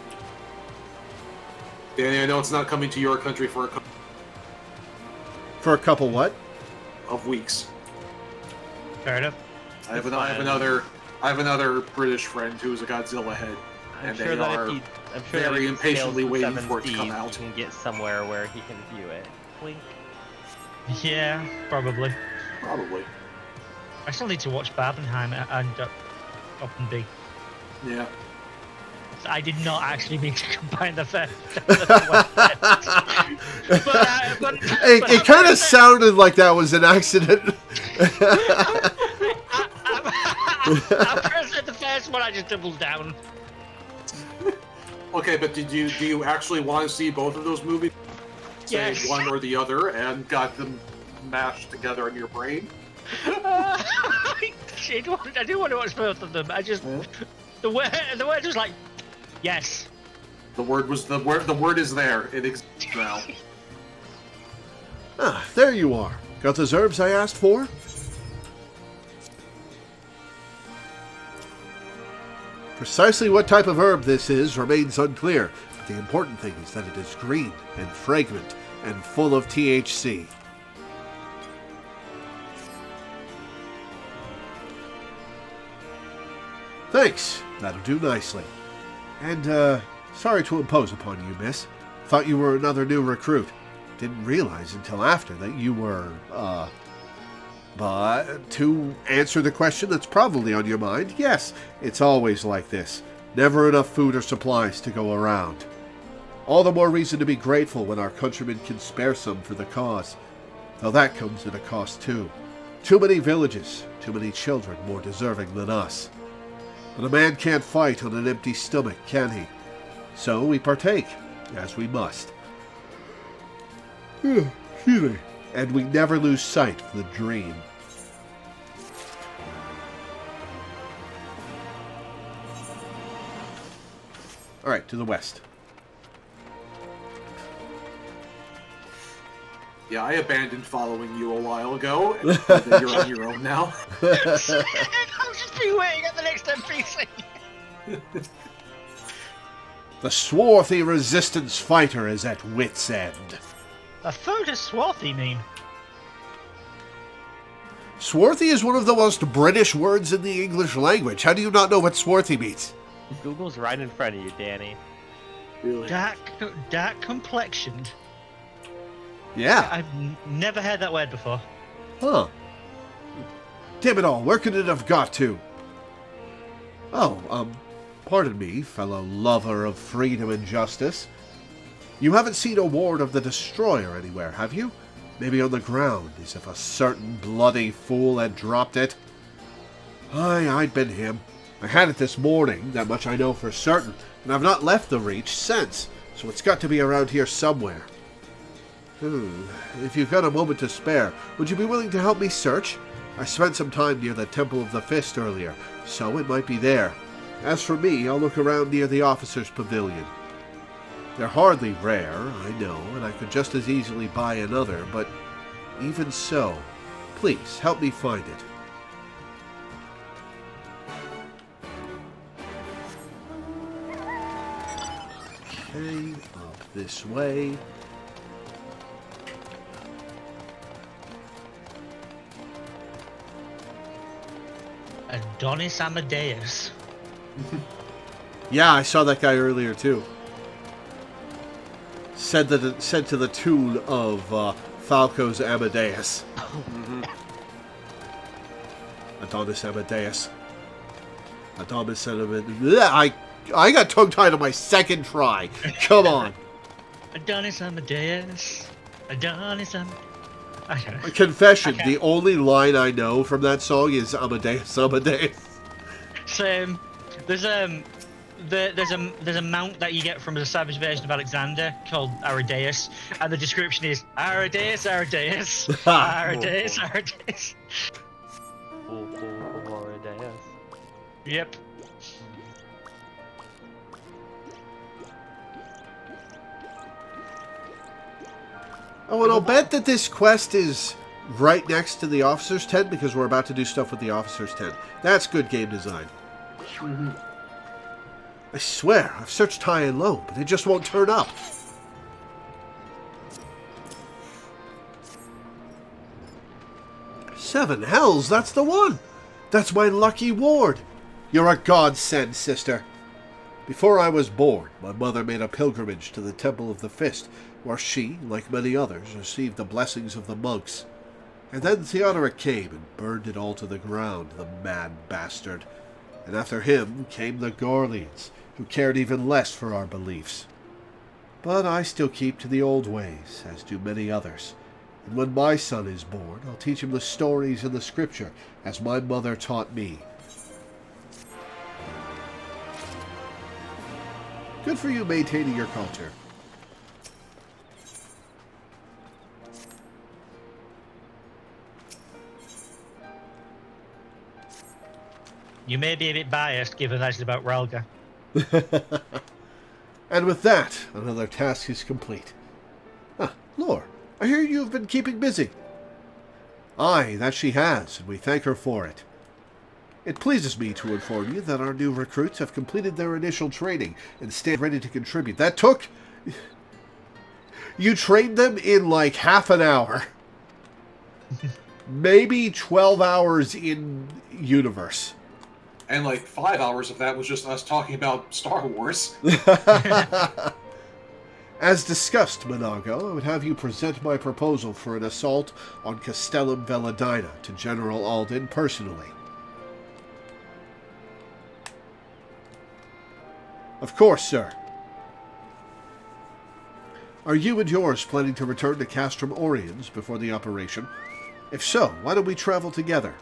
Danny, I know it's not coming to your country for a couple what? Of weeks. Fair enough. I have another British friend who is a Godzilla head, and they are very impatiently waiting for it to come out. He can get somewhere where he can view it. Wink. Yeah, probably. Probably. I still need to watch Barbenheim and Up and Big. Yeah. I did not actually mean to combine the first. It kind of sounded like that was an accident. After the first one, I just doubled down. Okay, but do you actually want to see both of those movies? Say Yes. one or the other, and got them mashed together in your brain? I do want to watch both of them. I just the word was like, yes. The word is there. It exists now. Ah, there you are. Got those herbs I asked for? Precisely what type of herb this is remains unclear, but the important thing is that it is green and fragrant and full of THC. Thanks, that'll do nicely. And, sorry to impose upon you, miss. Thought you were another new recruit. Didn't realize until after that you were, But to answer the question that's probably on your mind, yes, it's always like this. Never enough food or supplies to go around. All the more reason to be grateful when our countrymen can spare some for the cause. Though that comes at a cost too. Too many villages, too many children more deserving than us. But a man can't fight on an empty stomach, can he? So we partake, as we must. And we never lose sight of the dream. Alright, to the west. Yeah, I abandoned following you a while ago, and you're on your own now. I've just been waiting at the next NPC. The swarthy resistance fighter is at wit's end. A food does swarthy mean? Swarthy is one of the most British words in the English language. How do you not know what swarthy means? Google's right in front of you, Danny. Really? Dark complexioned. Yeah. I've never heard that word before. Huh. Damn it all, where could it have got to? Oh, pardon me, fellow lover of freedom and justice. You haven't seen a ward of the Destroyer anywhere, have you? Maybe on the ground, as if a certain bloody fool had dropped it. Aye, I'd been him. I had it this morning, that much I know for certain, and I've not left the Reach since, so it's got to be around here somewhere. If you've got a moment to spare, would you be willing to help me search? I spent some time near the Temple of the Fist earlier, so it might be there. As for me, I'll look around near the officer's pavilion. They're hardly rare, I know, and I could just as easily buy another, but even so, please help me find it. Okay, up this way. Adonis Amadeus. Yeah, I saw that guy earlier too. Said to the tune of Falco's Amadeus. Adonis Amadeus. Adonis Amadeus. I got tongue-tied on my second try. Come on. Adonis Amadeus. Adonis Amadeus. Confession, the only line I know from that song is Amadeus, Amadeus. Same. There's a mount that you get from the Savage version of Alexander called Aridaeus, and the description is Aridaeus, Aridaeus, Aridaeus, Aridaeus. Aridaeus. Yep. Oh, and I'll bet that this quest is right next to the officer's tent because we're about to do stuff with the officer's tent. That's good game design. I swear, I've searched high and low, but they just won't turn up. Seven hells, that's the one! That's my lucky ward! You're a godsend, sister. Before I was born, my mother made a pilgrimage to the Temple of the Fist, where she, like many others, received the blessings of the monks. And then Theodoric came and burned it all to the ground, the mad bastard. And after him came the Gorlians, who cared even less for our beliefs. But I still keep to the old ways, as do many others. And when my son is born, I'll teach him the stories in the scripture, as my mother taught me. Good for you maintaining your culture. You may be a bit biased given that it's about Ralga. And with that, another task is complete. Lore, I hear you have been keeping busy. Aye, that she has, and we thank her for it. It pleases me to inform you that our new recruits have completed their initial training and stand ready to contribute. That took... You trained them in like half an hour. Maybe 12 hours in universe. And like 5 hours of that was just us talking about Star Wars. As discussed, Monago, I would have you present my proposal for an assault on Castellum Veladina to General Alden personally. Of course, sir. Are you and yours planning to return to Castrum Oriens before the operation? If so, why don't we travel together?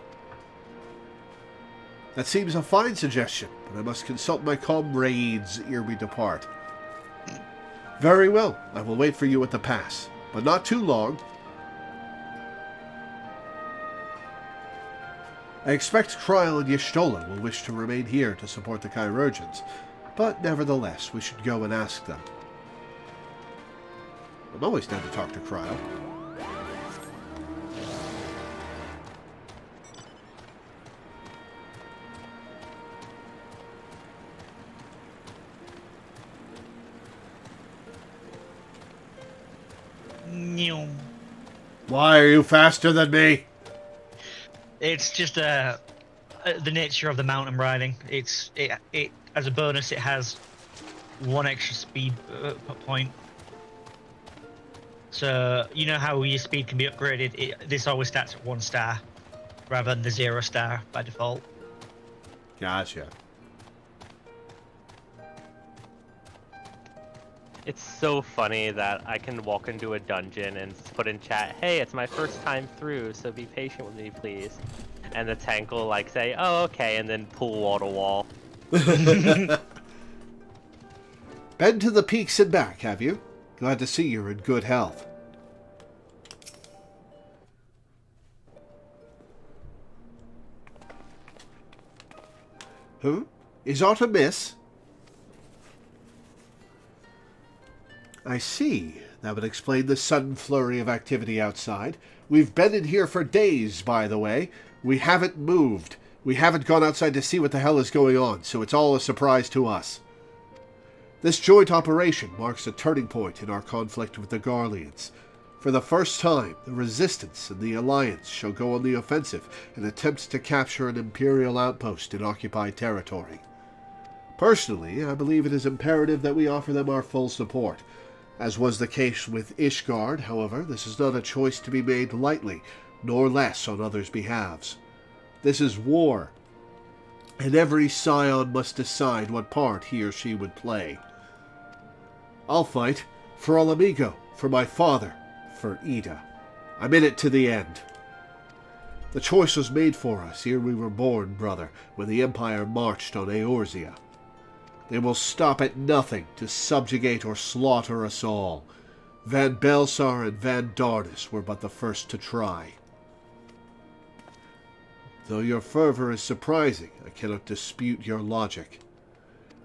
That seems a fine suggestion, but I must consult my comrades ere we depart. Very well, I will wait for you at the pass, but not too long. I expect Kryl and Y'shtola will wish to remain here to support the Chirurgeons, but nevertheless, we should go and ask them. I'm always down to talk to Kryl. Why are you faster than me? It's just the nature of the mountain riding. It as a bonus, it has one extra speed point. So you know how your speed can be upgraded. This always starts at 1 star, rather than the 0 star by default. Gotcha. It's so funny that I can walk into a dungeon and put in chat, hey, it's my first time through, so be patient with me, please. And the tank will like say, oh, okay, and then pull wall to wall. Been to the peaks and back, have you? Glad to see you're in good health. Who? Is aught amiss? I see. That would explain the sudden flurry of activity outside. We've been in here for days, by the way. We haven't moved. We haven't gone outside to see what the hell is going on, so it's all a surprise to us. This joint operation marks a turning point in our conflict with the Garleans. For the first time, the Resistance and the Alliance shall go on the offensive in attempts to capture an Imperial outpost in occupied territory. Personally, I believe it is imperative that we offer them our full support. As was the case with Ishgard, however, this is not a choice to be made lightly, nor less on others' behalves. This is war, and every scion must decide what part he or she would play. I'll fight, for El Amigo, for my father, for Ida. I'm in it to the end. The choice was made for us ere we were born, brother, when the Empire marched on Eorzea. They will stop at nothing to subjugate or slaughter us all. Van Belsar and Van Darnus were but the first to try. Though your fervor is surprising, I cannot dispute your logic.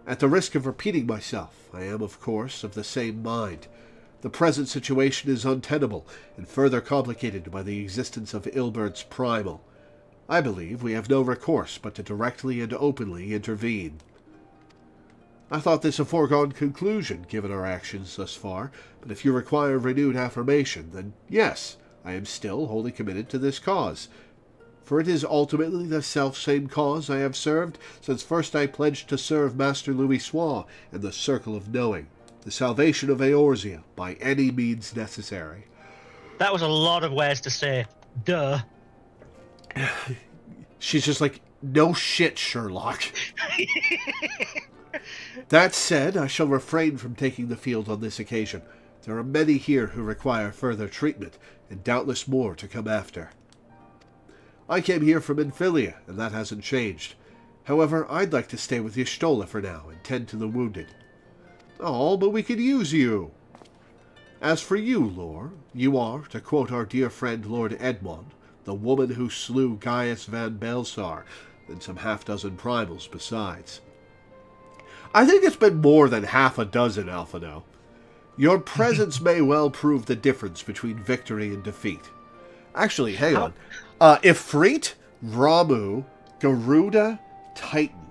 At the risk of repeating myself, I am, of course, of the same mind. The present situation is untenable, and further complicated by the existence of Ilbert's Primal. I believe we have no recourse but to directly and openly intervene. I thought this a foregone conclusion, given our actions thus far, but if you require renewed affirmation, then yes, I am still wholly committed to this cause. For it is ultimately the self-same cause I have served since first I pledged to serve Master Louisoix in the Circle of Knowing, the salvation of Eorzea by any means necessary. That was a lot of words to say. Duh. She's just like, no shit, Sherlock. That said, I shall refrain from taking the field on this occasion. There are many here who require further treatment, and doubtless more to come after. I came here from Infilia, and that hasn't changed. However, I'd like to stay with Y'shtola for now and tend to the wounded. Oh, but we could use you. As for you, Lore, you are, to quote our dear friend Lord Edmond, the woman who slew Gaius Van Belsar, and some half-dozen primals besides. I think it's been more than half a dozen, Alphino. Your presence may well prove the difference between victory and defeat. Actually, hang on. Ifrit, Ramu, Garuda, Titan,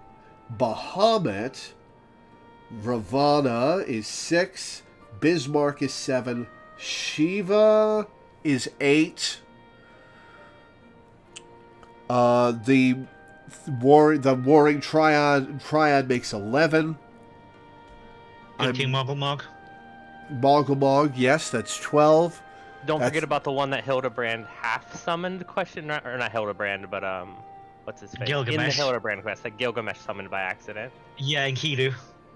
Bahamut, Ravana is 6, Bismarck is 7, Shiva is 8, the Warring Triad makes 11. King Moggle Moggle, yes, that's 12. Don't forget about the one that Hildebrand half-summoned, or not Hildebrand, but, what's his face? Gilgamesh. In the Hildebrand quest, that Gilgamesh summoned by accident. Yeah, and Kidu.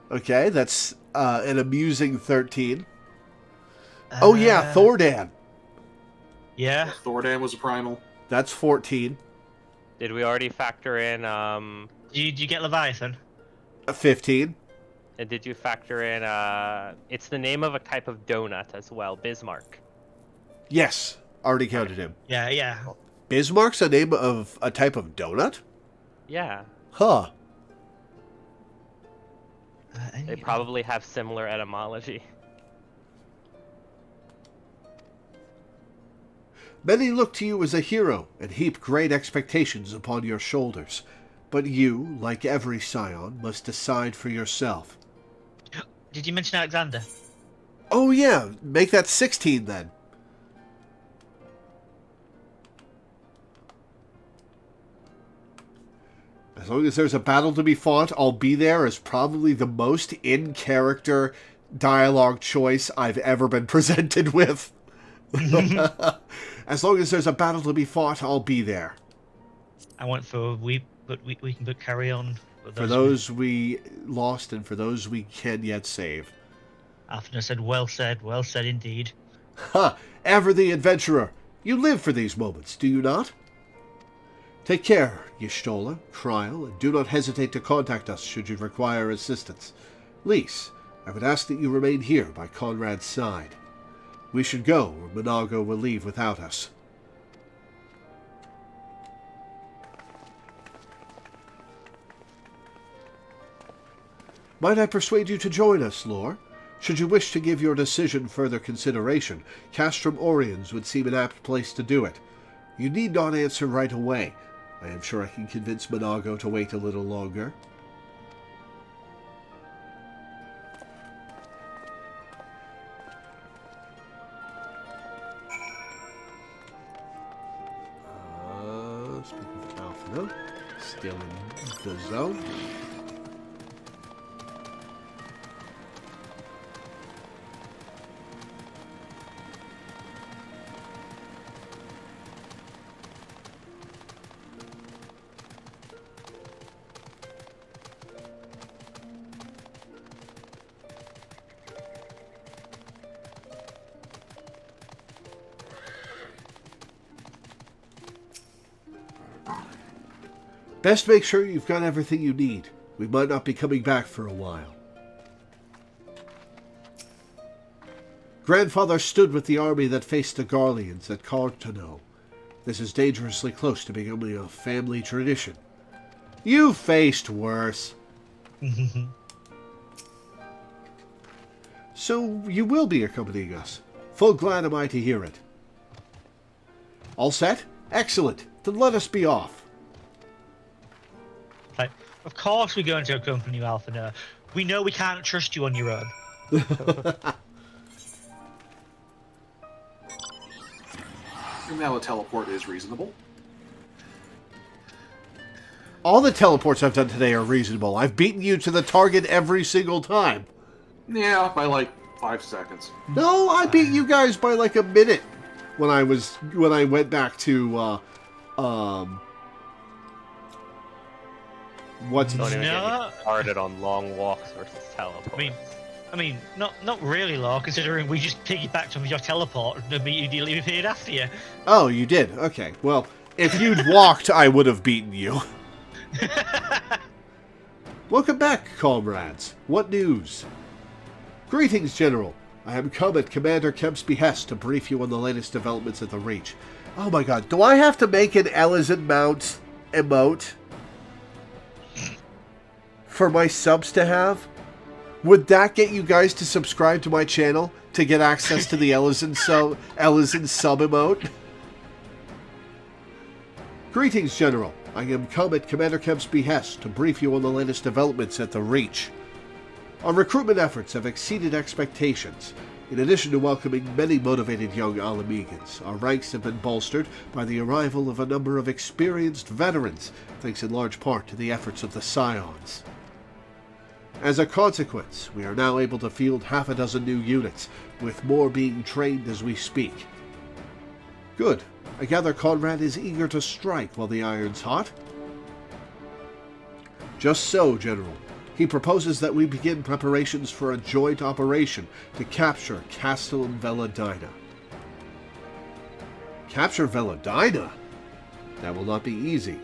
Okay, that's an amusing 13. Oh yeah, Thordan. Yeah. Thordan was a primal. That's 14. Did we already factor in, Did you get Leviathan? 15. And did you factor in, it's the name of a type of donut as well, Bismarck. Yes, already counted him. Yeah. Bismarck's a name of a type of donut? Yeah. Huh. They probably have similar etymology. Many look to you as a hero and heap great expectations upon your shoulders. But you, like every scion, must decide for yourself. Did you mention Alexander? Oh yeah, make that 16 then. As long as there's a battle to be fought, I'll be there is probably the most in-character dialogue choice I've ever been presented with. As long as there's a battle to be fought, I'll be there. I went for we can carry on. For those we lost and for those we can yet save. Alfner said, well said indeed. Ha! Ever the adventurer. You live for these moments, do you not? Take care, Y'shtola, Kryl, and do not hesitate to contact us should you require assistance. Lys, I would ask that you remain here by Conrad's side. We should go, or Minago will leave without us. Might I persuade you to join us, Lore? Should you wish to give your decision further consideration, Castrum Oriens would seem an apt place to do it. You need not answer right away. I am sure I can convince Minago to wait a little longer. Speaking of Alphino, still in the zone. Best make sure you've got everything you need. We might not be coming back for a while. Grandfather stood with the army that faced the Garleans at Cartano. This is dangerously close to becoming a family tradition. You faced worse. So you will be accompanying us. Full glad am I to hear it. All set? Excellent. Then let us be off. Like, of course we're going to accompany you, Alphina. We know we can't trust you on your own. And now a teleport is reasonable. All the teleports I've done today are reasonable. I've beaten you to the target every single time. Yeah, by like 5 seconds. No, I beat you guys by like a minute when I went back to what's Don't even get No. me started on long walks versus teleports. I mean, not really, Law, considering we just piggybacked on your teleport and immediately appeared after you. Oh, you did? Okay. Well, if you'd walked, I would have beaten you. Welcome back, comrades. What news? Greetings, General. I am come at Commander Kemp's behest to brief you on the latest developments at the Reach. Oh my god, do I have to make an Ellison Mount emote for my subs to have? Would that get you guys to subscribe to my channel to get access to the Ellison sub emote? Greetings, General. I am come at Commander Kemp's behest to brief you on the latest developments at the Reach. Our recruitment efforts have exceeded expectations. In addition to welcoming many motivated young Alamegans, our ranks have been bolstered by the arrival of a number of experienced veterans, thanks in large part to the efforts of the Scions. As a consequence, we are now able to field half a dozen new units, with more being trained as we speak. Good. I gather Conrad is eager to strike while the iron's hot? Just so, General. He proposes that we begin preparations for a joint operation to capture Castle Veladina. Capture Veladina? That will not be easy.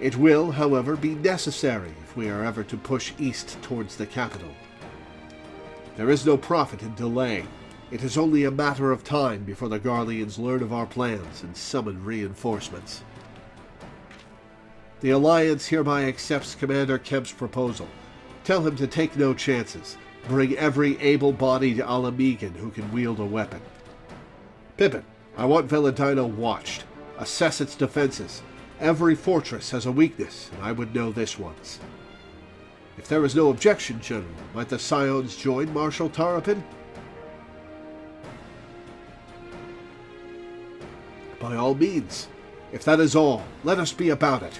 It will, however, be necessary if we are ever to push east towards the capital. There is no profit in delay. It is only a matter of time before the Garleans learn of our plans and summon reinforcements. The Alliance hereby accepts Commander Kemp's proposal. Tell him to take no chances. Bring every able-bodied Alamegan who can wield a weapon. Pippin, I want Veladina watched. Assess its defenses. Every fortress has a weakness, and I would know this one's. If there is no objection, General, might the Scions join Marshal Tarapin? By all means. If that is all, let us be about it.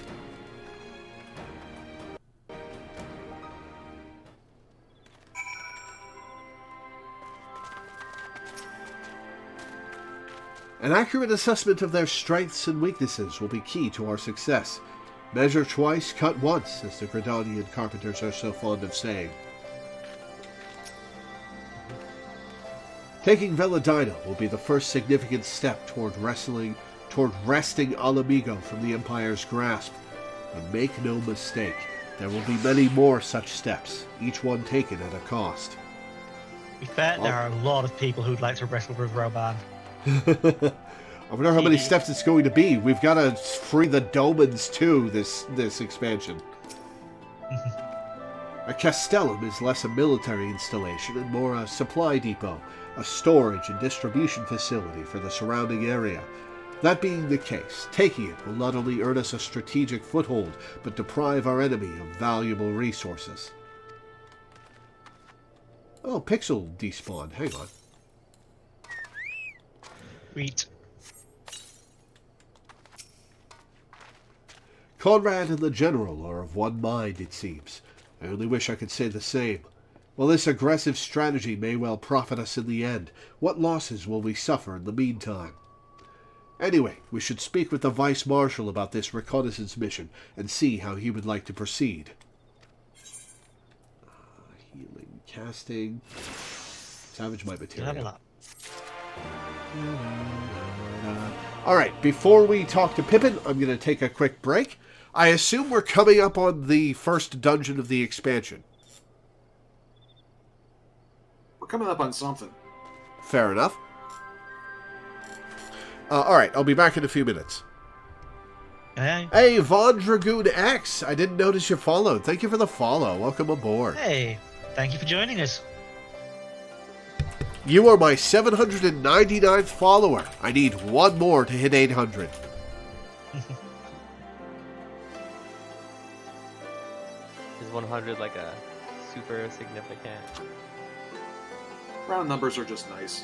An accurate assessment of their strengths and weaknesses will be key to our success. Measure twice, cut once, as the Gridanian carpenters are so fond of saying. Taking Veladina will be the first significant step toward wresting Alamigo from the Empire's grasp. But make no mistake, there will be many more such steps, each one taken at a cost. To be fair, there are a lot of people who'd like to wrestle with Roban. I wonder how many steps it's going to be. We've got to free the Domans too, this expansion. A castellum is less a military installation and more a supply depot, a storage and distribution facility for the surrounding area. That being the case, taking it will not only earn us a strategic foothold, but deprive our enemy of valuable resources. Oh, Pixel despawned. Hang on. Sweet. Conrad and the General are of one mind, it seems. I only wish I could say the same. While this aggressive strategy may well profit us in the end, what losses will we suffer in the meantime? Anyway, we should speak with the Vice Marshal about this reconnaissance mission and see how he would like to proceed. Healing, casting, salvage my material. Alright, before we talk to Pippin, I'm going to take a quick break. I assume we're coming up on the first dungeon of the expansion. We're coming up on something. Fair enough. Alright, I'll be back in a few minutes. Hey, Von Dragoon X! I didn't notice you followed. Thank you for the follow. Welcome aboard. Hey, thank you for joining us. You are my 799th follower. I need one more to hit 800. Is 100 like a super significant? Round numbers are just nice.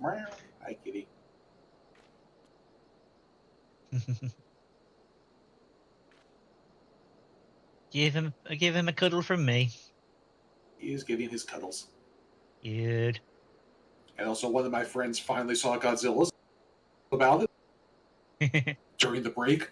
Hi, kitty. Give him a cuddle from me. He is giving his cuddles. Good. And also, one of my friends finally saw Godzilla's about it during the break.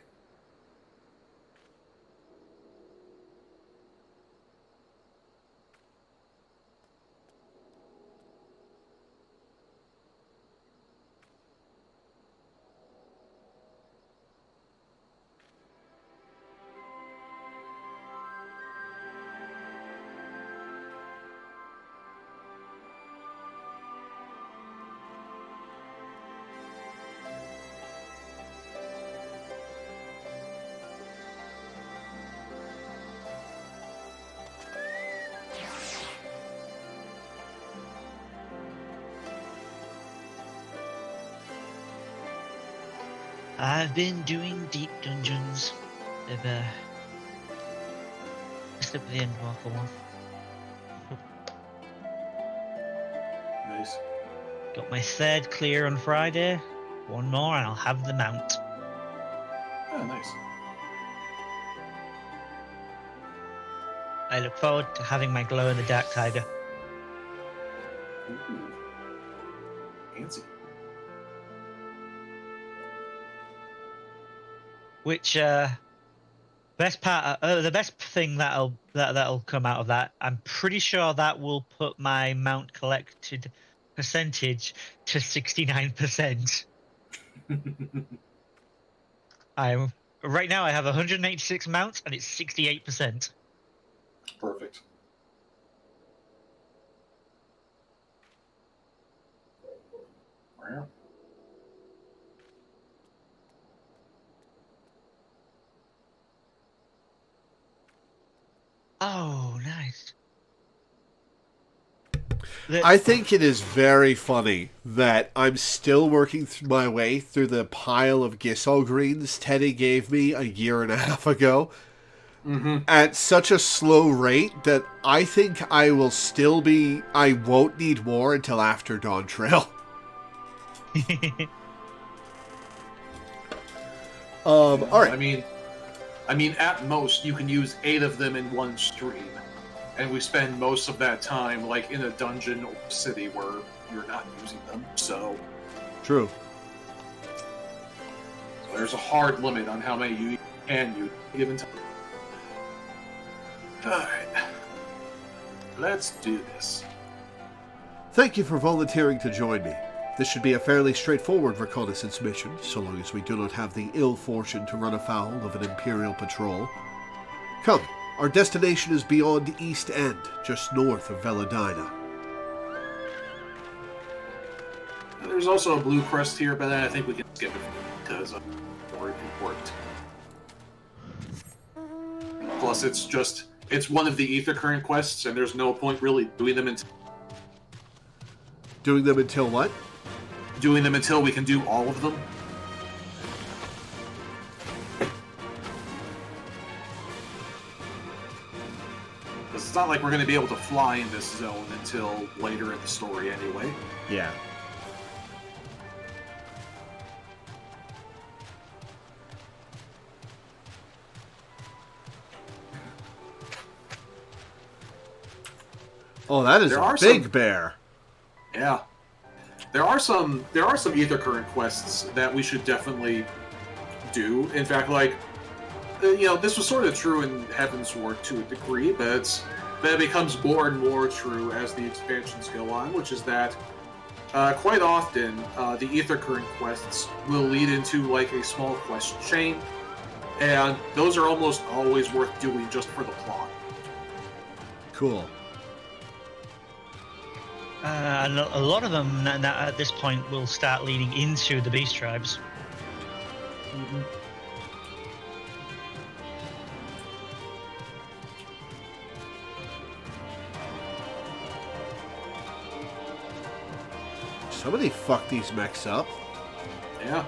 I've been doing deep dungeons. They've slipped at the end marker one. Nice. Got my third clear on Friday. One more and I'll have the mount. Oh, nice. I look forward to having my glow-in-the-dark tiger. Ooh. Fancy. Which best part, the best thing that'll come out of that, I'm pretty sure that will put my mount collected percentage to 69%. Right now I have 186 mounts and it's 68%. Perfect. Wow. Oh, nice. I think it is very funny that I'm still working my way through the pile of Gisol greens Teddy gave me a year and a half ago at such a slow rate that I think I won't need more until after Dawn Trail. All right. I mean, at most you can use 8 of them in one stream, and we spend most of that time like in a dungeon or city where you're not using them. So true. So there's a hard limit on how many you can use given time. All right, let's do this. Thank you for volunteering to join me. This should be a fairly straightforward reconnaissance mission, so long as we do not have the ill fortune to run afoul of an Imperial patrol. Come, our destination is beyond East End, just north of Veladina. There's also a blue crest here, but I think we can skip it because of more important. Plus, it's one of the Ether Current quests, and there's no point really doing them until... Doing them until what? Doing them until we can do all of them. It's not like we're going to be able to fly in this zone until later in the story anyway. Yeah. Oh, that is a big bear. Yeah. There are some Ether Current quests that we should definitely do. In fact, like, this was sort of true in Heavensward to a degree, but it becomes more and more true as the expansions go on, which is that quite often the Ether Current quests will lead into like a small quest chain, and those are almost always worth doing just for the plot. Cool. And a lot of them at this point will start leading into the Beast Tribes. Mm-hmm. Somebody fucked these mechs up. Yeah.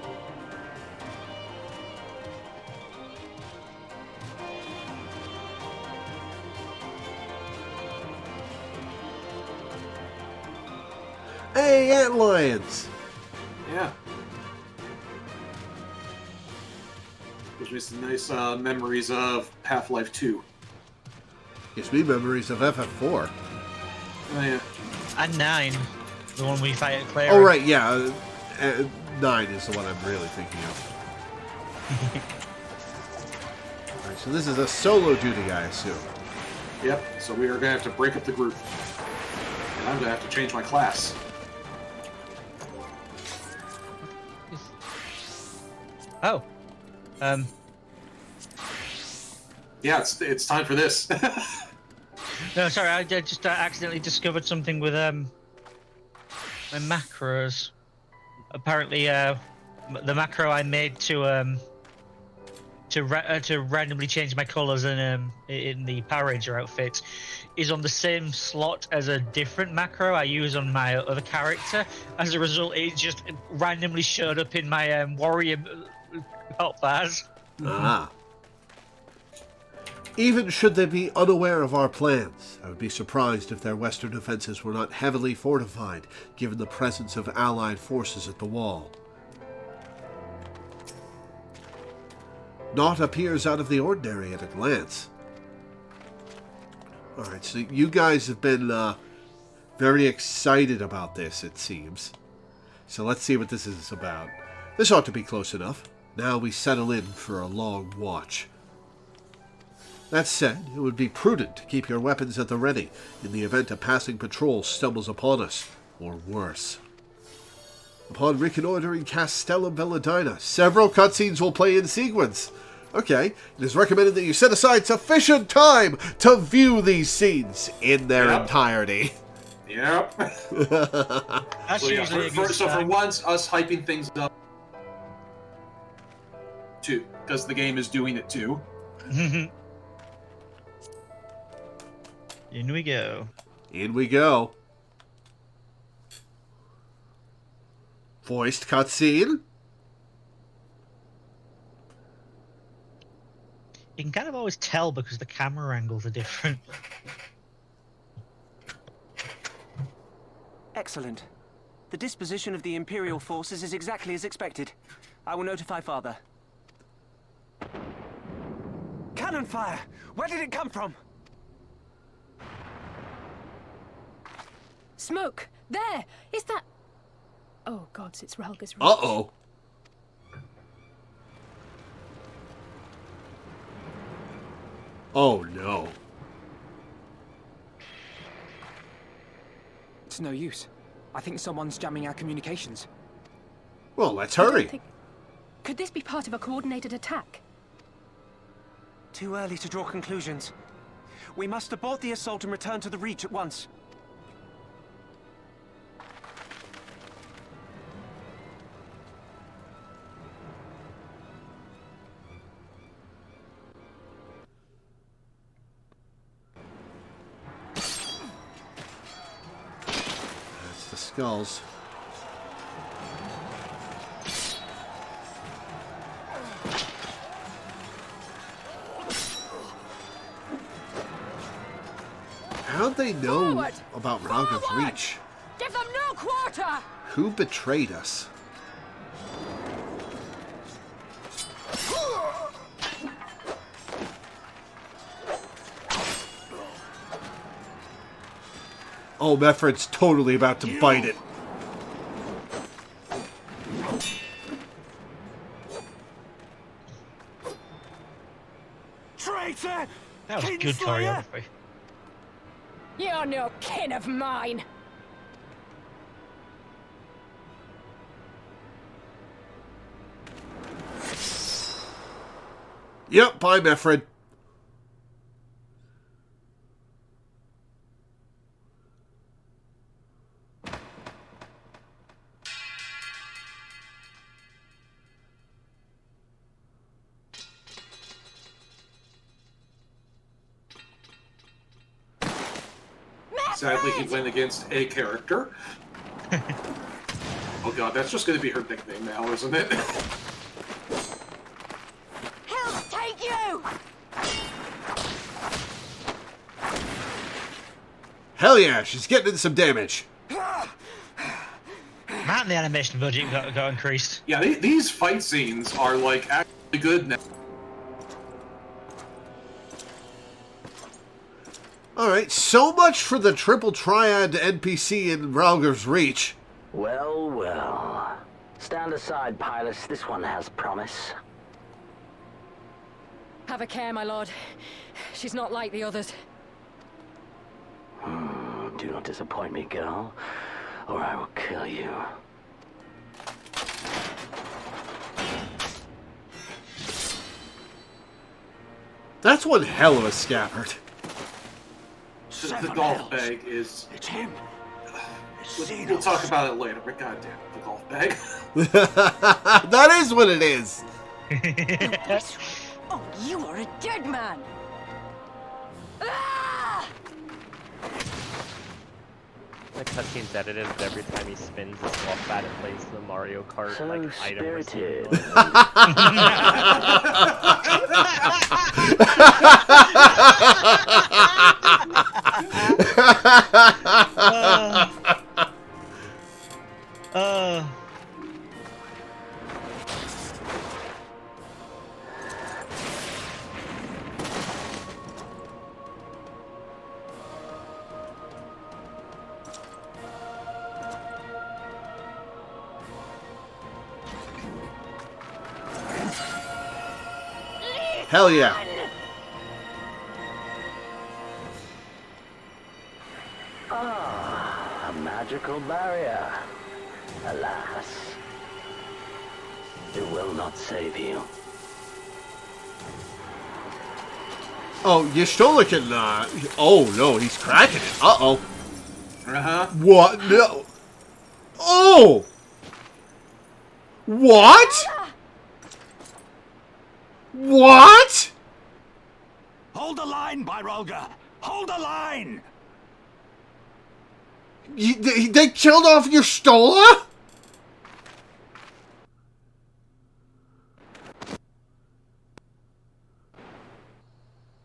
Hey, antlions! Yeah. Gives me some nice memories of Half-Life 2. Gives me memories of FF4. Oh, yeah. And 9, the one we fight at Clara. Oh, right, yeah. 9 is the one I'm really thinking of. Alright, so this is a solo duty, I assume. Yep, so we are going to have to break up the group. And I'm going to have to change my class. Oh. Yeah, it's time for this. No, sorry, I just accidentally discovered something with my macros. Apparently, the macro I made to randomly change my colours in the Power Ranger outfit is on the same slot as a different macro I use on my other character. As a result, it just randomly showed up in my warrior hotbars. Ah. Even should they be unaware of our plans, I would be surprised if their western defenses were not heavily fortified, given the presence of allied forces at the wall. Naught appears out of the ordinary at a glance. Alright, so you guys have been very excited about this, it seems. So let's see what this is about. This ought to be close enough. Now we settle in for a long watch. That said, it would be prudent to keep your weapons at the ready in the event a passing patrol stumbles upon us, or worse. Upon reconnoitering Castellum Velladina, several cutscenes will play in sequence. Okay, it is recommended that you set aside sufficient time to view these scenes in their entirety. Yep. That's usually a good so for sign. once, us hyping things up too, because the game is doing it too. In we go. In we go. Voiced cutscene. You can kind of always tell because the camera angles are different. Excellent. The disposition of the Imperial forces is exactly as expected. I will notify Father. Cannon fire! Where did it come from? Smoke! There! Is that... Oh, gods, it's Relga's reach. Uh-oh. Oh, no. It's no use. I think someone's jamming our communications. Well, let's I don't hurry. think- Could this be part of a coordinated attack? Too early to draw conclusions. We must abort the assault and return to the Reach at once. That's the skulls. How'd they know Forward! about Ralga's Forward! reach? Give them no quarter! Who betrayed us? Oh, Meffred's totally about to bite it. Traitor! That was good Kinslayer! choreography. You're no kin of mine! Yep, bye, Meffred. Sadly, he went against a character. Oh god, that's just going to be her nickname now, isn't it? Hell take you! Hell yeah, she's getting in some damage. And the animation budget got increased. Yeah, these fight scenes are like actually good now. Alright, so much for the triple triad NPC in Ralger's Reach. Well, well. Stand aside, pilots. This one has promise. Have a care, my lord. She's not like the others. Do not disappoint me, girl, or I will kill you. That's one hell of a scabbard. The golf bag is... It's him. We'll talk about it later, but goddamn, the golf bag. That is what it is. Oh, you are a dead man! Ah! The cutscene's edited, but every time he spins his golf bat, it plays the Mario Kart So like item spirited. Hell yeah. Ah, a magical barrier. Alas, it will not save you. Oh, Y'shtola can, oh no, he's cracking it. Uh-oh. Uh-huh. What? No. Oh! What? What? Hold the line, Byrolga! Hold the line! They killed off Y'shtola?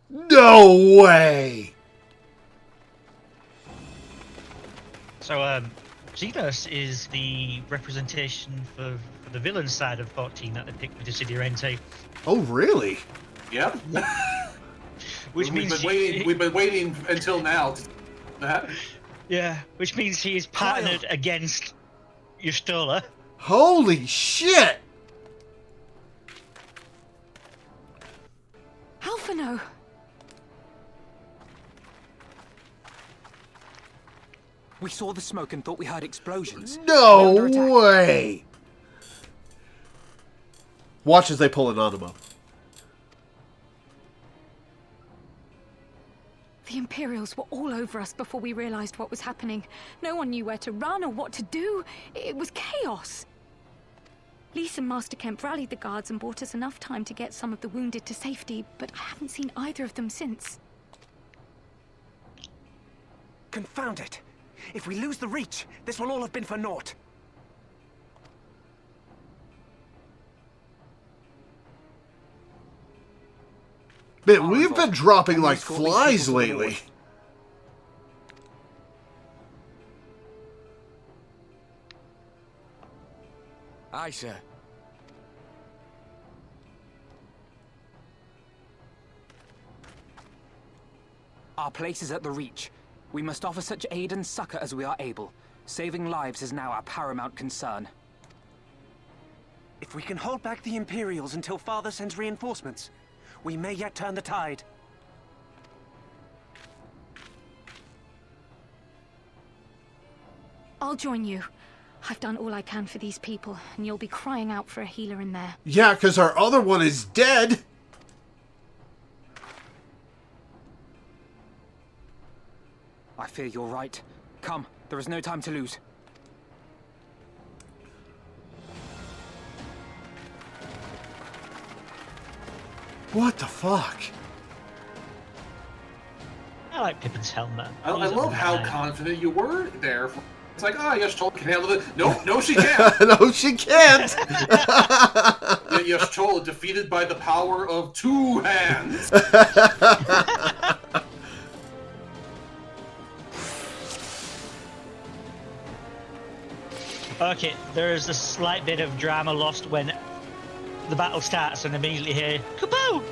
No way! So, Xenos is the representation for the villain side of 14 that they picked with Dissidia NT. Oh, really? Yep. Which means we've been waiting until now to do that. Yeah, which means he is partnered against Y'shtola. Holy shit! Alphino! We saw the smoke and thought we heard explosions. No way! Watch as they pull an Animo. The Imperials were all over us before we realized what was happening. No one knew where to run or what to do. It was chaos. Lise and Master Kemp rallied the guards and bought us enough time to get some of the wounded to safety, but I haven't seen either of them since. Confound it! If we lose the Reach, this will all have been for naught. Man, we've been dropping like flies lately. Aye, sir. Our place is at the Reach. We must offer such aid and succor as we are able. Saving lives is now our paramount concern. If we can hold back the Imperials until Father sends reinforcements, we may yet turn the tide. I'll join you. I've done all I can for these people, and you'll be crying out for a healer in there. Yeah, because our other one is dead. I fear you're right. Come, there is no time to lose. What the fuck? I like Pippin's helmet. I love how confident you were there. It's like, oh, Y'shtola can handle it. No, she can't. No, she can't. Y'shtola defeated by the power of two hands. Okay, There is a slight bit of drama lost when the battle starts and immediately hear kaboom!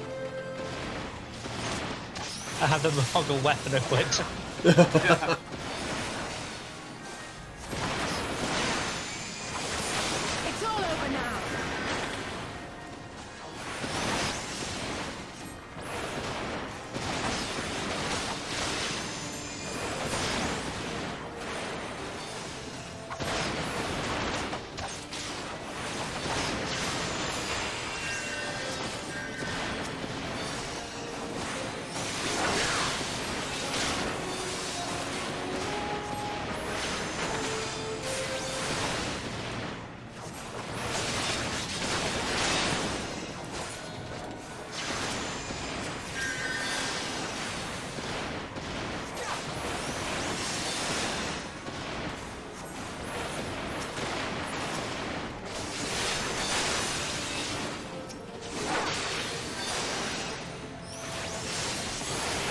I have the wrong weapon equipped. It's all over now.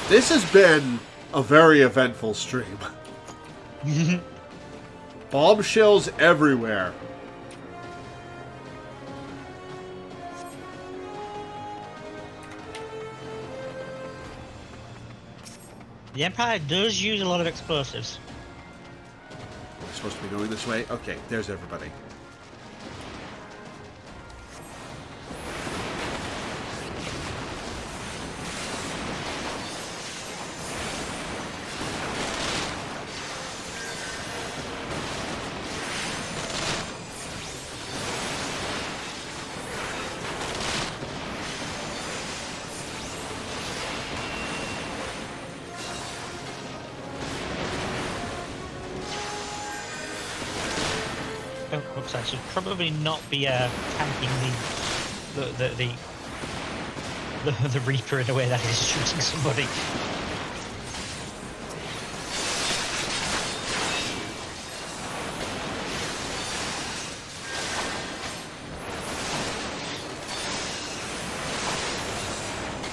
This has been a very eventful stream. Bombshells everywhere. The Empire does use a lot of explosives. We're supposed to be going this way? Okay, there's everybody. Oops, I should probably not be tanking the Reaper in a way that is shooting somebody.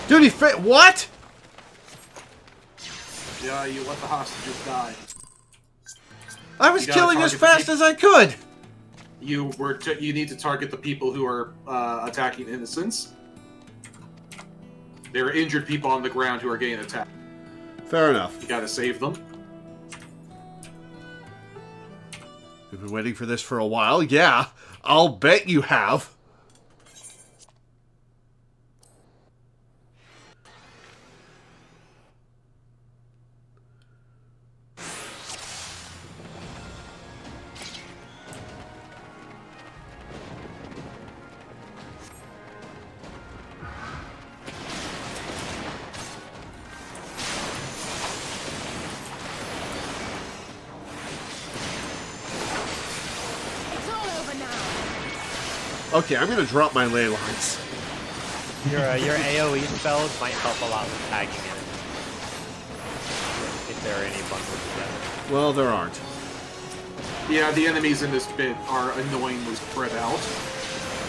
Dude, he fit. What? Yeah, you let the hostages die. I was killing as fast as I could. You need to target the people who are attacking innocents. There are injured people on the ground who are getting attacked. Fair enough. You gotta save them. We've been waiting for this for a while. Yeah, I'll bet you have. Okay, I'm gonna drop my ley lines. Your AoE spells might help a lot with tagging it. If there are any bundled together. Well, there aren't. Yeah, the enemies in this bit are annoyingly spread out.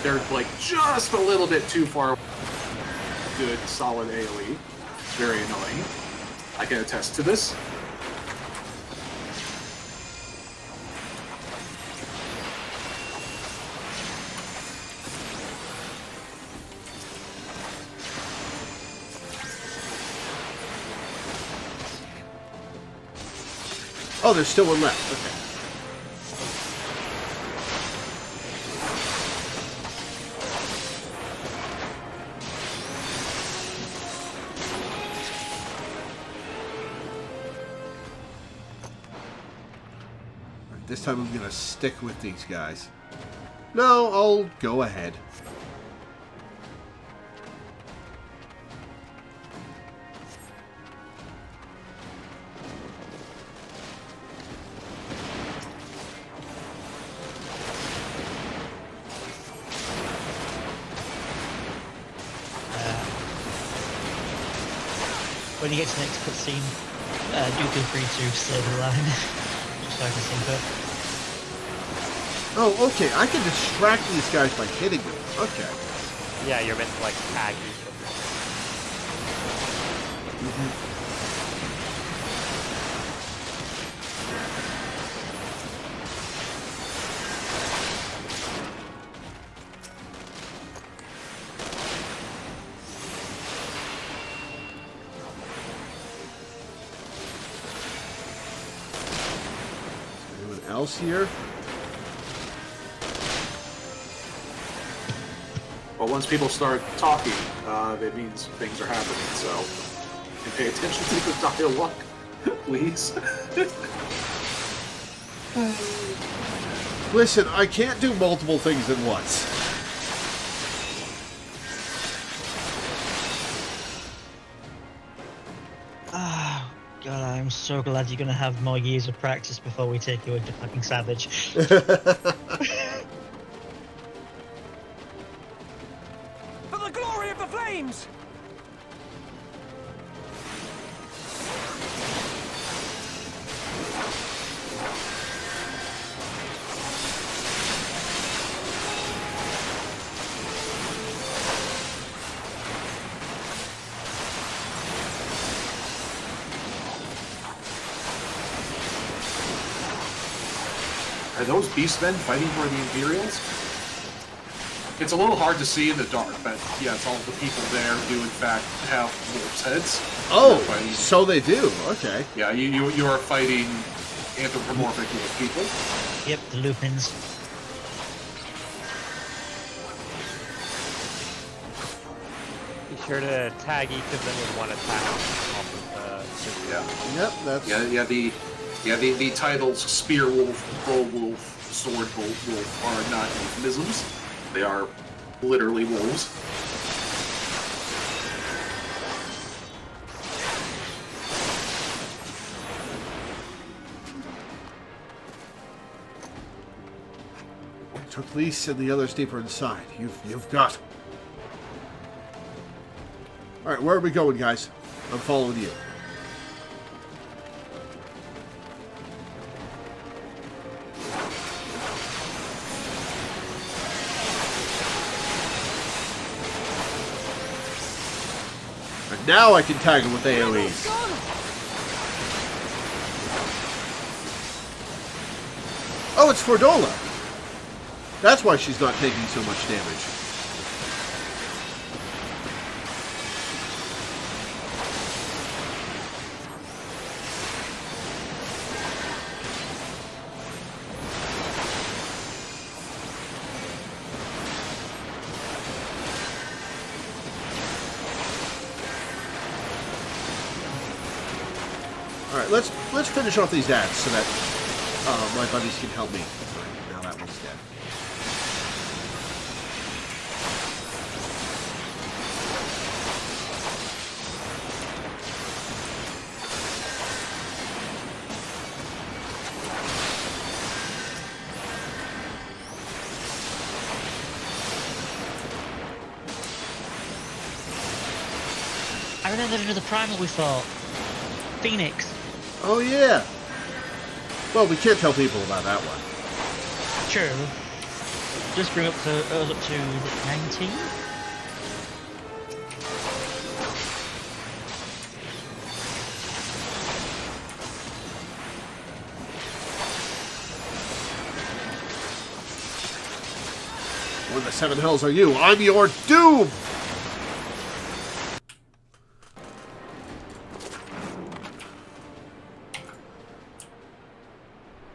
They're like just a little bit too far. Good, solid AoE. Very annoying. I can attest to this. Oh, there's still one left. Okay. Right, this time I'm gonna stick with these guys. No, I'll go ahead. When you get to the next cutscene, do feel free to slay the line. Just so I can sync up. Oh, okay. I can distract these guys by hitting them. Okay. Yeah, you're meant to like tag each of them. else here? Well, once people start talking, that means things are happening, so you pay attention to the dialogue, please. Listen, I can't do multiple things at once. Oh, God, I'm so glad you're going to have more years of practice before we take you into fucking Savage. For the glory of the flames! Are those beastmen fighting for the Imperials? It's a little hard to see in the dark, but yes, all the people there do in fact have wolves' heads. Oh, so they do. Okay. Yeah, you are fighting anthropomorphic wolf people. Yep, the Lupins. Be sure to tag each of them with one attack off of the... Yep, that's... The titles Spear Wolf, Bull Wolf, Sword Wolf are not euphemisms. They are literally wolves. Took Lise and the others deeper inside. You've got... Alright, where are we going, guys? I'm following you. And now I can tag him with AoEs. Oh, it's Fordola. That's why she's not taking so much damage. Alright, let's finish off these ads so that my buddies can help me. Right, now that one's dead. I remember another primal we fought. Phoenix. Oh, yeah. Well, we can't tell people about that one. True. Just bring up us up to 19? What the seven hells are you? I'm your doom!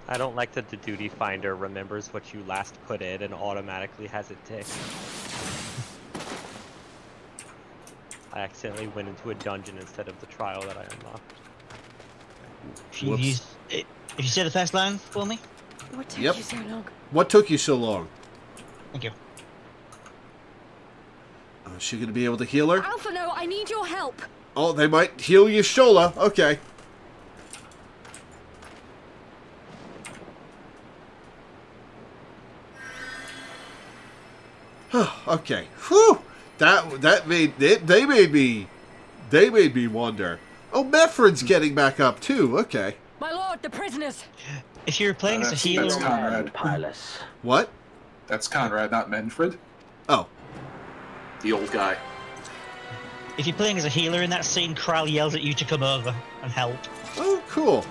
I don't like that the duty finder remembers what you last put in and automatically has it tick. I accidentally went into a dungeon instead of the trial that I unlocked. If you say the first line for me? What took Yep. you so long? What took you so long? Thank you. Is she going to be able to heal her? Alpha, no, I need your help. Oh, they might heal you, Shola. Okay. Okay. Whew. That made it. They made me wonder. Oh, Mefrin's getting back up too. Okay. My lord, the prisoners! If you're playing as a healer... That's Conrad. Pilus. What? That's Conrad, not Manfred. Oh. The old guy. If you're playing as a healer in that scene, Kral yells at you to come over and help. Oh, cool.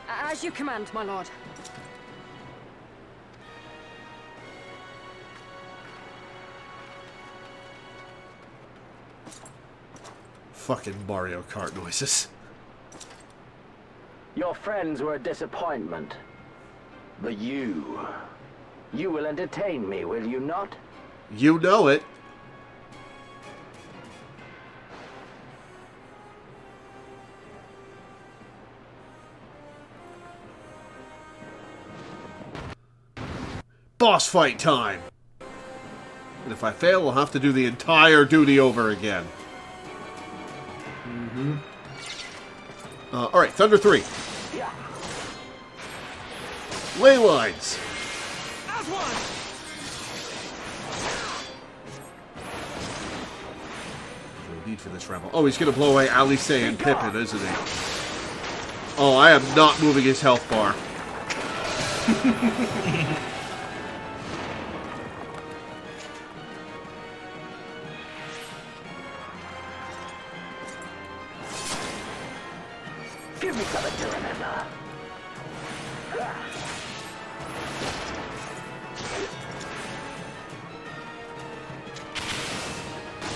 As you command, my lord. Fucking Mario Kart noises. Your friends were a disappointment. But you will entertain me, will you not? You know it. Boss fight time! And if I fail, I'll have to do the entire duty over again. Mm-hmm. Alright, Thunder 3. Ley lines. No need for this rebel. Oh, he's going to blow away Alice and Pippin, isn't he? Oh, I am not moving his health bar. Give me something to remember.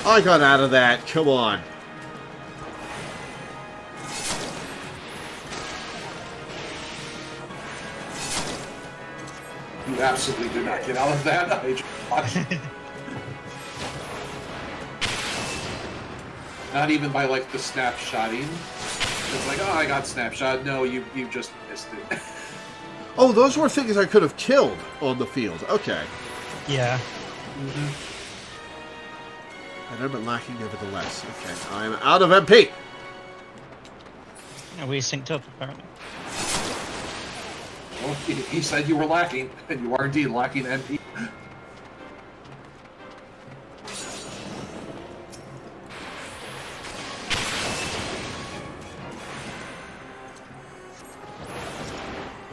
I got out of that. Come on. You absolutely did not get out of that. I just watched. Not even by like the snapshotting. It's like, oh, I got snapshot. No, you just missed it. Oh, those were things I could have killed on the field. Okay. Yeah. Mm-hmm. And I've been lacking nevertheless. Okay, I'm out of MP. Yeah, we synced up, apparently. Well, he said you were lacking, and you are indeed lacking MP.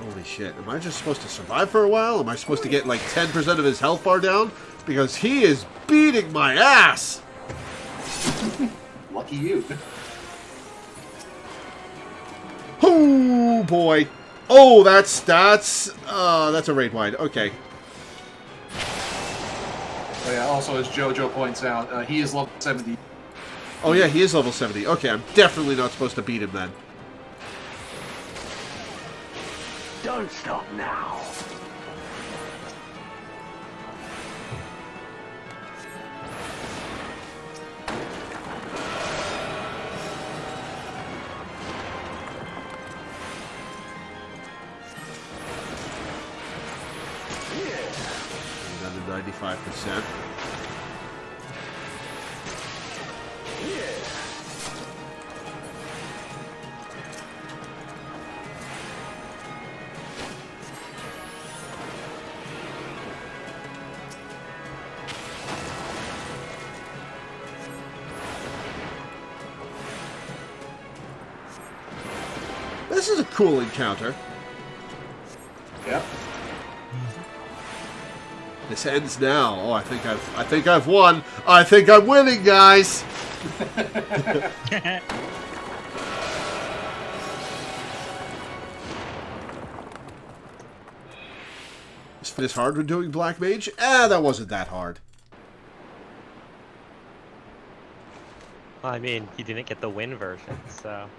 Holy shit. Am I just supposed to survive for a while? Am I supposed to get like 10% of his health bar down? Because he is beating my ass! Lucky you. Oh boy. Oh, that's a raid wide. Okay. Oh yeah, also as JoJo points out, he is level 70. Oh yeah, he is level 70. Okay, I'm definitely not supposed to beat him then. Don't stop now. Another 95%. This is a cool encounter. Yep. This ends now. Oh, I think I've won. I think I'm winning, guys. Is this hard when doing Black Mage? That wasn't that hard. Well, I mean, you didn't get the win version, so.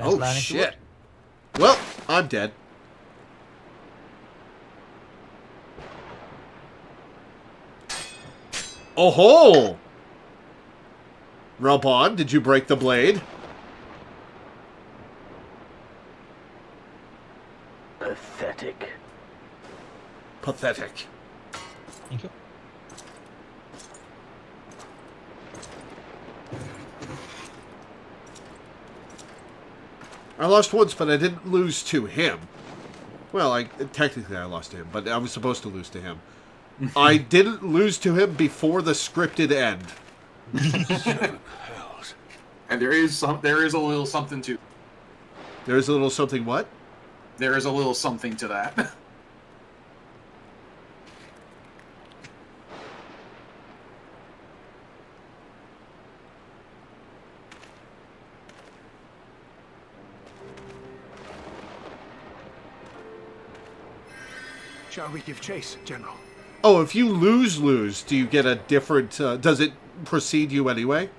Oh shit. Well, I'm dead. Oh ho! Rabon, did you break the blade? Pathetic. Pathetic. Thank you. I lost once, but I didn't lose to him. Well, technically I lost to him, but I was supposed to lose to him. I didn't lose to him before the scripted end. And there is a little something to. There is a little something what? There is a little something to that. Shall we give chase, General? Oh, if you lose, do you get a different... does it precede you anyway?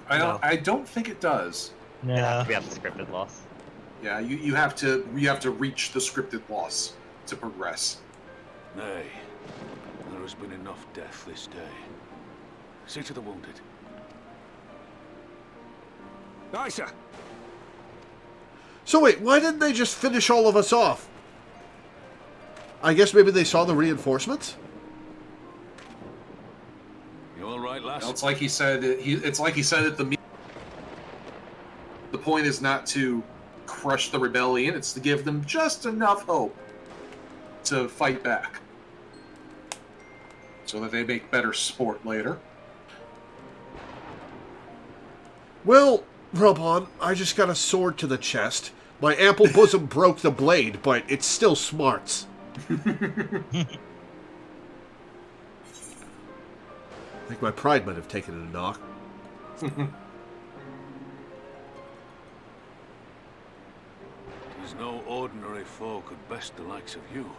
I don't think it does. No. We have the scripted loss. Yeah, you have to reach the scripted loss to progress. Nay, there has been enough death this day. See to the wounded. Aye, sir. So wait, why didn't they just finish all of us off? I guess maybe they saw the reinforcements? You all right, lass? Well, it's like he said. It's like he said at the meeting. The point is not to crush the rebellion; it's to give them just enough hope to fight back, so that they make better sport later. Well, Rub-On, I just got a sword to the chest. My ample bosom broke the blade, but it still smarts. I think my pride might have taken a knock. Tis no ordinary foe could best the likes of you.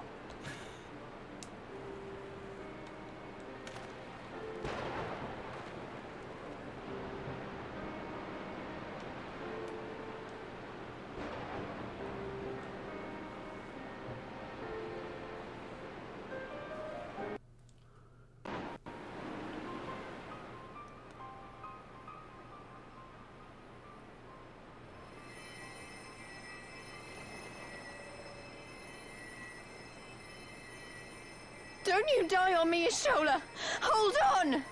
Don't you die on me, Ashola! Hold on!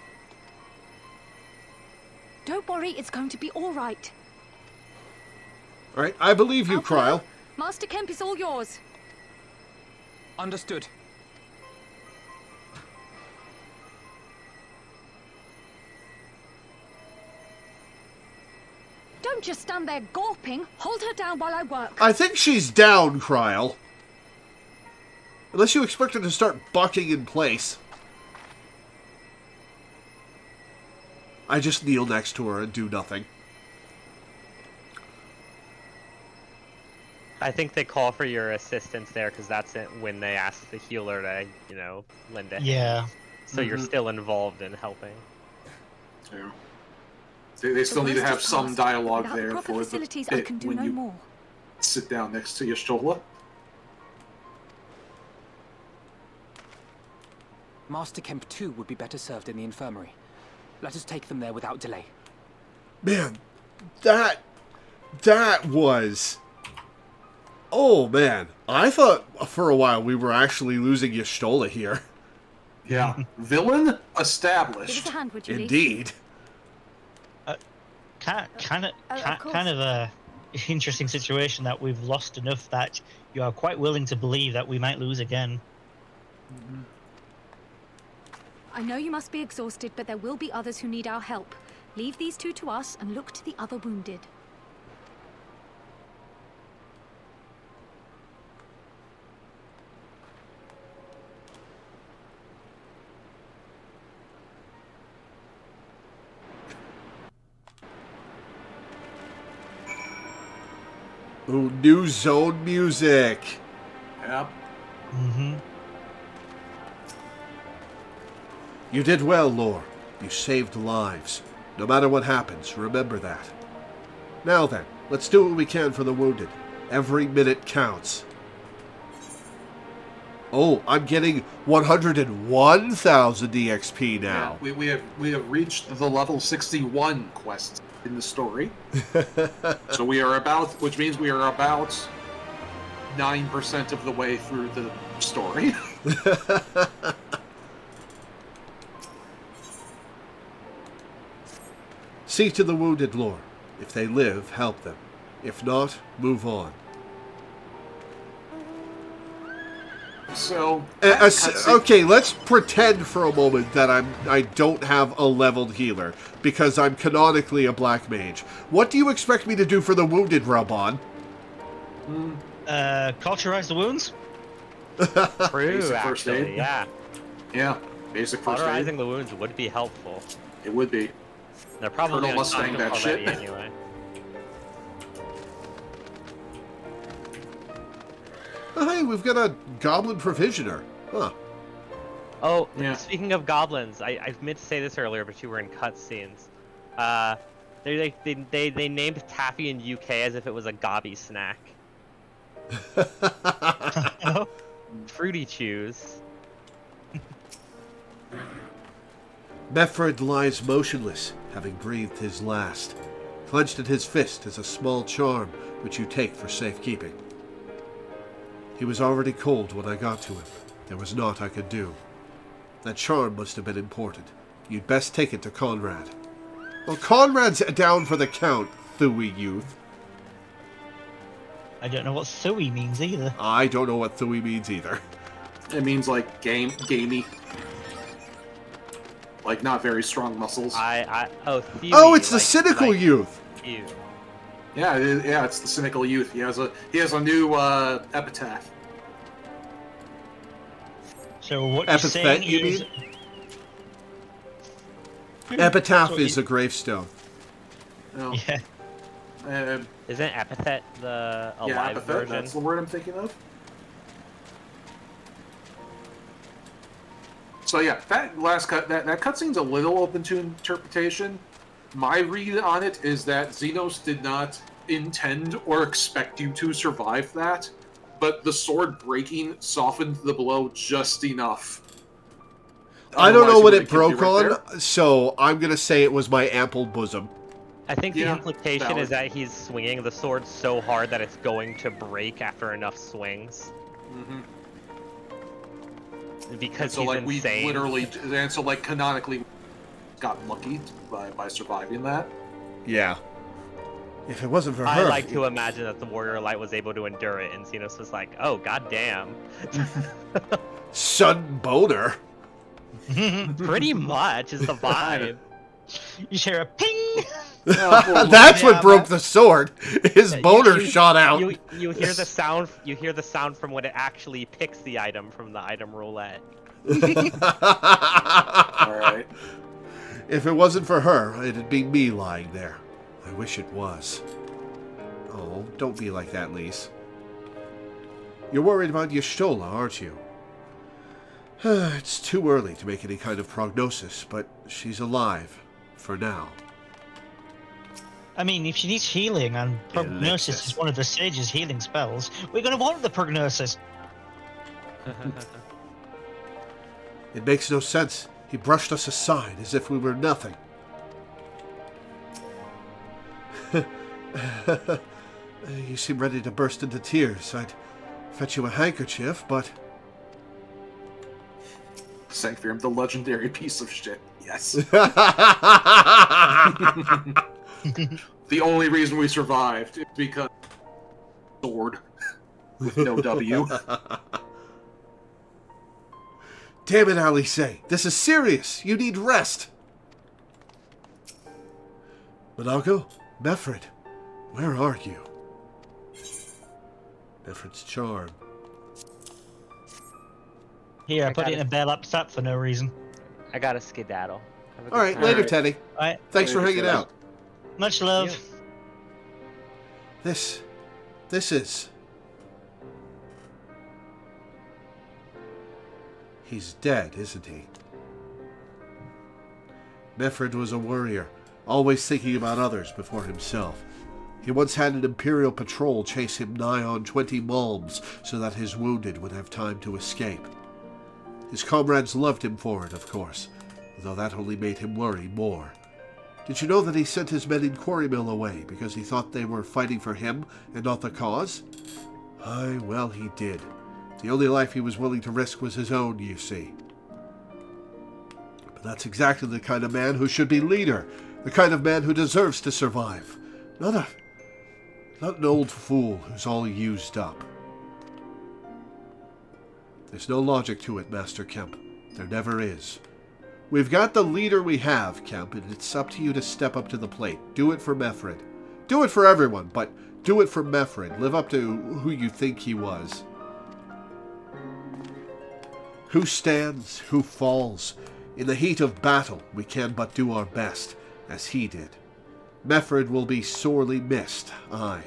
Don't worry, it's going to be all right. All right, I believe you, Kryl. Master Kemp is all yours. Understood. Don't just stand there gawping. Hold her down while I work. I think she's down, Kryl. Unless you expect her to start bucking in place. I just kneel next to her and do nothing. I think they call for your assistance there because that's it when they ask the healer to, lend a hand. Yeah. So you're still involved in helping. Yeah. They still need to have some dialogue there for the bit when you sit down next to Y'shtola. Master Kemp too would be better served in the infirmary. Let us take them there without delay. Man, that was... Oh, man. I thought for a while we were actually losing Y'shtola here. Yeah. Villain established. Give us a hand, would you, Indeed. Kind of a interesting situation that we've lost enough that you are quite willing to believe that we might lose again. Mm-hmm. I know you must be exhausted, but there will be others who need our help. Leave these two to us and look to the other wounded. Ooh, new zone music. Yep. Mm-hmm. You did well, Lore. You saved lives. No matter what happens, remember that. Now then, let's do what we can for the wounded. Every minute counts. Oh, I'm getting 101,000 EXP now. Yeah, we have reached the level 61 quest in the story. So which means we are about 9% of the way through the story. See to the wounded, Lore. If they live, help them. If not, move on. So, okay, let's pretend for a moment that I don't have a leveled healer, because I'm canonically a black mage. What do you expect me to do for the wounded, Rub-On? Cauterize the wounds? True, Basic first actually, aid. yeah. Yeah, basic first aid. Cauterizing the wounds would be helpful. It would be. They're probably Colonel Mustang that already shit. anyway. Oh, hey, we've got a goblin provisioner. Huh. Oh, Yeah. speaking of goblins, I meant to say this earlier, but you were in cutscenes. They named Taffy in UK as if it was a gobby snack. Fruity Chews. Meffred lies motionless, having breathed his last. Clenched in his fist is a small charm, which you take for safekeeping. He was already cold when I got to him. There was naught I could do. That charm must have been important. You'd best take it to Conrad. Well, Conrad's down for the count, Thuy youth. I don't know what Thuy means either. I don't know what Thuy means either. It means like gamey. Like not very strong muscles. Thuy, Oh, it's the like, cynical like, youth. Ew. Yeah, it's the cynical youth. He has a new epitaph. So what you're saying You is... mean? Epitaph is a gravestone. Oh. Yeah. Isn't epithet the alive epithet, version? that's the word I'm thinking of. So yeah, that last that cutscene's a little open to interpretation. My read on it is that Xenos did not intend or expect you to survive that, but the sword breaking softened the blow just enough. I don't know Otherwise, what he it would've broke killed you right on, so I'm going to say it was my ample bosom. I think the Yeah, implication valid. is that he's swinging the sword so hard that it's going to break after enough swings. Mm-hmm. Because So he's like insane. we literally, and so like canonically, got lucky by surviving that. Yeah. If it wasn't for her... I like to imagine that the Warrior Light was able to endure it, and Xenos was like, "Oh, goddamn." Son boner. Pretty much is the vibe. You hear a ping! That's what broke the sword. His boner shot out. You hear the sound. You hear the sound from when it actually picks the item from the item roulette. All right. If it wasn't for her, it'd be me lying there. I wish it was. Oh, don't be like that, Lise. You're worried about Y'shtola, aren't you? It's too early to make any kind of prognosis, but she's alive. For now. I mean, if she needs healing, and prognosis is one of the sage's healing spells, we're going to want the prognosis. It makes no sense. He brushed us aside as if we were nothing. You seem ready to burst into tears. I'd fetch you a handkerchief, but... Sanctfium, the legendary piece of shit. Yes. The only reason we survived is because sword with no W. Damn it, Alice. This is serious. You need rest. Monaco? Meffred, where are you? Meffred's charm. Here, I put it in a bell up stat for no reason. I got a skedaddle. All right, later, Teddy. All right. Thanks for hanging out. Much love. This is... He's dead, isn't he? Meffred was a warrior, always thinking about others before himself. He once had an Imperial patrol chase him nigh on 20 malms so that his wounded would have time to escape. His comrades loved him for it, of course, though that only made him worry more. Did you know that he sent his men in Quarrymill away because he thought they were fighting for him and not the cause? Aye, well, he did. The only life he was willing to risk was his own, you see. But that's exactly the kind of man who should be leader, the kind of man who deserves to survive. Not an old fool who's all used up. There's no logic to it, Master Kemp. There never is. We've got the leader we have, Kemp, and it's up to you to step up to the plate. Do it for Meffred. Do it for everyone, but do it for Meffred. Live up to who you think he was. Who stands, who falls. In the heat of battle, we can but do our best, as he did. Meffred will be sorely missed, aye,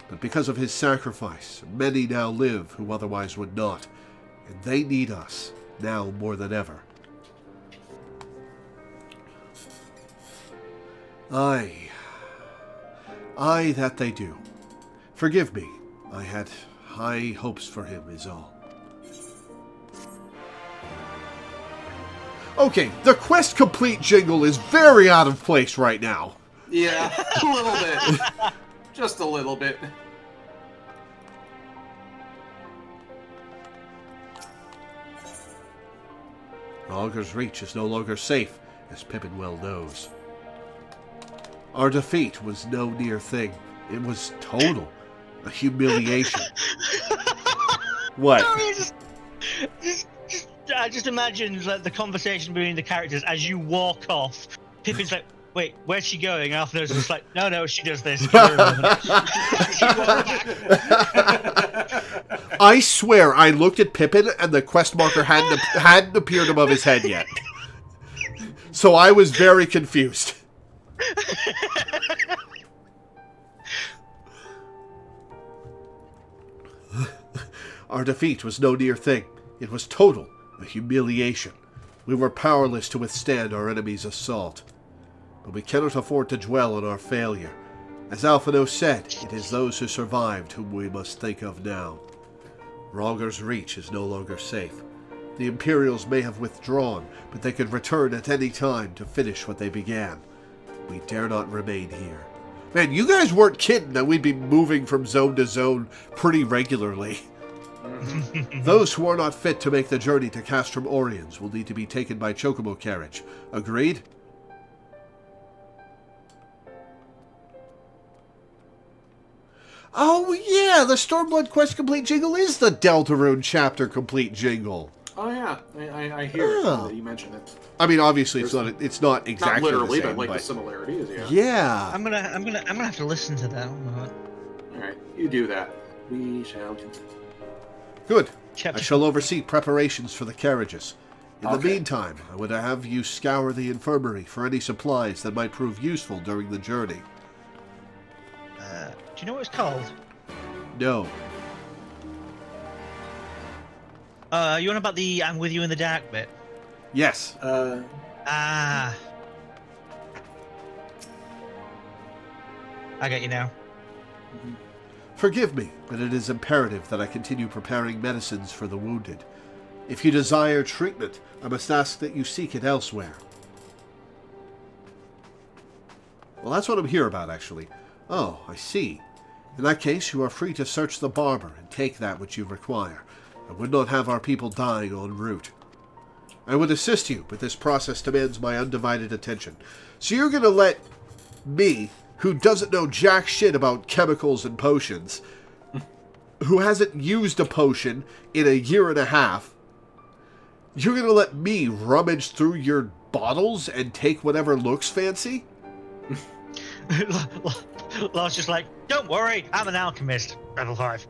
but because of his sacrifice, many now live who otherwise would not, and they need us, now more than ever. Aye, that they do. Forgive me, I had high hopes for him is all. Okay, the quest complete jingle is very out of place right now. Yeah, a little bit. Just a little bit. Auger's Reach is no longer safe, as Pippin well knows. Our defeat was no near thing. It was total. A humiliation. What? I just imagine like, the conversation between the characters as you walk off. Pippin's like, wait, where's she going? And Alphinaud's just like, no, she does this. I swear I looked at Pippin and the quest marker hadn't appeared above his head yet. So I was very confused. Our defeat was no near thing. It was total, a humiliation. We were powerless to withstand our enemy's assault. But we cannot afford to dwell on our failure. As Alphinaud said, it is those who survived whom we must think of now. Auger's Reach is no longer safe. The Imperials may have withdrawn, but they could return at any time to finish what they began. We dare not remain here. Man, you guys weren't kidding that we'd be moving from zone to zone pretty regularly. Those who are not fit to make the journey to Castrum Oriens will need to be taken by chocobo carriage. Agreed? Oh yeah, the Stormblood quest complete jingle is the Deltarune chapter complete jingle. Oh yeah, I hear it. You mentioned it. I mean, obviously it's not exactly not literally, the same, but like the similarities. Yeah. Yeah. I'm gonna have to listen to that. All right, you do that. We shall continue. Good. I shall oversee preparations for the carriages. In the meantime, I would have you scour the infirmary for any supplies that might prove useful during the journey. Do you know what it's called? No. You on about the "I'm with you in the dark" bit? Yes. I get you now. Forgive me, but it is imperative that I continue preparing medicines for the wounded. If you desire treatment, I must ask that you seek it elsewhere. Well, that's what I'm here about, actually. Oh, I see. In that case, you are free to search the barber and take that which you require. I would not have our people dying en route. I would assist you, but this process demands my undivided attention. So you're going to let me, who doesn't know jack shit about chemicals and potions, who hasn't used a potion in a year and a half, you're going to let me rummage through your bottles and take whatever looks fancy? Lars just like, don't worry, I'm an alchemist. Level 5.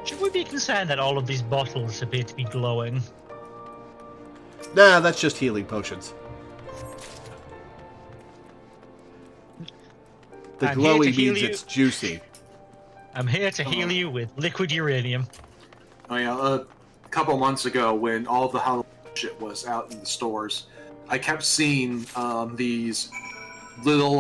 Should we be concerned that all of these bottles appear to be glowing? Nah, that's just healing potions. The glowing means it's juicy. I'm here to heal you with liquid uranium. Oh yeah, a couple months ago when all the Halloween shit was out in the stores, I kept seeing these little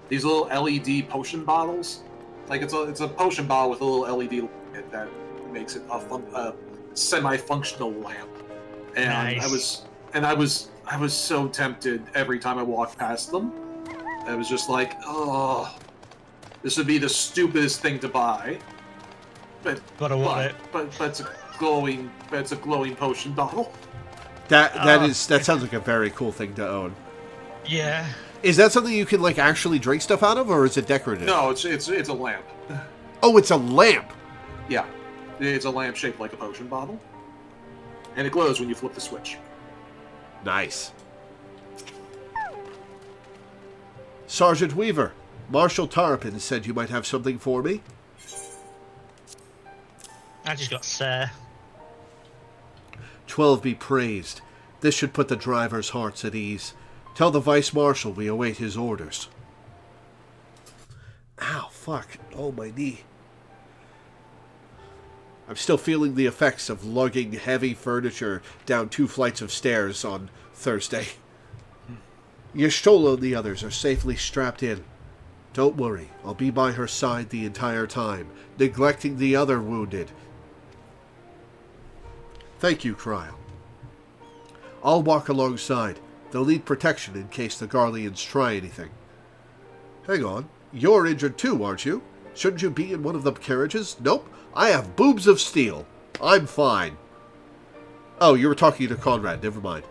LED potion bottles. Like it's a potion bottle with a little LED light that makes it a semi-functional lamp. And nice. I was so tempted every time I walked past them. I was just like, oh, this would be the stupidest thing to buy. But it's a glowing potion bottle. That sounds like a very cool thing to own. Yeah. Is that something you can like actually drink stuff out of, or is it decorative? No, it's a lamp. Oh, it's a lamp. Yeah, it's a lamp shaped like a potion bottle, and it glows when you flip the switch. Nice. Sergeant Weaver, Marshal Tarpin said you might have something for me. I just got Sir. 12 be praised. This should put the driver's hearts at ease. Tell the Vice Marshal we await his orders. Ow, fuck. Oh, my knee. I'm still feeling the effects of lugging heavy furniture down 2 flights of stairs on Thursday. Y'shtola and the others are safely strapped in. Don't worry, I'll be by her side the entire time, neglecting the other wounded. Thank you, Cryle. I'll walk alongside. They'll need protection in case the Garleans try anything. Hang on, you're injured too, aren't you? Shouldn't you be in one of the carriages? Nope, I have boobs of steel. I'm fine. Oh, you were talking to Conrad, never mind.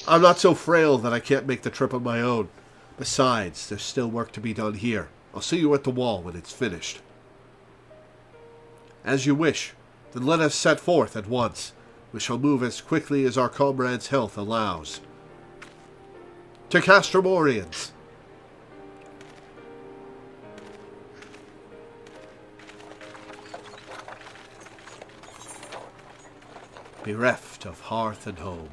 I'm not so frail that I can't make the trip on my own. Besides, there's still work to be done here. I'll see you at the wall when it's finished. As you wish. Then let us set forth at once. We shall move as quickly as our comrade's health allows. To Castromorians! Bereft of hearth and home.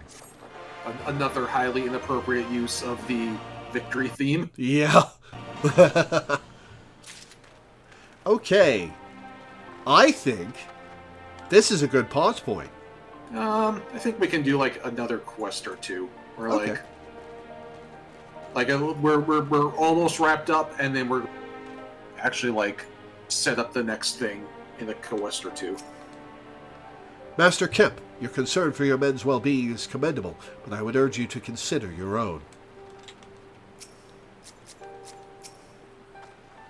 Another highly inappropriate use of the victory theme. Yeah. Okay. I think this is a good pause point. I think we can do like another quest or two, or Okay. we're almost wrapped up, and then we're actually like set up the next thing in a quest or two. Master Kemp, your concern for your men's well-being is commendable, but I would urge you to consider your own.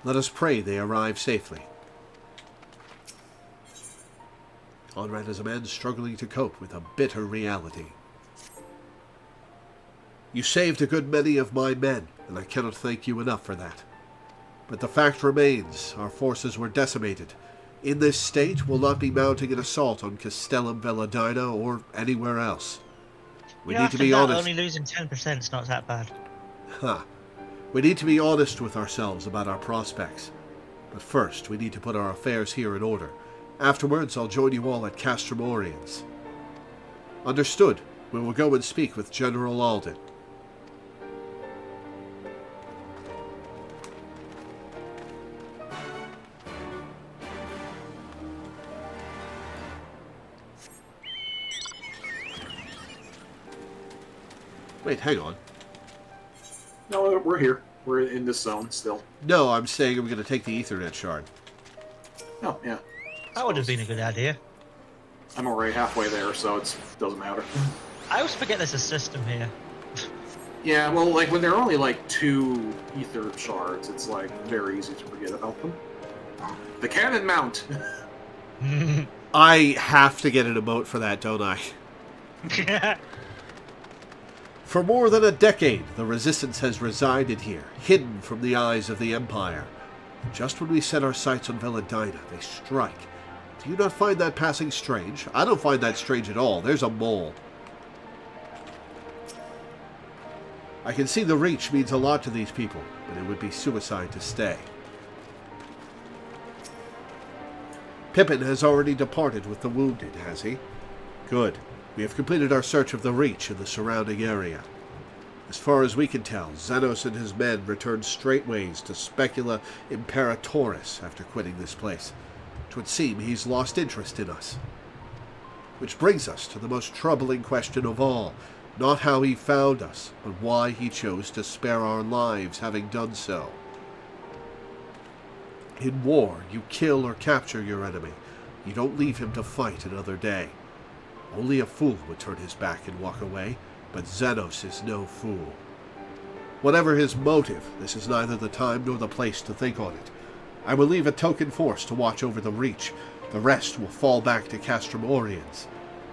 Let us pray they arrive safely. Conrad is a man struggling to cope with a bitter reality. You saved a good many of my men, and I cannot thank you enough for that. But the fact remains, our forces were decimated. In this state, we'll not be mounting an assault on Castellum Veladina or anywhere else. We need to be honest. Only losing 10% is not that bad. We need to be honest with ourselves about our prospects. But first, we need to put our affairs here in order. Afterwards, I'll join you all at Castromorians. Understood. We will go and speak with General Alden. Wait, hang on. No, we're here. We're in this zone still. No, I'm saying I'm going to take the Ethernet shard. Oh, yeah. That would have been a good idea. I'm already halfway there, so it doesn't matter. I always forget there's a system here. Yeah, well, like, when there are only, like, 2 ether shards, it's, like, very easy to forget about them. The cannon mount! I have to get an emote for that, don't I? For more than a decade, the Resistance has resided here, hidden from the eyes of the Empire. Just when we set our sights on Veladina, they strike. Do you not find that passing strange? I don't find that strange at all. There's a mole. I can see the Reach means a lot to these people, but it would be suicide to stay. Pippin has already departed with the wounded, has he? Good. We have completed our search of the Reach in the surrounding area. As far as we can tell, Xenos and his men returned straightways to Specula Imperatoris after quitting this place. It would seem he's lost interest in us. Which brings us to the most troubling question of all. Not how he found us, but why he chose to spare our lives having done so. In war, you kill or capture your enemy. You don't leave him to fight another day. Only a fool would turn his back and walk away, but Xenos is no fool. Whatever his motive, this is neither the time nor the place to think on it. I will leave a token force to watch over the Reach. The rest will fall back to Castromorians.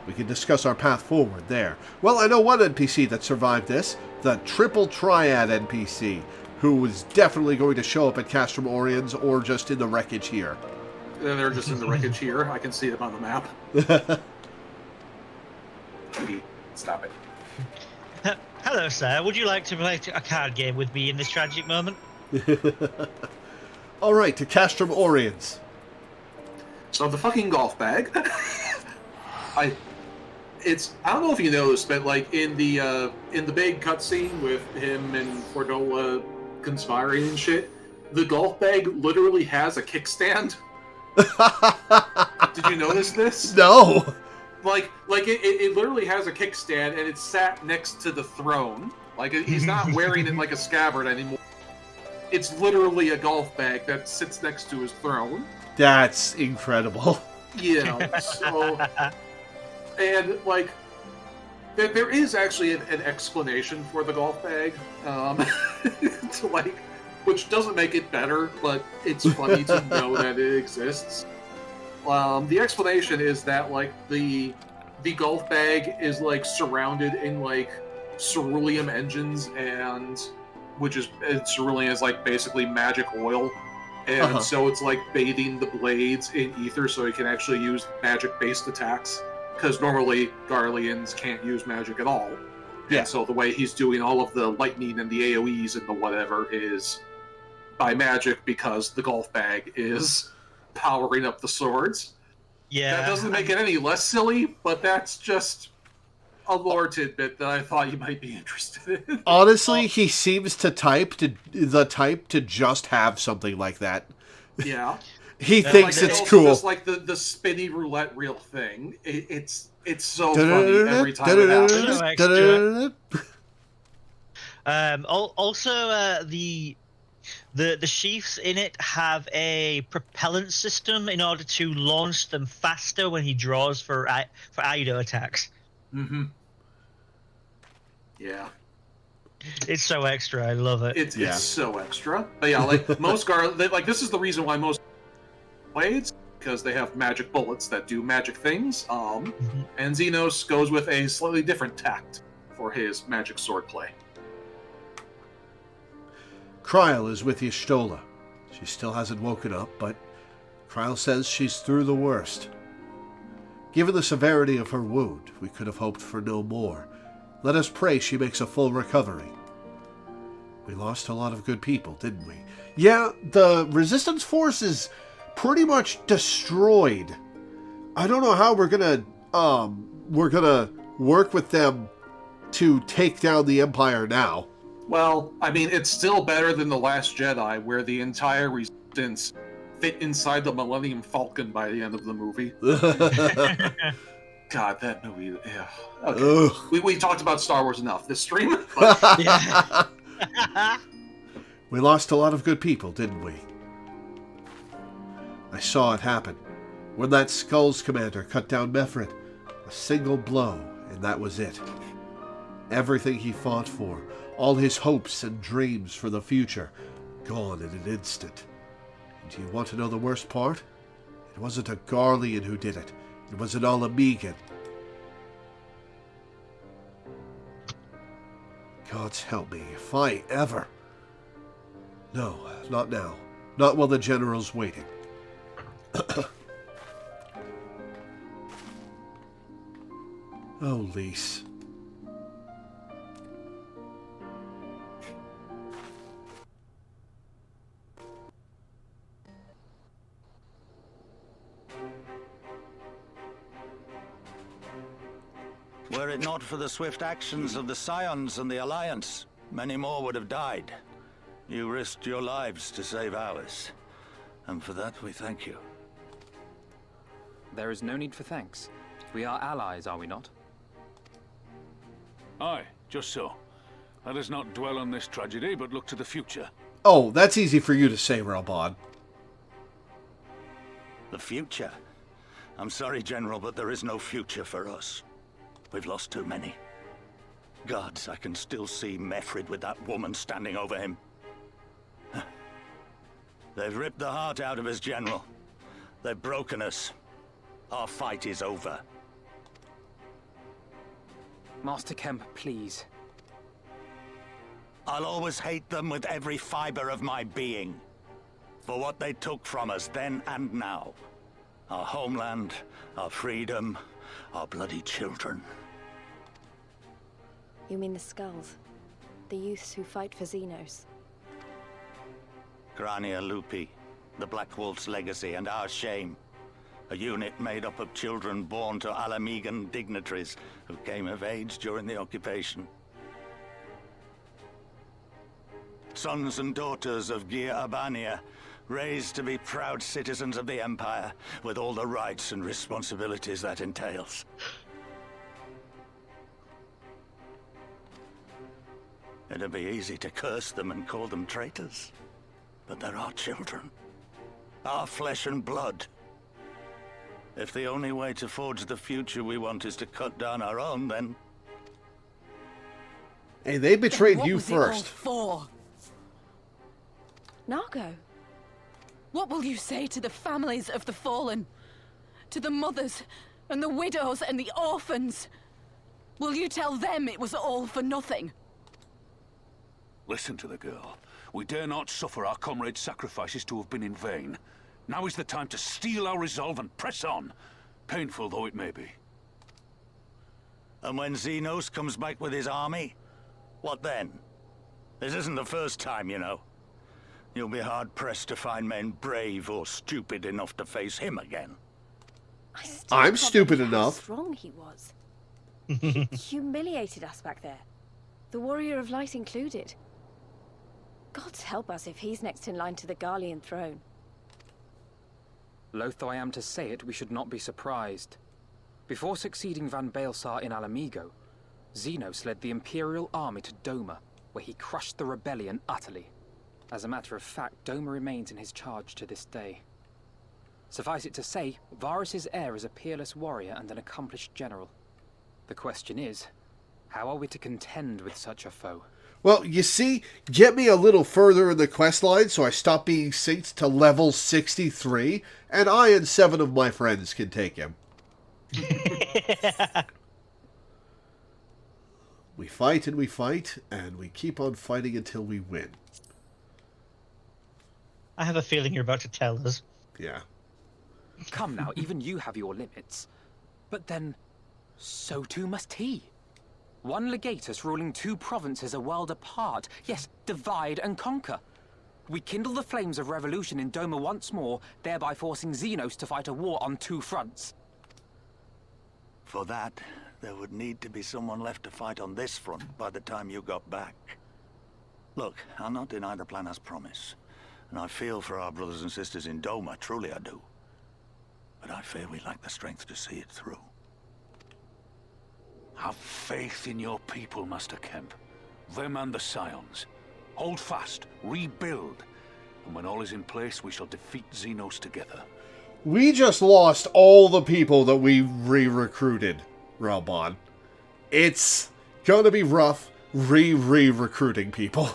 We can discuss our path forward there. Well, I know one NPC that survived this, the Triple Triad NPC, who was definitely going to show up at Castromorians or just in the wreckage here. They're just in the wreckage here. I can see them on the map. Stop it. Hello, sir. Would you like to play a card game with me in this tragic moment? All right, to Castromorians. So the fucking golf bag. I don't know if you noticed, but like in the big cutscene with him and Fordola conspiring and shit, the golf bag literally has a kickstand. Did you notice this? No. Like it literally has a kickstand, and it's sat next to the throne. Like he's not wearing it like a scabbard anymore. It's literally a golf bag that sits next to his throne. That's incredible. Yeah. So, and like, there is actually an explanation for the golf bag, to like, which doesn't make it better, but it's funny to know that it exists. The explanation is that like the golf bag is like surrounded in like cerulean engines, and cerulean is like basically magic oil, and so it's like bathing the blades in ether so he can actually use magic-based attacks, because normally Garleans can't use magic at all. Yeah. And so the way he's doing all of the lightning and the AoEs and the whatever is by magic, because the golf bag is powering up the swords. Yeah. That doesn't make it any less silly, but that's just a lore tidbit that I thought you might be interested in. Honestly, he seems the type to just have something like that. Yeah. He thinks it's cool. Just like the spinny roulette reel thing. It's so funny every time it happens. Also, the sheaths in it have a propellant system in order to launch them faster when he draws for Aido attacks. Mm-hmm. Yeah. It's so extra. I love it. It's so extra. But yeah, like most like this is the reason why most blades, because they have magic bullets that do magic things. And Xenos goes with a slightly different tact for his magic swordplay. Kryl is with Y'shtola. She still hasn't woken up, but Kryl says she's through the worst. Given the severity of her wound, we could have hoped for no more. Let us pray she makes a full recovery. We lost a lot of good people, didn't we? Yeah, the resistance force is pretty much destroyed. I don't know how we're gonna work with them to take down the Empire now. Well, I mean, it's still better than The Last Jedi, where the entire resistance fit inside the Millennium Falcon by the end of the movie. God, that movie. Yeah. Okay. We talked about Star Wars enough this stream. But... Yeah. We lost a lot of good people, didn't we? I saw it happen. When that Skulls commander cut down Mefrit, a single blow, and that was it. Everything he fought for, all his hopes and dreams for the future, gone in an instant. And do you want to know the worst part? It wasn't a Garlean who did it. It was an Alamegan. God's help me, if I ever... No, not now. Not while the General's waiting. Oh, Lise. Were it not for the swift actions of the Scions and the Alliance, many more would have died. You risked your lives to save ours, and for that we thank you. There is no need for thanks. We are allies, are we not? Aye, just so. Let us not dwell on this tragedy, but look to the future. Oh, that's easy for you to say, Relbod. The future? I'm sorry, General, but there is no future for us. We've lost too many. Gods, I can still see Mefrid with that woman standing over him. They've ripped the heart out of us, General. They've broken us. Our fight is over. Master Kemp, please. I'll always hate them with every fiber of my being. For what they took from us then and now. Our homeland, our freedom, our bloody children. You mean the Skulls? The youths who fight for Xenos? Grania Lupi, the Black Wolf's legacy and our shame. A unit made up of children born to Alamegan dignitaries who came of age during the occupation. Sons and daughters of Gir Abania, raised to be proud citizens of the Empire, with all the rights and responsibilities that entails. It'd be easy to curse them and call them traitors, but they're our children, our flesh and blood. If the only way to forge the future we want is to cut down our own, then... Hey, they betrayed What you was it all first. for? Nargo, what will you say to the families of the fallen? To the mothers, and the widows, and the orphans? Will you tell them it was all for nothing? Listen to the girl. We dare not suffer our comrades' sacrifices to have been in vain. Now is the time to steel our resolve and press on, painful though it may be. And when Xenos comes back with his army, what then? This isn't the first time, you know. You'll be hard-pressed to find men brave or stupid enough to face him again. I'm stupid enough. How strong he was. Humiliated us back there. The Warrior of Light included. God's help us if he's next in line to the Garlean throne. Loath though I am to say it, we should not be surprised. Before succeeding Van Baelsar in Alamigo, Xenos led the Imperial army to Doma, where he crushed the rebellion utterly. As a matter of fact, Doma remains in his charge to this day. Suffice it to say, Varus's heir is a peerless warrior and an accomplished general. The question is, how are we to contend with such a foe? Well, you see, get me a little further in the quest line so I stop being synced to level 63, and I and 7 of my friends can take him. We fight, and we keep on fighting until we win. I have a feeling you're about to tell us. Yeah. Come now, even you have your limits. But then, so too must he. One legatus ruling 2 provinces a world apart. Yes, divide and conquer. We kindle the flames of revolution in Doma once more, thereby forcing Xenos to fight a war on 2 fronts. For that, there would need to be someone left to fight on this front by the time you got back. Look, I'll not deny the plan as promised. And I feel for our brothers and sisters in Doma, truly I do. But I fear we lack the strength to see it through. Have faith in your people, Master Kemp. Them and the Scions. Hold fast, rebuild. And when all is in place, we shall defeat Xenos together. We just lost all the people that we re-recruited, Relbon. It's gonna be rough re-recruiting people.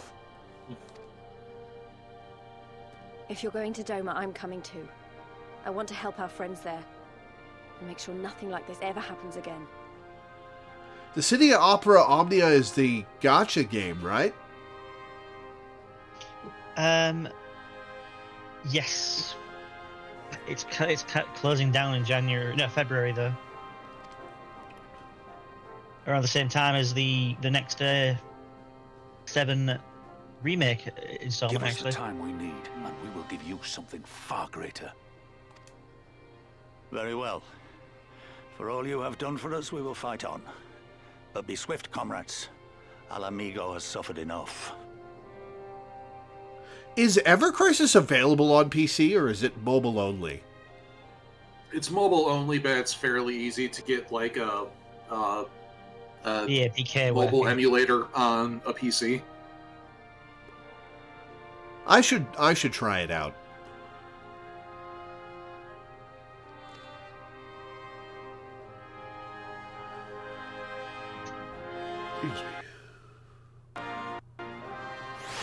If you're going to Doma, I'm coming too. I want to help our friends there. And make sure nothing like this ever happens again. The City of Opera Omnia is the gacha game, right? Yes. It's closing down in February though. Around the same time as the next 7 remake installment. Give us actually, the time we need, and we will give you something far greater. Very well. For all you have done for us, we will fight on. But be swift, comrades. Alamigo has suffered enough. Is Ever Crisis available on PC, or is it mobile only? It's mobile only, but it's fairly easy to get like a PK mobile working. emulator on a PC. I should try it out.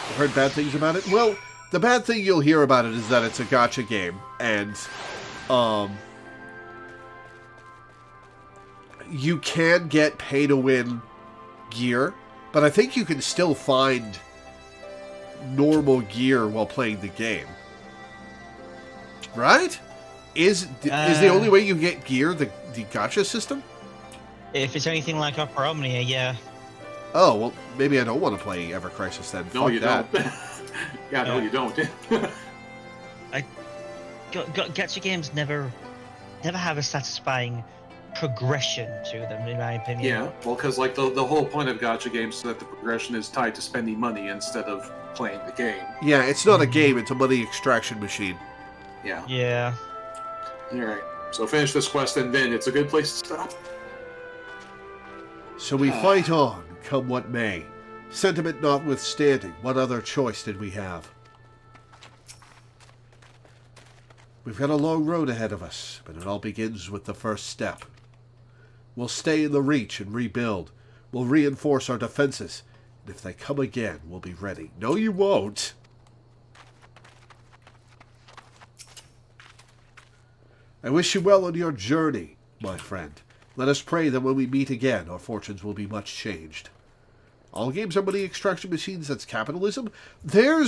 I've heard bad things about it. Well, the bad thing you'll hear about it is that it's a gacha game, and you can get pay-to-win gear, but I think you can still find normal gear while playing the game. Right? Is the only way you get gear the gacha system? If it's anything like Opera Omnia, yeah. Oh, well, maybe I don't want to play Ever Crisis then. No, Fuck you that. don't. Yeah, no, you don't. Gacha games never never have a satisfying progression to them, in my opinion. Yeah, well, because like the whole point of gacha games is that the progression is tied to spending money instead of playing the game. Yeah, it's not a game; it's a money extraction machine. Yeah. Yeah. All right. So finish this quest, and then it's a good place to stop. So we fight on, come what may. Sentiment notwithstanding, what other choice did we have? We've got a long road ahead of us, but it all begins with the first step. We'll stay in the Reach and rebuild. We'll reinforce our defenses. And if they come again, we'll be ready. No, you won't. I wish you well on your journey, my friend. Let us pray that when we meet again, our fortunes will be much changed. All games are money extraction machines, that's capitalism. You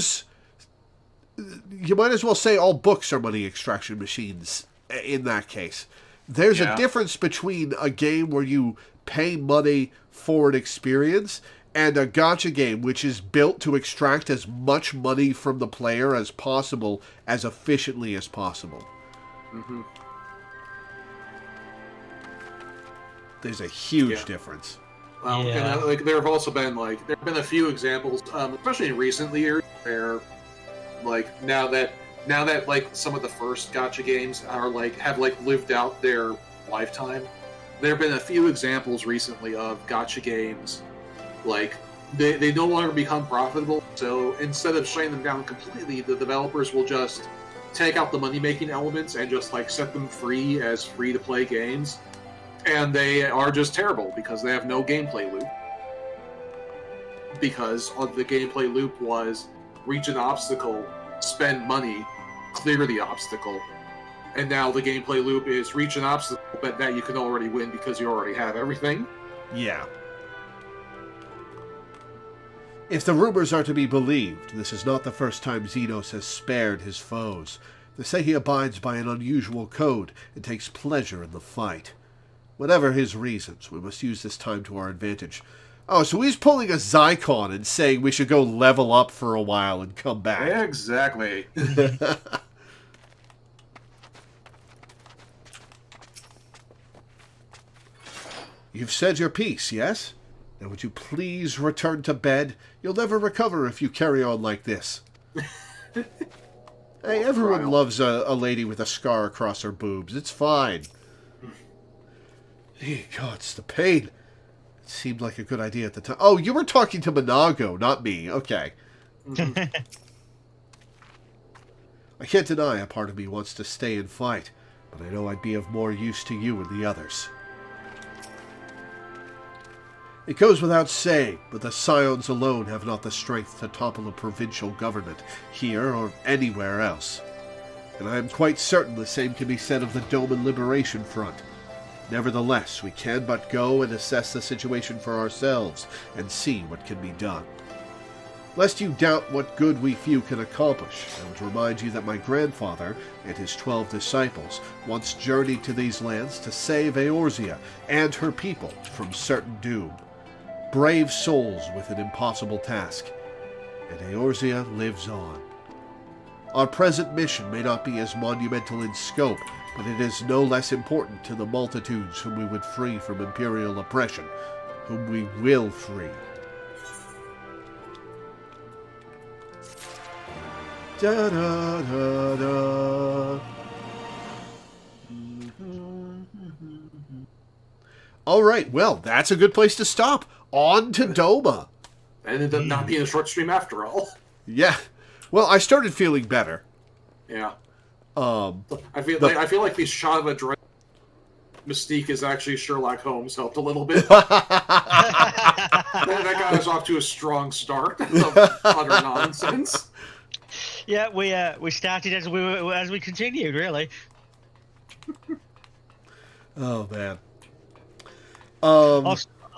might as well say all books are money extraction machines in that case. There's a difference between a game where you pay money for an experience and a gacha game which is built to extract as much money from the player as possible, as efficiently as possible. Mm-hmm. There's a huge difference. And, like there have also been a few examples, especially in recent years, where like now that like some of the first gacha games are have lived out their lifetime. There have been a few examples recently of gacha games, like they no longer become profitable. So instead of shutting them down completely, the developers will just take out the money making elements and just set them free as free to play games, and they are just terrible because they have no gameplay loop. Because of the gameplay loop was reach an obstacle, spend money, clear the obstacle. And now the gameplay loop is reach an obstacle, but that you can already win because you already have everything. Yeah. If the rumors are to be believed, this is not the first time Xenos has spared his foes. They say he abides by an unusual code and takes pleasure in the fight. Whatever his reasons, we must use this time to our advantage. Oh, so he's pulling a Zycon and saying we should go level up for a while and come back. Exactly. You've said your piece, yes? Now would you please return to bed? You'll never recover if you carry on like this. Hey, everyone loves a lady with a scar across her boobs. It's fine. God, it's the pain. It seemed like a good idea at the time. Oh, you were talking to Monago, not me. Okay. I can't deny a part of me wants to stay and fight, but I know I'd be of more use to you and the others. It goes without saying, but the Scions alone have not the strength to topple a provincial government, here or anywhere else. And I am quite certain the same can be said of the Doman Liberation Front. Nevertheless, we can but go and assess the situation for ourselves and see what can be done. Lest you doubt what good we few can accomplish, I would remind you that my grandfather and his 12 disciples once journeyed to these lands to save Eorzea and her people from certain doom. Brave souls with an impossible task, and Eorzea lives on. Our present mission may not be as monumental in scope, but it is no less important to the multitudes whom we would free from imperial oppression, whom we will free. Da da da da. All right, well, that's a good place to stop. On to Doma. And it ended up not being a short stream after all. Yeah. Well, I started feeling better. Yeah. I feel like the shot of adrenaline mystique is actually Sherlock Holmes helped a little bit. That got us off to a strong start of utter nonsense. Yeah, we started as we continued, really. Oh man.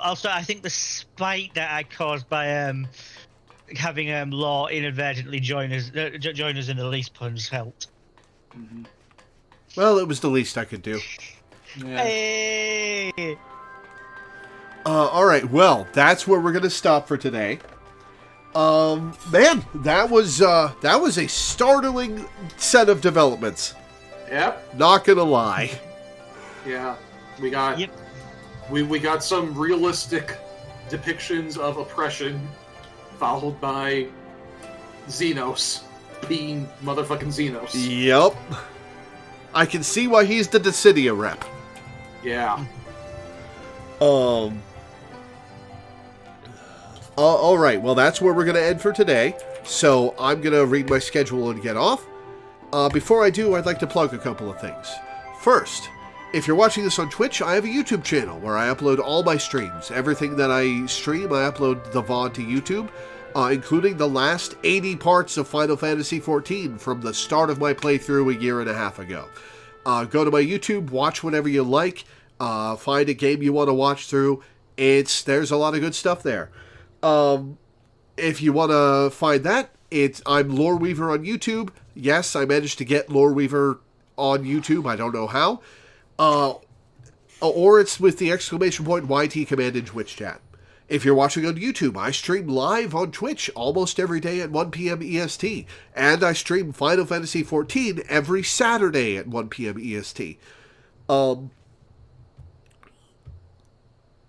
Also, I think the spite that I caused by having Law inadvertently join us in the least puns helped. Mm-hmm. Well, it was the least I could do. Yeah. Hey! All right, well, that's where we're going to stop for today. Man, that was a startling set of developments. Yep. Not gonna lie. Yeah, we got we got some realistic depictions of oppression, followed by Xenos being motherfucking Xenos. Yep. I can see why he's the Dissidia rep. Yeah. Alright, well that's where we're going to end for today. So I'm going to read my schedule and get off. Before I do, I'd like to plug a couple of things. First, if you're watching this on Twitch, I have a YouTube channel where I upload all my streams. Everything that I stream, I upload the VOD to YouTube, including the last 80 parts of Final Fantasy XIV from the start of my playthrough a year and a half ago. Go to my YouTube, watch whatever you like, find a game you want to watch through. There's a lot of good stuff there. If you want to find that, I'm Loreweaver on YouTube. Yes, I managed to get Loreweaver on YouTube. I don't know how. Or it's with the !YT command in Twitch chat. If you're watching on YouTube, I stream live on Twitch almost every day at 1 p.m. EST. And I stream Final Fantasy XIV every Saturday at 1 p.m. EST.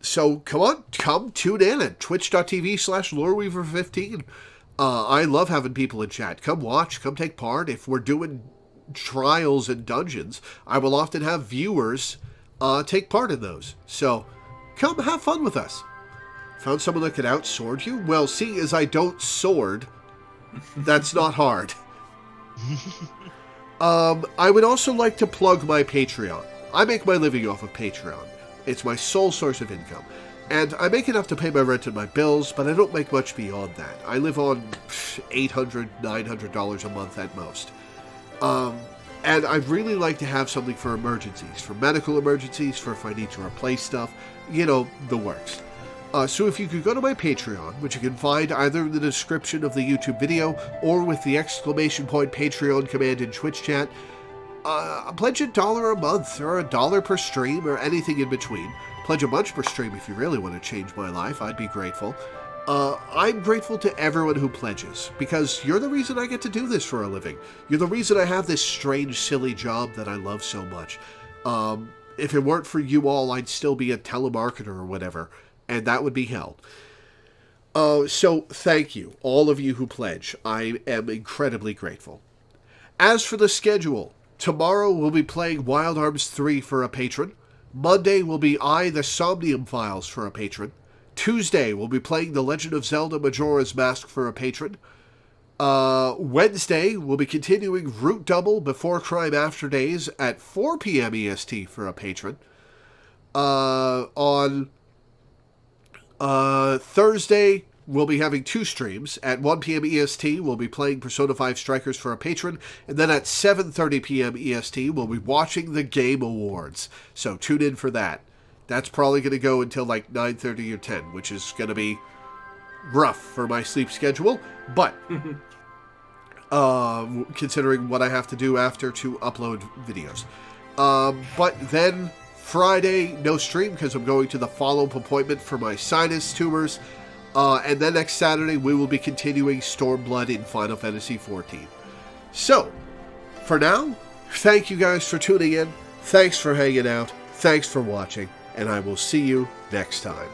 So come tune in at twitch.tv/Loreweaver15. I love having people in chat. Come watch, come take part. If we're doing trials and dungeons, I will often have viewers take part in those. So come have fun with us. Found someone that could outsword you? Well, seeing as I don't sword, that's not hard. I would also like to plug my Patreon. I make my living off of Patreon. It's my sole source of income. And I make enough to pay my rent and my bills, but I don't make much beyond that. I live on $800, $900 a month at most. And I'd really like to have something for emergencies, for medical emergencies, for if I need to replace stuff, you know, the works. So if you could go to my Patreon, which you can find either in the description of the YouTube video or with the ! Patreon command in Twitch chat, pledge $1 a month or $1 per stream or anything in between. Pledge a bunch per stream if you really want to change my life. I'd be grateful. I'm grateful to everyone who pledges, because you're the reason I get to do this for a living. You're the reason I have this strange, silly job that I love so much. If it weren't for you all, I'd still be a telemarketer or whatever, and that would be hell. So thank you, all of you who pledge. I am incredibly grateful. As for the schedule, tomorrow we'll be playing Wild Arms 3 for a patron. Monday will be the Somnium Files for a patron. Tuesday we'll be playing The Legend of Zelda Majora's Mask for a patron. Wednesday we'll be continuing Root Double Before Crime After Days at 4 p.m. EST for a patron. On Thursday we'll be having 2 streams. At 1 p.m. EST, we'll be playing Persona 5 Strikers for a patron. And then at 7:30 p.m. EST, we'll be watching the Game Awards. So tune in for that. That's probably going to go until like 9:30 or 10, which is going to be rough for my sleep schedule. But considering what I have to do after to upload videos. But then Friday, no stream because I'm going to the follow-up appointment for my sinus tumors. And then next Saturday, we will be continuing Stormblood in Final Fantasy XIV. So, for now, thank you guys for tuning in. Thanks for hanging out. Thanks for watching. And I will see you next time.